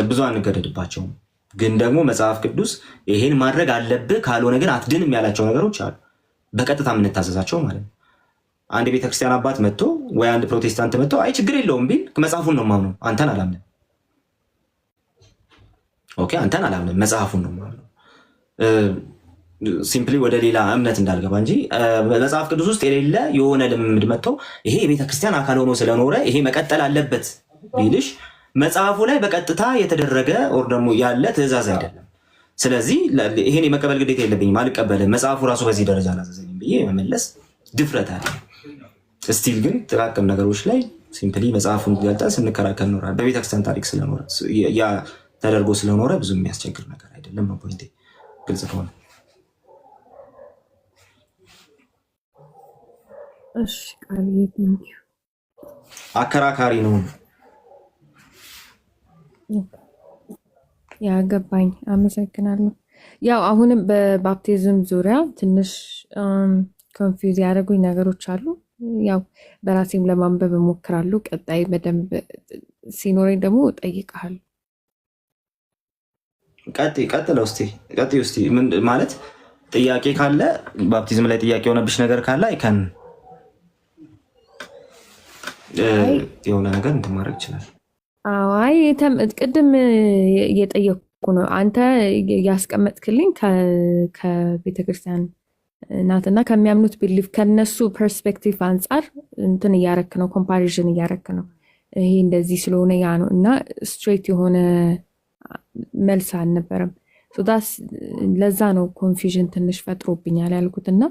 S1: ብዙ አንገደድባቸውም። ግን ደግሞ መጽሐፍ ቅዱስ ይሄን ማድረግ አለብህ ካልሆነ ግን አትድንም ያላቸው ነገሮች አሉ፣ በቀጥታ የምንታዘዛቸው ማለት ነው። አንድ የቤተክርስቲያን አባት መጥቶ ወይ አንድ ፕሮቴስታንት መጥቶ አይ ችግር የለውም ቢል መጽሐፉን ነው የማምነው፣ አንተን አላምንም። ኦኬ አንተን አላምንም፣ መጽሐፉን ነው የማምነው። ሲምፕሊ ወደ ሌላ እምነት እንዳልገባ እንጂ መጽሐፍ ቅዱስ ውስጥ የሌለ የሆነ ልምምድ መጥቶ ይሄ የቤተክርስቲያን አካል ሆኖ ስለኖረ ይሄ መቀጠል አለበት ቢልሽ መጽሐፉ ላይ በቀጥታ የተደረገ ኦር ደግሞ ያለ ትእዛዝ አይደለም። ስለዚህ ይሄን የመቀበል ግዴታ የለብኝም፣ አልቀበልም፣ መጽሐፉ ራሱ በዚህ ደረጃ አላዘዘኝም ብዬ መመለስ ድፍረት አለ። ስቲል ግን ጥቃቅን ነገሮች ላይ ሲምፕሊ መጽሐፉን ገልጠን ስንከራከር ኖራል። በቤተክርስቲያን ታሪክ ስለኖረ ያ ተደርጎ ስለኖረ ብዙ የሚያስቸግር ነገር አይደለም ነው ፖይንቴ። ግልጽ ከሆነ
S2: እሺ። ቃልዬ ቴንኪው።
S1: አከራካሪ ነው
S2: ያገባኝ፣ አመሰግናለሁ። ያው አሁንም በባፕቲዝም ዙሪያ ትንሽ ኮንፊውዝ ያደረጉኝ ነገሮች አሉ። ያው በራሴም ለማንበብ እሞክራለሁ። ቀጣይ በደንብ ሲኖረኝ ደግሞ እጠይቅሃለሁ።
S1: ቀጥለው እስቲ ምን ማለት ጥያቄ ካለ ባፕቲዝም ላይ ጥያቄ የሆነብሽ ነገር ካለ አይከን የሆነ ነገር እንትን ማድረግ ይችላል።
S2: አይ ቅድም እየጠየቅኩ ነው። አንተ ያስቀመጥክልኝ ከቤተክርስቲያን ናትና ከሚያምኑት ቢሊፍ ከነሱ ፐርስፔክቲቭ አንጻር እንትን እያረክ ነው፣ ኮምፓሪዥን እያረክ ነው። ይሄ እንደዚህ ስለሆነ ያ ነው እና ስትሬት የሆነ መልስ አልነበረም። ለዛ ነው ኮንፊዥን ትንሽ ፈጥሮብኛል ያልኩትና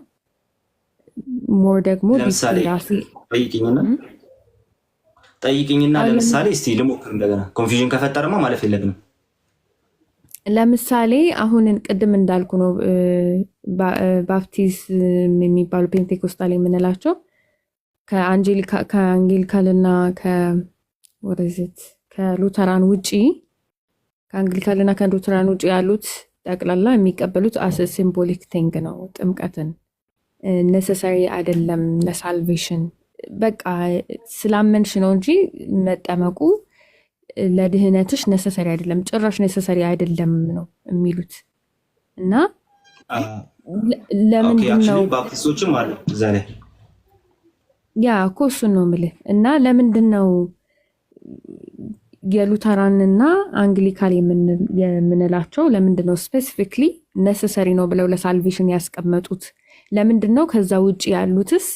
S2: ሞር ደግሞ
S1: ለምሳሌ ጠይቅኝና ለምሳሌ እስቲ ልሞክር እንደገና። ኮንፊዥን ከፈጠረማ ማለፍ የለብንም።
S2: ለምሳሌ አሁንን ቅድም እንዳልኩ ነው ባፕቲዝም የሚባሉ ፔንቴኮስታል የምንላቸው ከአንጌሊካልና ከሉተራን ውጪ ከአንግሊካልና ከሉተራን ውጪ ያሉት ጠቅላላ የሚቀበሉት አስ ሲምቦሊክ ቲንግ ነው። ጥምቀትን ኔሰሰሪ አይደለም ለሳልቬሽን፣ በቃ ስላመንሽ ነው እንጂ መጠመቁ ለድህነትሽ ኔሰሰሪ አይደለም፣ ጭራሽ ኔሰሰሪ አይደለም ነው የሚሉት። እና ለምንድን ነው
S1: ባፕቲስቶችም አሉ እዛ ላይ
S2: ያ እኮ እሱን ነው የምልህ። እና ለምንድን ነው የሉተራንና አንግሊካል የምንላቸው ለምንድን ነው ስፔሲፊክሊ ኔሰሰሪ ነው ብለው ለሳልቬሽን ያስቀመጡት? ለምንድን ነው ከዛ ውጭ ያሉትስ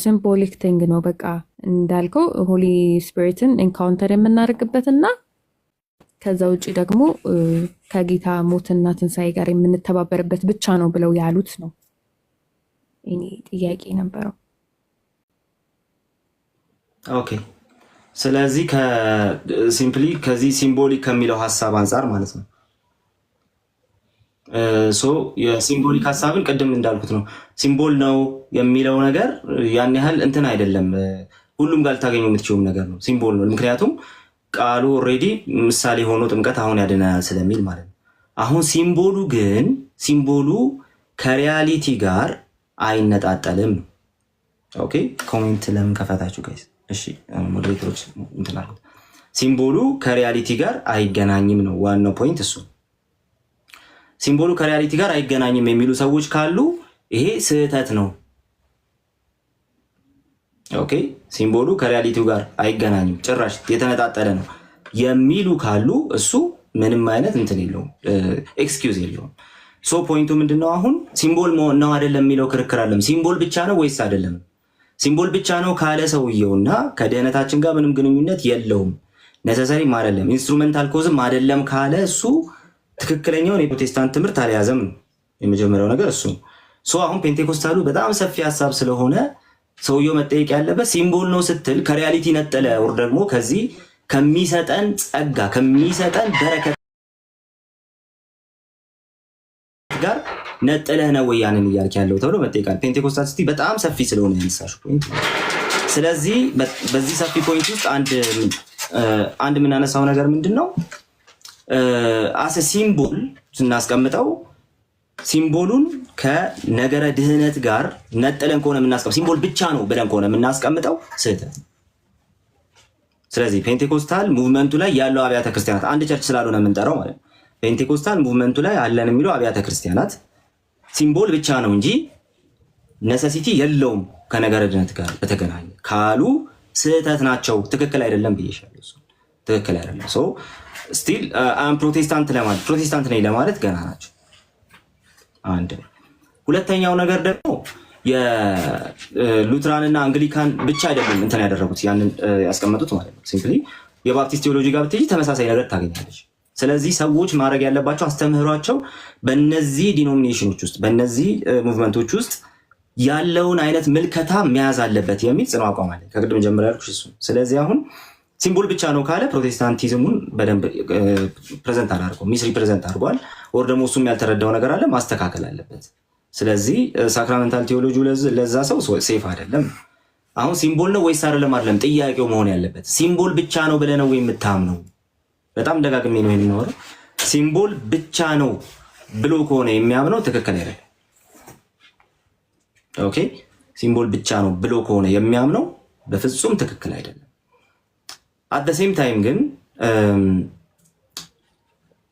S2: ሲምቦሊክ ቲንግ ነው? በቃ እንዳልከው ሆሊ ስፒሪትን ኤንካውንተር የምናደርግበትና ከዛ ውጭ ደግሞ ከጌታ ሞትና ትንሣኤ ጋር የምንተባበርበት ብቻ ነው ብለው ያሉት ነው። እኔ ጥያቄ ነበረው።
S1: ኦኬ። ስለዚህ ሲምፕሊ ከዚህ ሲምቦሊክ ከሚለው ሀሳብ አንጻር ማለት ነው የሲምቦሊክ ሀሳብን ቅድም እንዳልኩት ነው። ሲምቦል ነው የሚለው ነገር ያን ያህል እንትን አይደለም። ሁሉም ጋር ልታገኙ የምትችሉም ነገር ነው። ሲምቦል ነው። ምክንያቱም ቃሉ ኦልሬዲ ምሳሌ ሆኖ ጥምቀት አሁን ያድናል ስለሚል ማለት ነው። አሁን ሲምቦሉ ከሪያሊቲ ጋር አይነጣጠልም ነው። ኦኬ ኮሜንት ለምን ከፈታችሁ ጋይስ? እሺ ሞዴሬተሮች እንትን አልኩት። ሲምቦሉ ከሪያሊቲ ጋር አይገናኝም ነው ዋናው ፖይንት እሱ። ሲምቦሉ ከሪያሊቲ ጋር አይገናኝም የሚሉ ሰዎች ካሉ ይሄ ስህተት ነው። ኦኬ ሲምቦሉ ከሪያሊቲው ጋር አይገናኝም ጭራሽ የተነጣጠለ ነው የሚሉ ካሉ እሱ ምንም አይነት እንትን የለውም፣ ኤክስኪውዝ የለውም። ፖይንቱ ምንድነው? አሁን ሲምቦል ነው አይደለም የሚለው ክርክር አለም። ሲምቦል ብቻ ነው ወይስ አይደለም? ሲምቦል ብቻ ነው ካለ ሰውየውና ከድህነታችን ጋር ምንም ግንኙነት የለውም ነሰሰሪም አይደለም፣ ኢንስትሩሜንታል ኮዝም አይደለም ካለ እሱ ትክክለኛውን የፕሮቴስታንት ትምህርት አልያዘም ነው የመጀመሪያው ነገር እሱ። አሁን ፔንቴኮስታሉ በጣም ሰፊ ሀሳብ ስለሆነ ሰውየው መጠየቅ ያለበት ሲምቦል ነው ስትል ከሪያሊቲ ነጠለ ወር ደግሞ ከዚህ ከሚሰጠን ጸጋ ከሚሰጠን በረከት ጋር ነጠለህ ነው ወይ ያንን እያልክ ያለው ተብሎ መጠየቃል። ፔንቴኮስታል ስቲ በጣም ሰፊ ስለሆነ ያነሳሽ ፖይንት። ስለዚህ በዚህ ሰፊ ፖይንት ውስጥ አንድ የምናነሳው ነገር ምንድን ነው? አሰ ሲምቦል ስናስቀምጠው ሲምቦሉን ከነገረ ድህነት ጋር ነጠለን ከሆነ የምናስቀምጠው ሲምቦል ብቻ ነው ብለን ከሆነ የምናስቀምጠው ስህተት። ስለዚህ ፔንቴኮስታል ሙቭመንቱ ላይ ያለው አብያተ ክርስቲያናት አንድ ቸርች ስላልሆነ የምንጠራው ማለት ነው። ፔንቴኮስታል ሙቭመንቱ ላይ አለን የሚለው አብያተ ክርስቲያናት ሲምቦል ብቻ ነው እንጂ ነሰሲቲ የለውም ከነገረ ድህነት ጋር በተገናኘ ካሉ ስህተት ናቸው። ትክክል አይደለም ብዬሻለሁ። ትክክል አይደለም። ስቲል ፕሮቴስታንት ነኝ ለማለት ገና ናቸው። አንድ ሁለተኛው ነገር ደግሞ የሉትራንና አንግሊካን ብቻ አይደለም እንትን ያደረጉት ያንን ያስቀመጡት ማለት ነው። ሲምፕሊ የባፕቲስት ቴዎሎጂ ጋር ብትሄጂ ተመሳሳይ ነገር ታገኛለች። ስለዚህ ሰዎች ማድረግ ያለባቸው አስተምህሯቸው በእነዚህ ዲኖሚኔሽኖች ውስጥ በእነዚህ ሙቭመንቶች ውስጥ ያለውን አይነት ምልከታ መያዝ አለበት የሚል ጽኑ አቋም አለ። ከቅድም ጀምሮ ያልኩሽ እሱ። ስለዚህ አሁን ሲምቦል ብቻ ነው ካለ ፕሮቴስታንቲዝሙን በደንብ ፕሬዘንት አድርጓል፣ ሚስ ሪፕሬዘንት አድርጓል። ወር ደግሞ እሱም ያልተረዳው ነገር አለ፣ ማስተካከል አለበት። ስለዚህ ሳክራመንታል ቴዎሎጂ ለዛ ሰው ሴፍ አይደለም። አሁን ሲምቦል ነው ወይስ አይደለም ጥያቄው መሆን ያለበት። ሲምቦል ብቻ ነው ብለህ ነው የምታምነው? በጣም ደጋግሜ ነው የምናወራው። ሲምቦል ብቻ ነው ብሎ ከሆነ የሚያምነው ትክክል አይደለም። ኦኬ ሲምቦል ብቻ ነው ብሎ ከሆነ የሚያምነው በፍጹም ትክክል አይደለም። አት ዘ ሴም ታይም ግን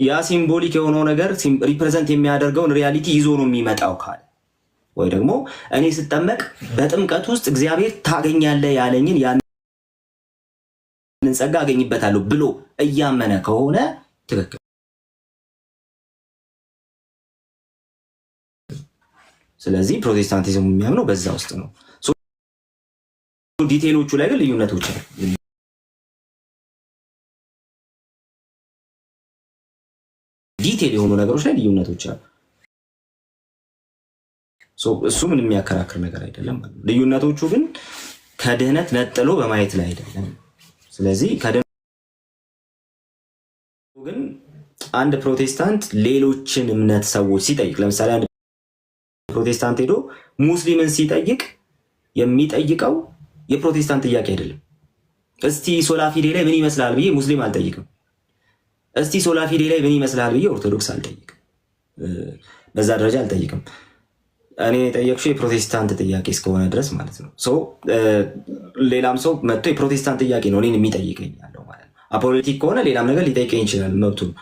S1: ያ ሲምቦሊክ የሆነው ነገር ሪፕሬዘንት የሚያደርገውን ሪያሊቲ ይዞ ነው የሚመጣው ካለ ወይ ደግሞ እኔ ስጠመቅ በጥምቀት ውስጥ እግዚአብሔር ታገኛለህ ያለኝን ያንን ጸጋ አገኝበታለሁ ብሎ እያመነ ከሆነ ትክክል። ስለዚህ ፕሮቴስታንቲዝም የሚያምነው በዛ ውስጥ ነው። ዲቴሎቹ ላይ ግን ልዩነቶች አሉ። ዲቴል የሆኑ ነገሮች ላይ ልዩነቶች አሉ። እሱ ምንም የሚያከራክር ነገር አይደለም። ልዩነቶቹ ግን ከድህነት ነጥሎ በማየት ላይ አይደለም። ስለዚህ ግን አንድ ፕሮቴስታንት ሌሎችን እምነት ሰዎች ሲጠይቅ፣ ለምሳሌ አንድ ፕሮቴስታንት ሄዶ ሙስሊምን ሲጠይቅ የሚጠይቀው የፕሮቴስታንት ጥያቄ አይደለም። እስቲ ሶላ ፊዴ ላይ ምን ይመስላል ብዬ ሙስሊም አልጠይቅም። እስቲ ሶላ ፊዴ ላይ ምን ይመስላል ብዬ ኦርቶዶክስ አልጠይቅም። በዛ ደረጃ አልጠይቅም። እኔ የጠየቅሽው የፕሮቴስታንት ጥያቄ እስከሆነ ድረስ ማለት ነው። ሌላም ሰው መጥቶ የፕሮቴስታንት ጥያቄ ነው እኔን የሚጠይቀኝ ያለው ማለት ነው። አፖሎጂቲክ ከሆነ ሌላም ነገር ሊጠይቀኝ ይችላል፣ መብቱ ነው።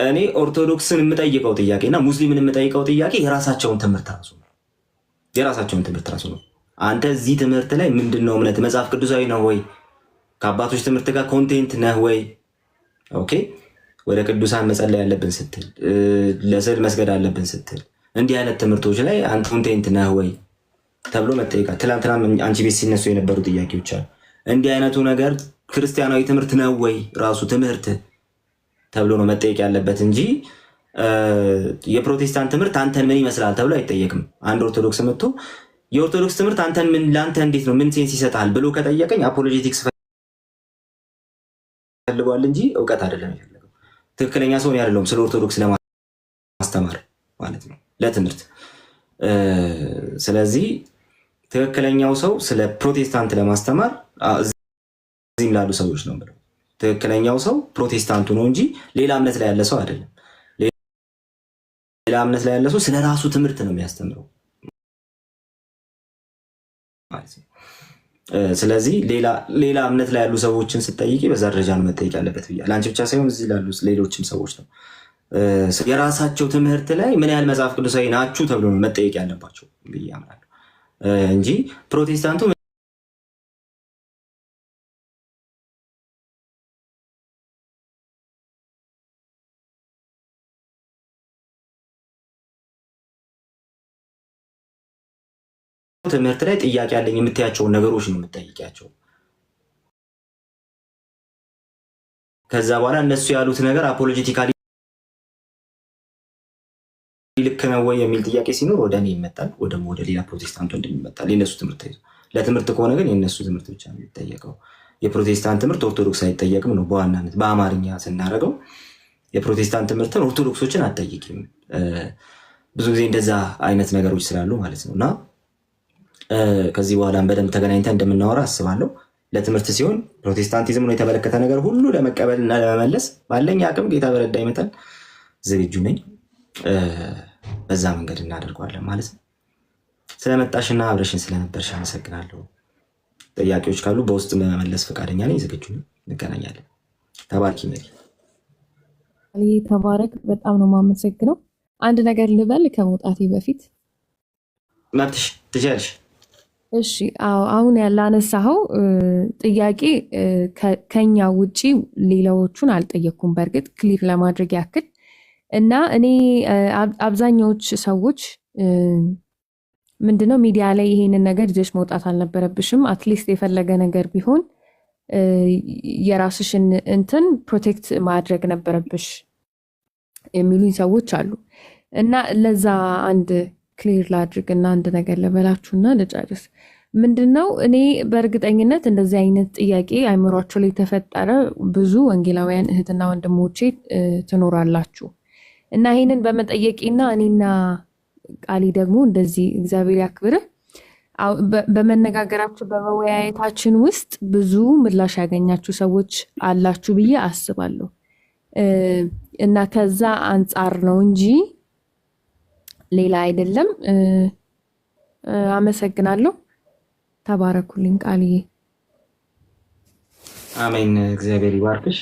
S1: እኔ ኦርቶዶክስን የምጠይቀው ጥያቄ እና ሙስሊምን የምጠይቀው ጥያቄ የራሳቸውን ትምህርት ራሱ ነው። አንተ እዚህ ትምህርት ላይ ምንድነው እምነት? መጽሐፍ ቅዱሳዊ ነው ወይ? ከአባቶች ትምህርት ጋር ኮንቴንት ነህ ወይ? ኦኬ ወደ ቅዱሳን መጸለይ ያለብን ስትል፣ ለስዕል መስገድ አለብን ስትል፣ እንዲህ አይነት ትምህርቶች ላይ አንተ ኮንቴንት ነህ ወይ ተብሎ መጠየቃል። ትላንትና አንቺ ቤት ሲነሱ የነበሩ ጥያቄዎች አሉ። እንዲህ አይነቱ ነገር ክርስቲያናዊ ትምህርት ነው ወይ ራሱ ትምህርት ተብሎ ነው መጠየቅ ያለበት እንጂ የፕሮቴስታንት ትምህርት አንተን ምን ይመስላል ተብሎ አይጠየቅም። አንድ ኦርቶዶክስ መጥቶ የኦርቶዶክስ ትምህርት አንተን ምን ለአንተ እንዴት ነው ምን ሴንስ ይሰጣል ብሎ ከጠየቀኝ አፖሎጂቲክስ ፈልጓል እንጂ እውቀት አይደለም የፈለገው። ትክክለኛ ሰው አይደለሁም ስለ ኦርቶዶክስ ለማስተማር ማለት ነው ለትምህርት። ስለዚህ ትክክለኛው ሰው ስለ ፕሮቴስታንት ለማስተማር እዚህም ላሉ ሰዎች ነው ብለው ትክክለኛው ሰው ፕሮቴስታንቱ ነው እንጂ ሌላ እምነት ላይ ያለ ሰው አይደለም። ሌላ እምነት ላይ ያለ ሰው ስለ ራሱ ትምህርት ነው የሚያስተምረው ማለት ነው። ስለዚህ ሌላ እምነት ላይ ያሉ ሰዎችን ስጠይቂ በዛ ደረጃ ነው መጠየቅ ያለበት ብያለሁ። አንቺ ብቻ ሳይሆን እዚህ ላሉ ሌሎችም ሰዎች ነው የራሳቸው ትምህርት ላይ ምን ያህል መጽሐፍ ቅዱሳዊ ናችሁ ተብሎ ነው መጠየቅ ያለባቸው ብዬ አምናለሁ እንጂ ፕሮቴስታንቱ ትምህርት ላይ ጥያቄ ያለኝ የምትያቸውን ነገሮች ነው የምትጠይቂያቸው። ከዛ በኋላ እነሱ ያሉት ነገር አፖሎጂቲካሊ ልክ ነው ወይ የሚል ጥያቄ ሲኖር ወደ እኔ ይመጣል፣ ወደ ሌላ ፕሮቴስታንት ወንድም ይመጣል። የነሱ ትምህርት ይዞ ለትምህርት ከሆነ ግን የነሱ ትምህርት ብቻ ነው የሚጠየቀው። የፕሮቴስታንት ትምህርት ኦርቶዶክስ አይጠየቅም ነው በዋናነት በአማርኛ ስናደርገው። የፕሮቴስታንት ትምህርትን ኦርቶዶክሶችን አትጠይቂም። ብዙ ጊዜ እንደዛ አይነት ነገሮች ስላሉ ማለት ነው እና ከዚህ በኋላም በደንብ ተገናኝተን እንደምናወራ አስባለሁ። ለትምህርት ሲሆን ፕሮቴስታንቲዝም ነው የተመለከተ ነገር ሁሉ ለመቀበል እና ለመመለስ ባለኝ አቅም ጌታ በረዳ ይመጣል ዝግጁ ነኝ። በዛ መንገድ እናደርገዋለን ማለት ነው። ስለመጣሽና አብረሽን ስለነበርሽ አመሰግናለሁ። ጥያቄዎች ካሉ በውስጥ መመለስ ፈቃደኛ ነኝ፣ ዝግጁ ነኝ። እንገናኛለን። ተባርኪ ሜሪ።
S2: ተባረክ። በጣም ነው የማመሰግነው። አንድ ነገር ልበል ከመውጣቴ በፊት።
S1: መብትሽ ትችያለሽ።
S2: እሺ አሁን ላነሳኸው ጥያቄ ከኛ ውጪ ሌላዎቹን አልጠየኩም። በእርግጥ ክሊር ለማድረግ ያክል እና እኔ አብዛኛዎች ሰዎች ምንድነው ሚዲያ ላይ ይሄንን ነገር ይዘሽ መውጣት አልነበረብሽም፣ አትሊስት የፈለገ ነገር ቢሆን የራስሽን እንትን ፕሮቴክት ማድረግ ነበረብሽ የሚሉኝ ሰዎች አሉ እና ለዛ አንድ ክሊር ላድርግ እና አንድ ነገር ልበላችሁና ልጨርስ። ምንድነው እኔ በእርግጠኝነት እንደዚህ አይነት ጥያቄ አይምሯቸው ላይ የተፈጠረ ብዙ ወንጌላውያን እህትና ወንድሞቼ ትኖራላችሁ እና ይህንን በመጠየቄና እኔና ቃሊ ደግሞ እንደዚህ እግዚአብሔር ያክብርህ በመነጋገራችሁ በመወያየታችን ውስጥ ብዙ ምላሽ ያገኛችሁ ሰዎች አላችሁ ብዬ አስባለሁ እና ከዛ አንጻር ነው እንጂ ሌላ አይደለም። አመሰግናለሁ። ተባረኩልኝ ቃልዬ።
S1: አሜን። እግዚአብሔር ይባርክሽ።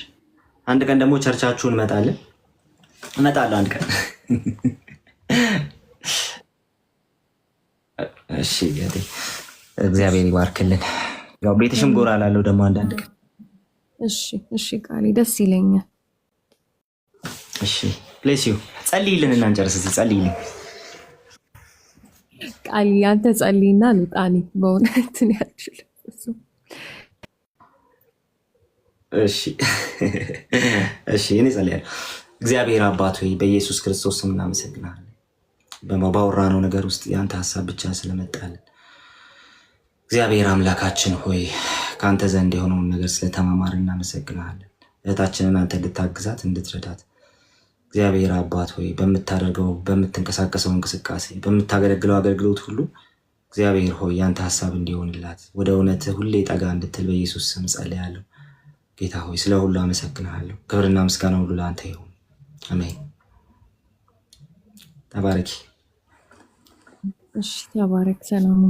S1: አንድ ቀን ደግሞ ቸርቻችሁን እመጣለሁ አንድ ቀን። እሺ እግዚአብሔር ይባርክልን። ያው ቤትሽም ጎራ ላለው ደግሞ አንዳንድ ቀን።
S2: እሺ ቃሌ ደስ ይለኛል።
S1: እሺ ፕሌስ ዩ ጸልይልን እና እንጨርስ። ጸልይልን
S2: ቃል ያንተ ጸልይና ልጣኒ በእውነት ነው ያችል።
S1: እሺ እኔ ጸልያለሁ። እግዚአብሔር አባት ሆይ በኢየሱስ ክርስቶስ ስም እናመሰግናለን። ባወራነው ነገር ውስጥ ያንተ ሀሳብ ብቻ ስለመጣልን እግዚአብሔር አምላካችን ሆይ ከአንተ ዘንድ የሆነውን ነገር ስለተማማር እናመሰግናለን። እህታችንን አንተ እንድታግዛት እንድትረዳት እግዚአብሔር አባት ሆይ በምታደርገው በምትንቀሳቀሰው እንቅስቃሴ በምታገለግለው አገልግሎት ሁሉ እግዚአብሔር ሆይ ያንተ ሀሳብ እንዲሆንላት ወደ እውነት ሁሌ ጠጋ እንድትል በኢየሱስ ስም ጸልያለሁ። ጌታ ሆይ ስለ ሁሉ አመሰግናለሁ። ክብርና ምስጋና ሁሉ ለአንተ ይሁን። አሜን። ተባረኪ።
S2: እሺ ተባረክ። ሰላም